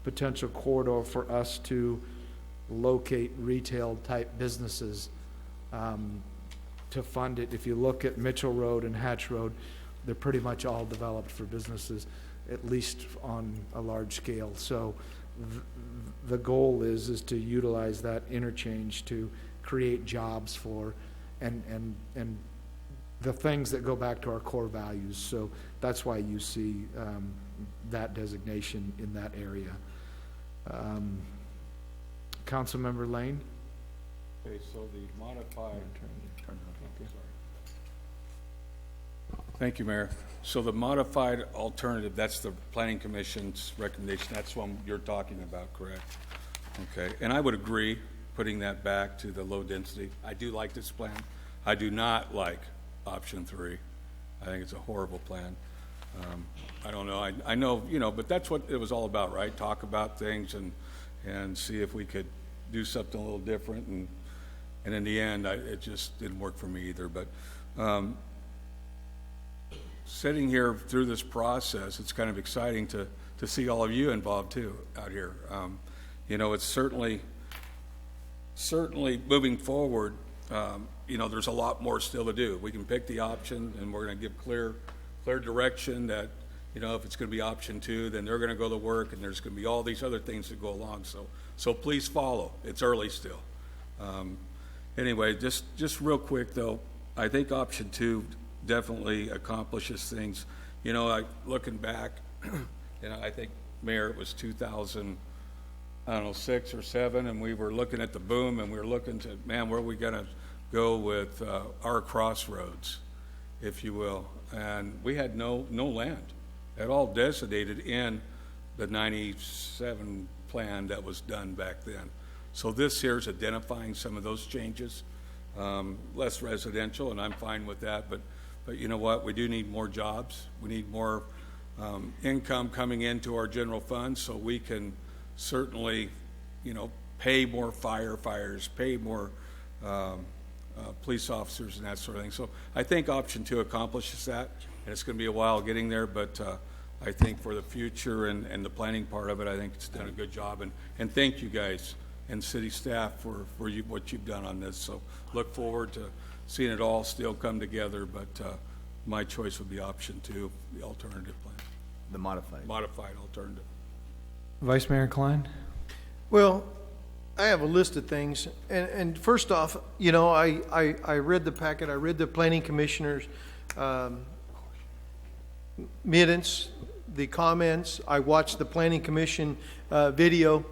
Speaker 1: potential corridor for us to locate retail-type businesses to fund it. If you look at Mitchell Road and Hatch Road, they're pretty much all developed for businesses, at least on a large scale. So the goal is to utilize that interchange to create jobs for and the things that go back to our core values. So that's why you see that designation in that area. Councilmember Lane?
Speaker 14: Okay, so the modified. Thank you, Mayor. So the modified alternative, that's the Planning Commission's recommendation. That's one you're talking about, correct? Okay, and I would agree putting that back to the low density. I do like this plan. I do not like option 3. I think it's a horrible plan. I don't know. I know, but that's what it was all about, right? Talk about things and see if we could do something a little different. And in the end, it just didn't work for me either. But sitting here through this process, it's kind of exciting to see all of you involved too out here. It's certainly moving forward. There's a lot more still to do. We can pick the option, and we're going to give clear direction that, if it's going to be option 2, then they're going to go to work, and there's going to be all these other things that go along. So please follow. It's early still. Anyway, just real quick though, I think option 2 definitely accomplishes things. Looking back, I think, Mayor, it was 2006 or 7, and we were looking at the boom, and we were looking to, man, where are we going to go with our crossroads, if you will. And we had no land at all designated in the 97 plan that was done back then. So this here is identifying some of those changes, less residential, and I'm fine with that. But you know what? We do need more jobs. We need more income coming into our general fund, so we can certainly, pay more firefighters, pay more police officers, and that sort of thing. So I think option 2 accomplishes that, and it's going to be a while getting there. But I think for the future and the planning part of it, I think it's done a good job. And thank you guys and city staff for what you've done on this. So look forward to seeing it all still come together, but my choice would be option 2, the alternative plan.
Speaker 9: The modified
Speaker 14: alternative.
Speaker 1: Vice Mayor Kline?
Speaker 17: Well, I have a list of things, and first off, I read the packet, I read the Planning Commissioner's minutes, the comments, I watched the Planning Commission video,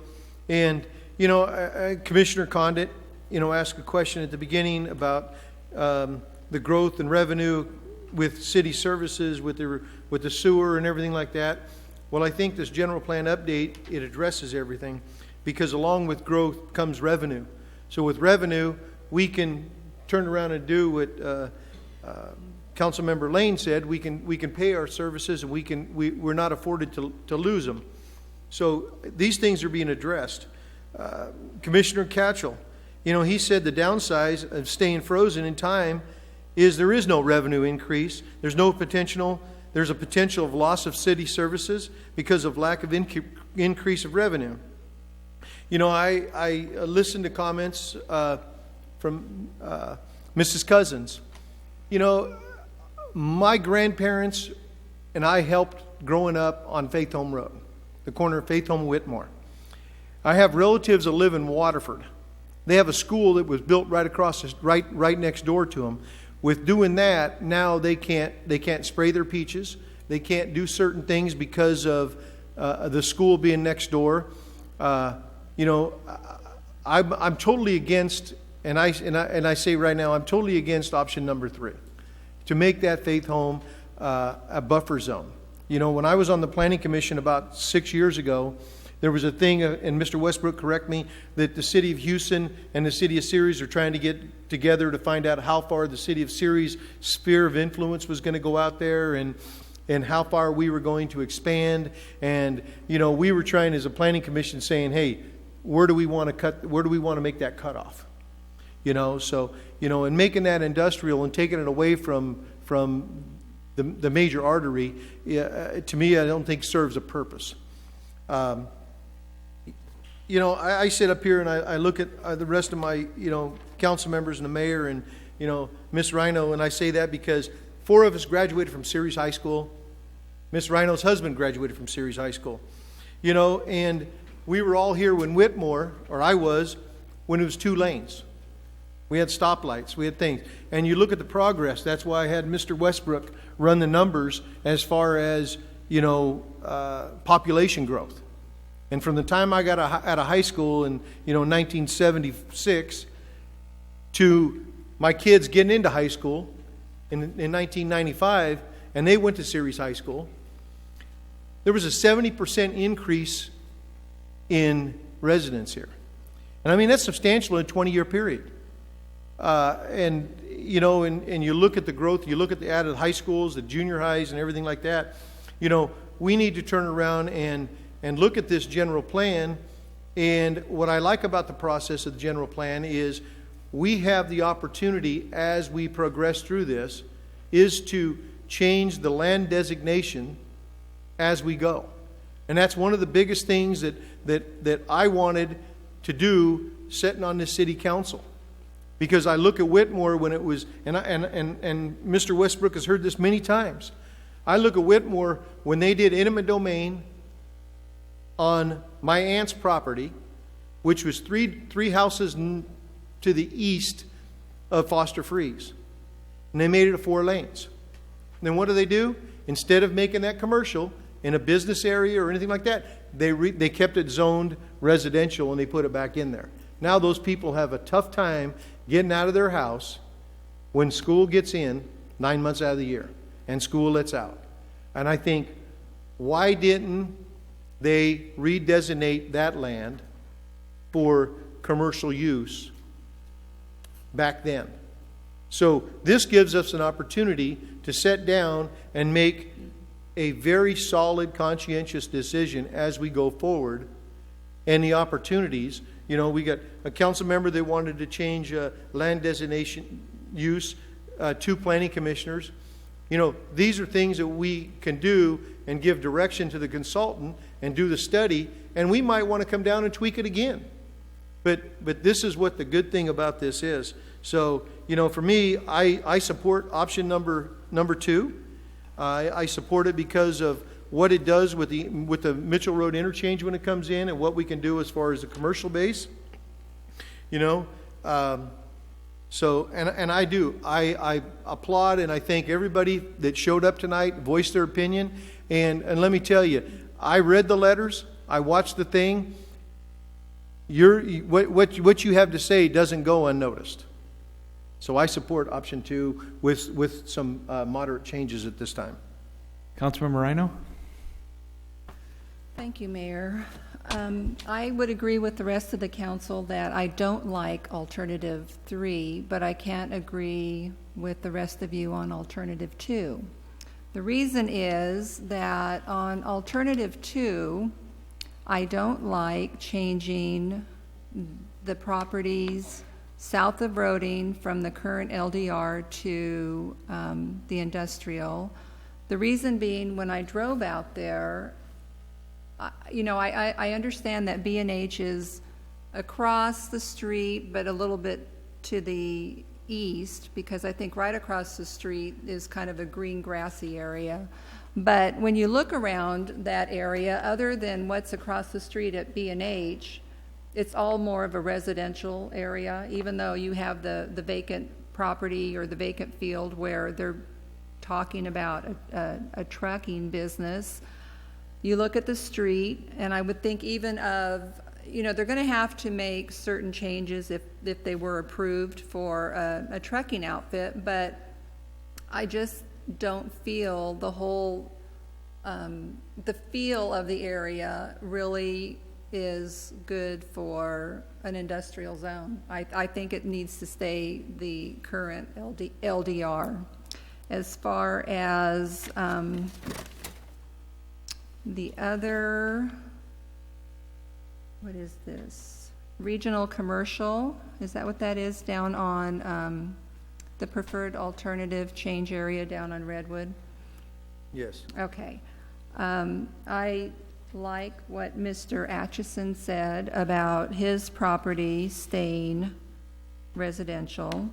Speaker 17: and Commissioner Condit, asked a question at the beginning about the growth and revenue with city services, with the sewer and everything like that. Well, I think this general plan update, it addresses everything, because along with growth comes revenue. So with revenue, we can turn around and do what Councilmember Lane said. We can pay our services, and we're not afforded to lose them. So these things are being addressed. Commissioner Catchell, he said the downside of staying frozen in time is there is no revenue increase. There's a potential of loss of city services because of lack of increase of revenue. I listened to comments from Mrs. Cousins. My grandparents and I helped growing up on Faith Home Road, the corner of Faith Home and Whitmore. I have relatives that live in Waterford, They have a school that was built right across, right next door to them. With doing that, now they can't spray their peaches. They can't do certain things because of the school being next door. You know, I'm totally against, and I say right now, I'm totally against option number 3, to make that Faith Home a buffer zone. You know, when I was on the Planning Commission about 6 years ago, there was a thing, and Mr. Westbrook, correct me, that the city of Houston and the city of Ceres are trying to get together to find out how far the city of Ceres' sphere of influence was going to go out there, and how far we were going to expand. And, you know, we were trying as a Planning Commission saying, hey, where do we want to make that cutoff? You know, so, you know, and making that industrial and taking it away from the major artery, to me, I don't think serves a purpose. You know, I sit up here and I look at the rest of my, you know, council members and the mayor and, you know, Miss Ryno, and I say that because 4 of us graduated from Ceres High School. Miss Ryno's husband graduated from Ceres High School. You know, and we were all here when Whitmore, or I was, when it was 2 lanes. We had stoplights, we had things. And you look at the progress. That's why I had Mr. Westbrook run the numbers as far as, you know, population growth. And from the time I got out of high school in, you know, 1976 to my kids getting into high school in 1995, and they went to Ceres High School, there was a 70% increase in residents here. And I mean, that's substantial in a 20-year period. And, you know, and you look at the growth, you look at the added high schools, the junior highs and everything like that, you know, we need to turn around and look at this general plan. And what I like about the process of the general plan is we have the opportunity as we progress through this is to change the land designation as we go. And that's one of the biggest things that I wanted to do sitting on this city council. Because I look at Whitmore when it was, and Mr. Westbrook has heard this many times. I look at Whitmore when they did eminent domain on my aunt's property, which was three houses to the east of Foster Freeze. And they made it 4 lanes. And then what do? Instead of making that commercial in a business area or anything like that, they kept it zoned residential and they put it back in there. Now those people have a tough time getting out of their house when school gets in 9 months out of the year and school lets out. And I think, why didn't they redesignate that land for commercial use back then? So this gives us an opportunity to sit down and make a very solid, conscientious decision as we go forward, and the opportunities. You know, we got a council member that wanted to change land designation use, 2 planning commissioners. You know, these are things that we can do and give direction to the consultant and do the study, and we might want to come down and tweak it again. But this is what the good thing about this is. So, you know, for me, I support option number 2. I support it because of what it does with the Mitchell Road interchange when it comes in, and what we can do as far as the commercial base. You know, so and I applaud and I thank everybody that showed up tonight, voiced their opinion, and let me tell you, I read the letters, I watched the thing. What you have to say doesn't go unnoticed. So I support option 2 with some moderate changes at this time.
Speaker 1: Councilmember Ryno?
Speaker 13: Thank you, Mayor. I would agree with the rest of the council that I don't like alternative 3, but I can't agree with the rest of you on alternative 2. The reason is that on alternative 2, I don't like changing the properties south of Roding from the current LDR to the industrial. The reason being, when I drove out there, you know, I understand that B&H is across the street, but a little bit to the east, because I think right across the street is kind of a green grassy area. But when you look around that area, other than what's across the street at B&H, it's all more of a residential area, even though you have the vacant property or the vacant field where they're talking about a trucking business. You look at the street, and I would think even of, they're going to have to make certain changes if they were approved for a trucking outfit, but I just don't feel the whole, the feel of the area really is good for an industrial zone. I think it needs to stay the current LDR. As far as the other, what is this? Regional commercial, is that what that is down on the preferred alternative change area down on Redwood?
Speaker 17: Yes.
Speaker 13: Okay. I like what Mr. Atchison said about his property staying residential,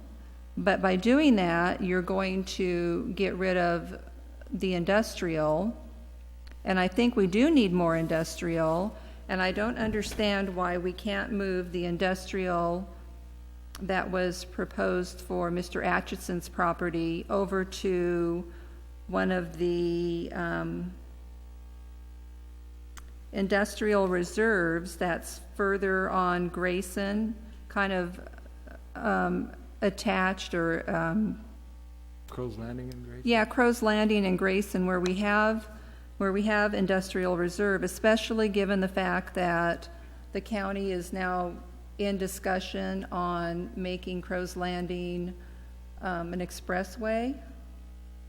Speaker 13: but by doing that, you're going to get rid of the industrial, and I think we do need more industrial, and I don't understand why we can't move the industrial that was proposed for Mr. Atchison's property over to one of the industrial reserves that's further on Grayson, kind of attached, or
Speaker 1: Crow's Landing and Grayson?
Speaker 13: yeah, Crow's Landing and Grayson, where we have industrial reserve, especially given the fact that the county is now in discussion on making Crow's Landing an expressway,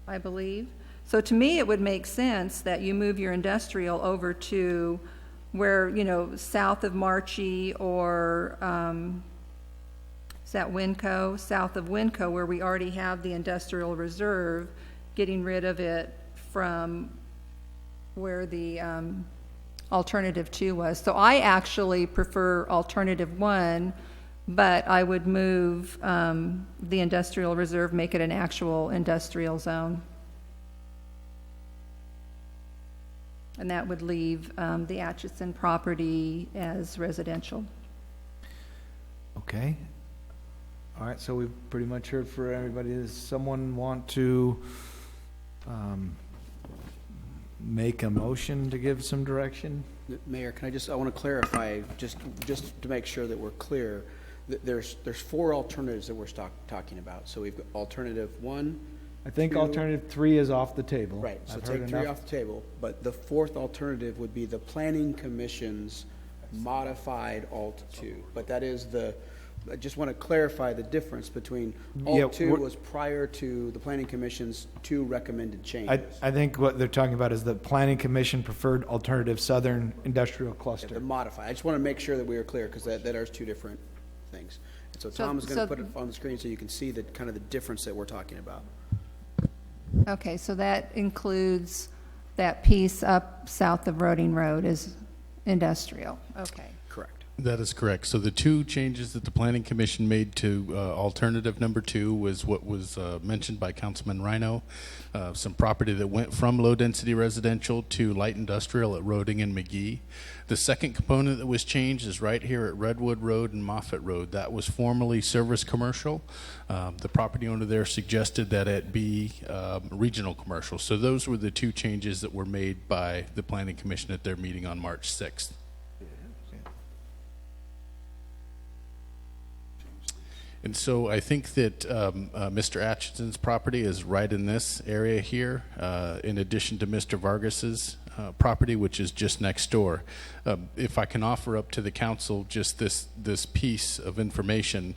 Speaker 13: I believe. So to me, it would make sense that you move your industrial over to where, south of Marchie, or is that Winco? South of Winco, where we already have the industrial reserve, getting rid of it from where the alternative 2 was. So I actually prefer alternative 1, but I would move the industrial reserve, make it an actual industrial zone. And that would leave the Atchison property as residential.
Speaker 1: Okay. All right, so we've pretty much heard for everybody. Does someone want to make a motion to give some direction?
Speaker 6: Mayor, I want to clarify, just to make sure that we're clear, that there's 4 alternatives that we're talking about. So we've got alternative 1.
Speaker 1: I think
Speaker 6: 2,
Speaker 1: alternative 3 is off the table.
Speaker 6: Right, so
Speaker 1: I've
Speaker 6: take
Speaker 1: heard
Speaker 6: 3
Speaker 1: enough.
Speaker 6: off the table, but the 4th alternative would be the Planning Commission's modified Alt 2. But that is I just want to clarify the difference between Alt 2 was prior to the Planning Commission's 2 recommended changes.
Speaker 1: I think what they're talking about is the Planning Commission preferred alternative Southern Industrial Cluster.
Speaker 6: The modified. I just want to make sure that we are clear, because that are 2 different things. And so Tom is going to put it on the screen so you can see the kind of the difference that we're talking about.
Speaker 13: Okay, so that includes that piece up south of Roding Road is industrial. Okay.
Speaker 6: Correct.
Speaker 18: That is correct. So the 2 changes that the Planning Commission made to alternative number 2 was what was mentioned by Councilman Ryno, some property that went from low-density residential to light industrial at Roding and McGee. The second component that was changed is right here at Redwood Road and Moffett Road. That was formerly service commercial. The property owner there suggested that it be regional commercial. So those were the 2 changes that were made by the Planning Commission at their meeting on March 6th. And so I think that Mr. Atchison's property is right in this area here, in addition to Mr. Vargas's property, which is just next door. If I can offer up to the council just this piece of information,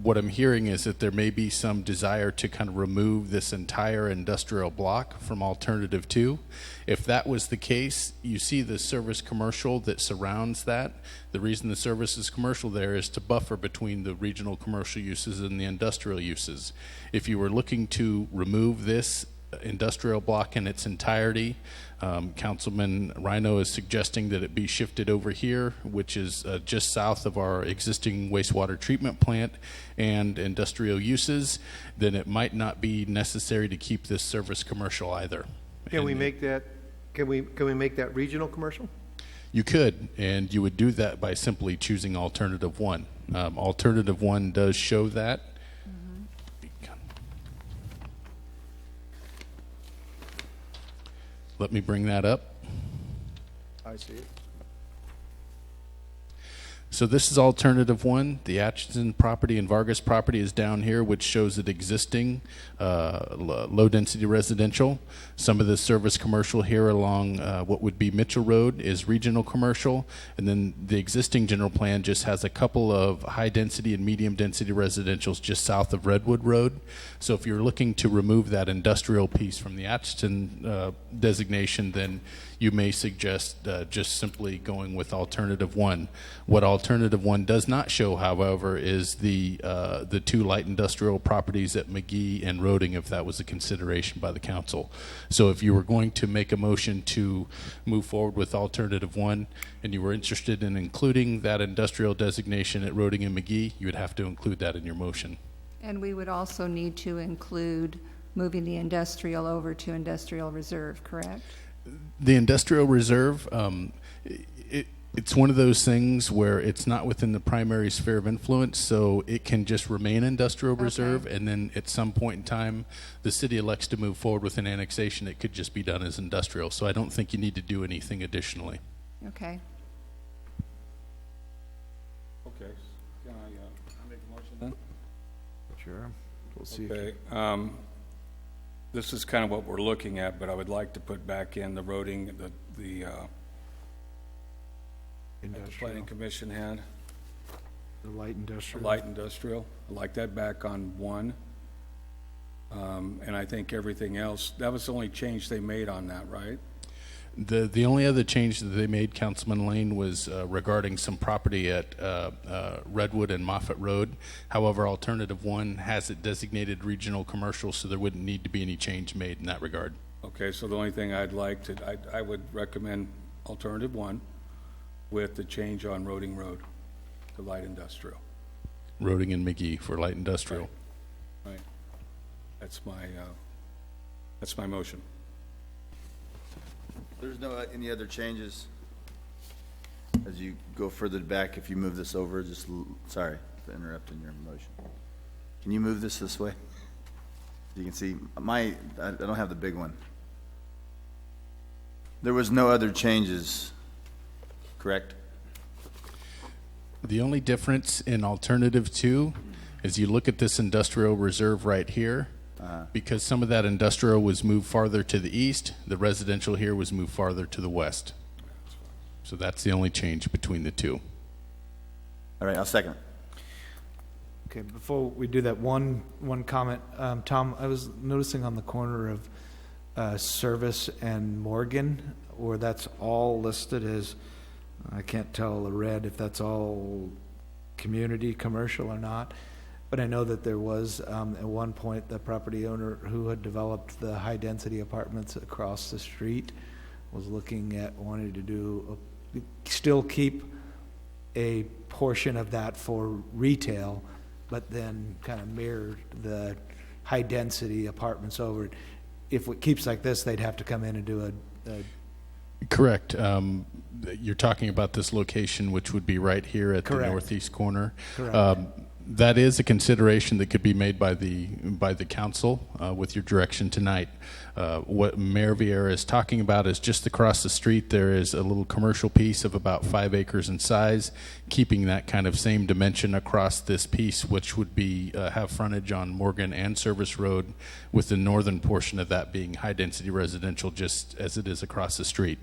Speaker 18: what I'm hearing is that there may be some desire to kind of remove this entire industrial block from alternative 2. If that was the case, you see the service commercial that surrounds that. The reason the service is commercial there is to buffer between the regional commercial uses and the industrial uses. If you were looking to remove this industrial block in its entirety, Councilman Ryno is suggesting that it be shifted over here, which is just south of our existing wastewater treatment plant and industrial uses. Then it might not be necessary to keep this service commercial either.
Speaker 17: Can we make that regional commercial?
Speaker 18: You could, and you would do that by simply choosing alternative 1. Alternative 1 does show that. Let me bring that up.
Speaker 1: I see it.
Speaker 18: So this is alternative 1. The Atchison property and Vargas property is down here, which shows it existing low-density residential. Some of the service commercial here along what would be Mitchell Road is regional commercial, and then the existing general plan just has a couple of high-density and medium-density residentials just south of Redwood Road. So if you're looking to remove that industrial piece from the Atchison designation, then you may suggest just simply going with alternative 1. What alternative 1 does not show, however, is the 2 light industrial properties at McGee and Roding, if that was a consideration by the council. So if you were going to make a motion to move forward with alternative 1 and you were interested in including that industrial designation at Roding and McGee, you would have to include that in your motion.
Speaker 13: And we would also need to include moving the industrial over to industrial reserve, correct?
Speaker 18: The industrial reserve, it's one of those things where it's not within the primary sphere of influence, so it can just remain industrial reserve, and then at some point in time, the city elects to move forward with an annexation. It could just be done as industrial, so I don't think you need to do anything additionally.
Speaker 13: Okay.
Speaker 14: Okay. Can I make a motion then?
Speaker 1: Sure. We'll see.
Speaker 14: Okay. This is kind of what we're looking at, but I would like to put back in the Roding, the Planning Commission had.
Speaker 1: The light industrial.
Speaker 14: Light industrial. I'd like that back on 1. And I think everything else, that was the only change they made on that, right?
Speaker 18: The only other change that they made, Councilman Lane, was regarding some property at Redwood and Moffett Road. However, alternative 1 has it designated regional commercial, so there wouldn't need to be any change made in that regard.
Speaker 14: Okay, so the only thing I'd like to, I would recommend alternative 1 with the change on Roding Road to light industrial.
Speaker 18: Roding and McGee for light industrial.
Speaker 14: Right. That's my motion.
Speaker 9: There's no any other changes as you go further back. If you move this over, just sorry for interrupting your motion. Can you move this way? You can see I don't have the big one. There was no other changes, correct?
Speaker 18: The only difference in alternative 2 is you look at this industrial reserve right here. Because some of that industrial was moved farther to the east, the residential here was moved farther to the west. So that's the only change between the 2.
Speaker 9: All right, I'll second.
Speaker 1: Okay, before we do that, one comment. Tom, I was noticing on the corner of Service and Morgan, where that's all listed as, I can't tell the red if that's all community commercial or not. But I know that there was, at one point, the property owner who had developed the high-density apartments across the street was looking at wanting to still keep a portion of that for retail, but then kind of mirror the high-density apartments over it. If it keeps like this, they'd have to come in and do a
Speaker 18: Correct. You're talking about this location, which would be right here at
Speaker 1: Correct.
Speaker 18: the northeast corner.
Speaker 1: Correct.
Speaker 18: That is a consideration that could be made by the council with your direction tonight. What Mayor Vierra is talking about is just across the street there is a little commercial piece of about 5 acres in size, keeping that kind of same dimension across this piece, which would be have frontage on Morgan and Service Road, with the northern portion of that being high-density residential, just as it is across the street.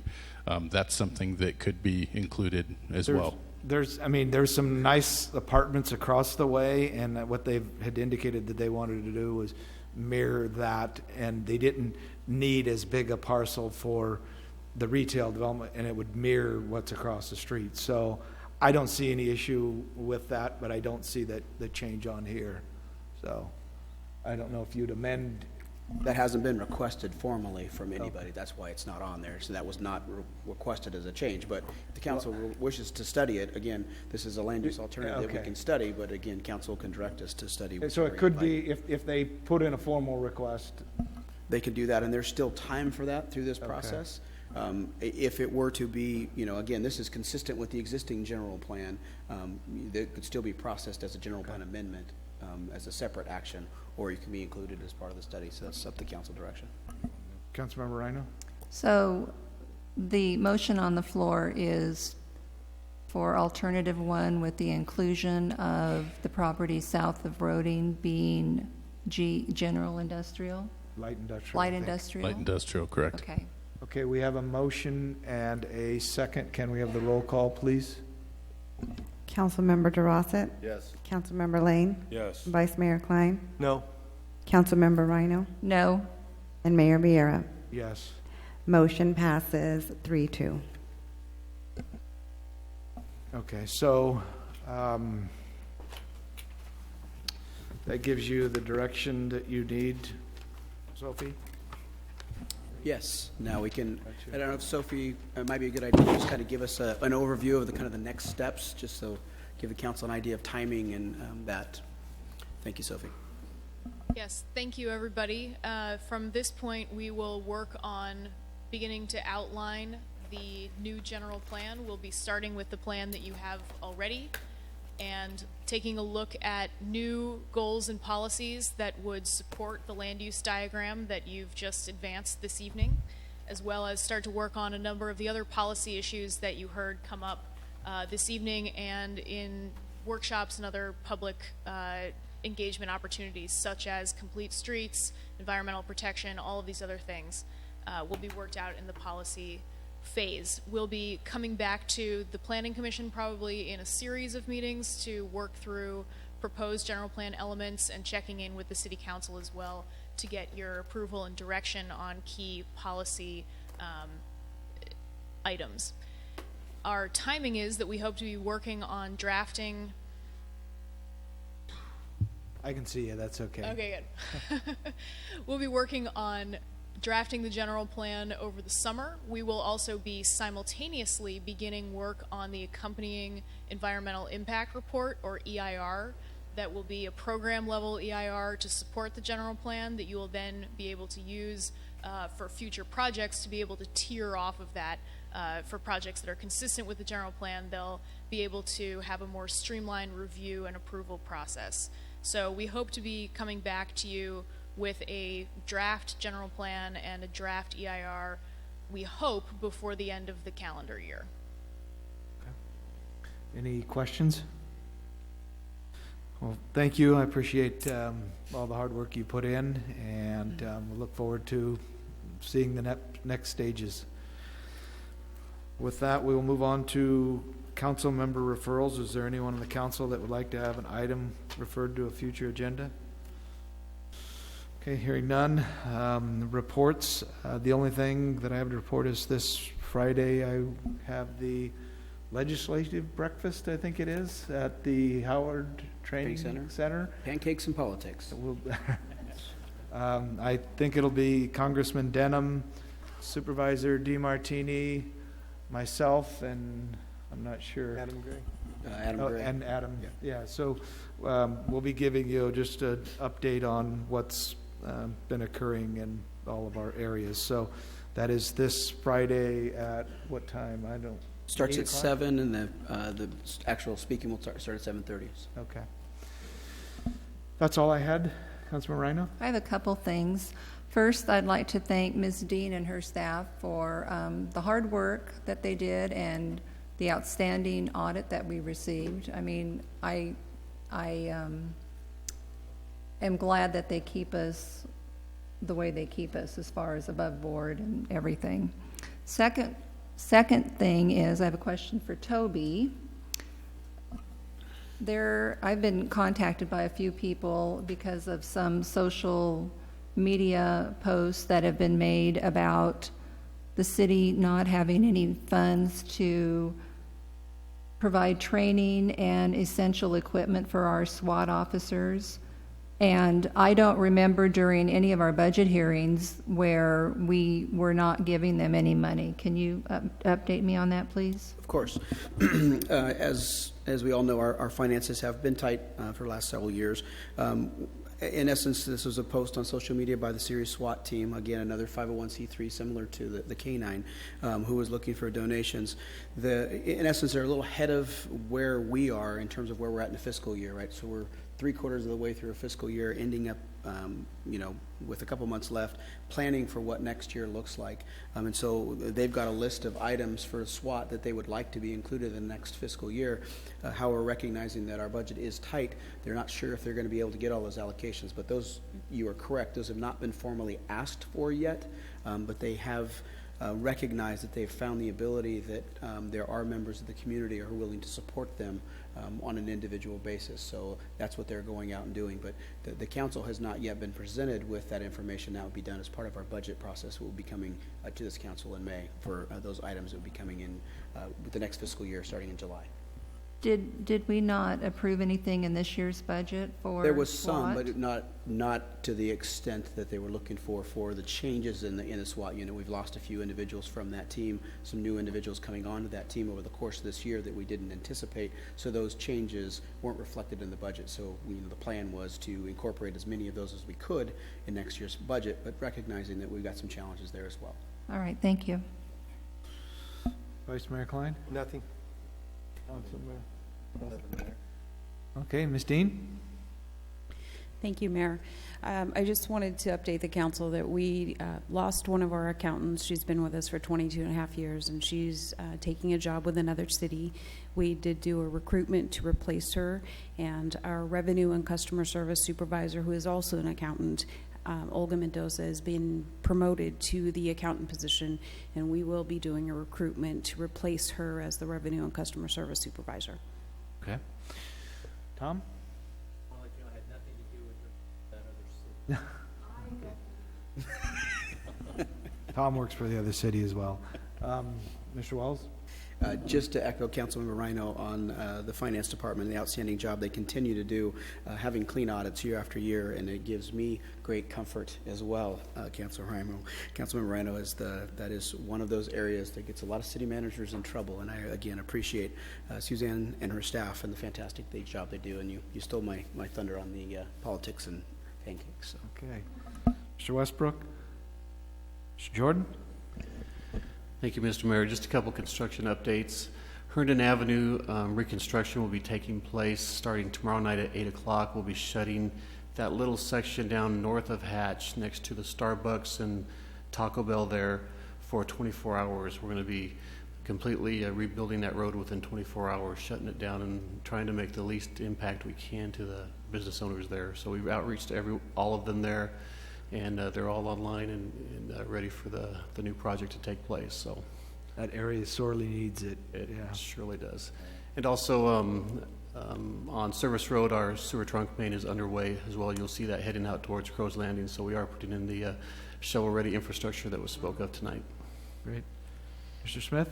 Speaker 18: That's something that could be included as well.
Speaker 1: There's some nice apartments across the way, and what they had indicated that they wanted to do was mirror that, and they didn't need as big a parcel for the retail development, and it would mirror what's across the street. So I don't see any issue with that, but I don't see the change on here. So I don't know if you'd amend.
Speaker 6: That hasn't been requested formally from anybody. That's why it's not on there. So that was not requested as a change. But if the council wishes to study it, again, this is a land use alternative that we can study. But again, council can direct us to study.
Speaker 1: So it could be, if they put in a formal request.
Speaker 6: They can do that, and there's still time for that through this process. If it were to be, again, this is consistent with the existing general plan, that could still be processed as a general plan amendment as a separate action, or it can be included as part of the study. So that's up to council direction.
Speaker 1: Councilmember Ryno?
Speaker 13: So the motion on the floor is for alternative 1 with the inclusion of the property south of Roding being general industrial?
Speaker 1: Light industrial.
Speaker 13: Light industrial?
Speaker 18: Light industrial, correct.
Speaker 13: Okay.
Speaker 1: Okay, we have a motion and a second. Can we have the roll call, please?
Speaker 2: Councilmember Durossette?
Speaker 9: Yes.
Speaker 2: Councilmember Lane?
Speaker 14: Yes.
Speaker 2: Vice Mayor Kline?
Speaker 17: No.
Speaker 2: Councilmember Ryno?
Speaker 13: No.
Speaker 2: And Mayor Vierra?
Speaker 1: Yes.
Speaker 2: Motion passes 3-2.
Speaker 1: Okay, so that gives you the direction that you need, Sophie?
Speaker 6: Yes. Now we can, I don't know if Sophie, it might be a good idea to just kind of give us an overview of the kind of the next steps, just so give the council an idea of timing and that. Thank you, Sophie.
Speaker 19: Yes, thank you, everybody. From this point, we will work on beginning to outline the new general plan. We'll be starting with the plan that you have already and taking a look at new goals and policies that would support the land use diagram that you've just advanced this evening, as well as start to work on a number of the other policy issues that you heard come up this evening and in workshops and other public engagement opportunities, such as complete streets, environmental protection, all of these other things will be worked out in the policy phase. We'll be coming back to the Planning Commission probably in a series of meetings to work through proposed general plan elements and checking in with the City Council as well to get your approval and direction on key policy items. Our timing is that we hope to be working on drafting.
Speaker 1: I can see you, that's okay.
Speaker 19: Okay, good. We'll be working on drafting the general plan over the summer. We will also be simultaneously beginning work on the accompanying environmental impact report, or EIR. That will be a program level EIR to support the general plan that you will then be able to use for future projects to be able to tier off of that. For projects that are consistent with the general plan, they'll be able to have a more streamlined review and approval process. So we hope to be coming back to you with a draft general plan and a draft EIR, we hope, before the end of the calendar year.
Speaker 1: Okay. Any questions? Well, thank you. I appreciate all the hard work you put in, and we look forward to seeing the next stages. With that, we will move on to council member referrals. Is there anyone on the council that would like to have an item referred to a future agenda? Okay, hearing none. Reports. The only thing that I have to report is this Friday I have the legislative breakfast, I think it is, at the Howard Training Center.
Speaker 6: Pancakes and politics.
Speaker 1: I think it'll be Congressman Denham, Supervisor DeMartini, myself, and I'm not sure.
Speaker 17: Adam Gray.
Speaker 6: Adam Gray.
Speaker 1: And Adam, yeah. So we'll be giving you just an update on what's been occurring in all of our areas. So that is this Friday at what time? I don't.
Speaker 6: Starts at 7, and the actual speaking will start at 7:30.
Speaker 1: Okay. That's all I had. Councilman Ryno?
Speaker 13: I have a couple things. First, I'd like to thank Ms. Dean and her staff for the hard work that they did and the outstanding audit that we received. I mean, I am glad that they keep us the way they keep us as far as above board and everything. Second thing is I have a question for Toby. I've been contacted by a few people because of some social media posts that have been made about the city not having any funds to provide training and essential equipment for our SWAT officers. And I don't remember during any of our budget hearings where we were not giving them any money. Can you update me on that, please?
Speaker 6: Of course. As we all know, our finances have been tight for the last several years. In essence, this was a post on social media by the Serious SWAT team, again, another 501c3 similar to the Kline, who was looking for donations. In essence, they're a little ahead of where we are in terms of where we're at in the fiscal year, right? So we're 3/4 of the way through a fiscal year, ending up, with a couple months left, planning for what next year looks like. And so they've got a list of items for SWAT that they would like to be included in the next fiscal year. How we're recognizing that our budget is tight, they're not sure if they're going to be able to get all those allocations, but those, you are correct, those have not been formally asked for yet, but they have recognize that they've found the ability that there are members of the community who are willing to support them on an individual basis. So that's what they're going out and doing. But the council has not yet been presented with that information. That will be done as part of our budget process. We'll be coming to this council in May for those items that will be coming in with the next fiscal year starting in July.
Speaker 13: Did we not approve anything in this year's budget for
Speaker 6: There was
Speaker 13: SWAT?
Speaker 6: some, but not to the extent that they were looking for the changes in the SWAT unit. We've lost a few individuals from that team, some new individuals coming onto that team over the course of this year that we didn't anticipate. So those changes weren't reflected in the budget. So the plan was to incorporate as many of those as we could in next year's budget, but recognizing that we've got some challenges there as well.
Speaker 13: All right, thank you.
Speaker 1: Vice Mayor Kline?
Speaker 17: Nothing.
Speaker 1: Okay, Ms. Dean?
Speaker 5: Thank you, Mayor. I just wanted to update the council that we lost one of our accountants. She's been with us for 22 and a half years, and she's taking a job with another city. We did do a recruitment to replace her, and our revenue and customer service supervisor, who is also an accountant, Olga Mendoza, has been promoted to the accountant position, and we will be doing a recruitment to replace her as the revenue and customer service supervisor.
Speaker 1: Okay. Tom? Tom works for the other city as well. Mr. Wells?
Speaker 6: Just to echo Councilmember Ryno on the finance department and the outstanding job they continue to do, having clean audits year after year, and it gives me great comfort as well. Councilmember Ryno that is one of those areas that gets a lot of city managers in trouble, and I again appreciate Suzanne and her staff and the fantastic job they do. And you stole my thunder on the politics and pancakes. So.
Speaker 1: Okay, Mr. Westbrook, Mr. Jordan.
Speaker 16: Thank you, Mr. Mayor. Just a couple construction updates. Herndon Avenue reconstruction will be taking place starting tomorrow night at 8 o'clock. We'll be shutting that little section down north of Hatch next to the Starbucks and Taco Bell there for 24 hours. We're going to be completely rebuilding that road within 24 hours, shutting it down and trying to make the least impact we can to the business owners there. So we've outreached to all of them there, and they're all online and ready for the new project to take place. So
Speaker 1: that area sorely needs it.
Speaker 16: It surely does. And also on Service Road, our sewer trunk main is underway as well. You'll see that heading out towards Crow's Landing. So we are putting in the shovel-ready infrastructure that was spoke of tonight.
Speaker 1: Great. Mr. Smith?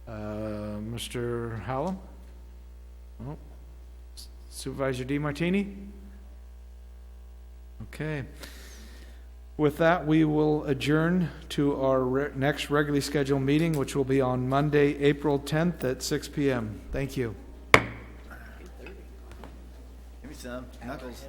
Speaker 1: Mr. Hallam? Oh. Supervisor DeMartini? Okay. With that, we will adjourn to our next regularly scheduled meeting, which will be on Monday, April 10th at 6 p.m. Thank you.
Speaker 9: Give me some. Knuckles.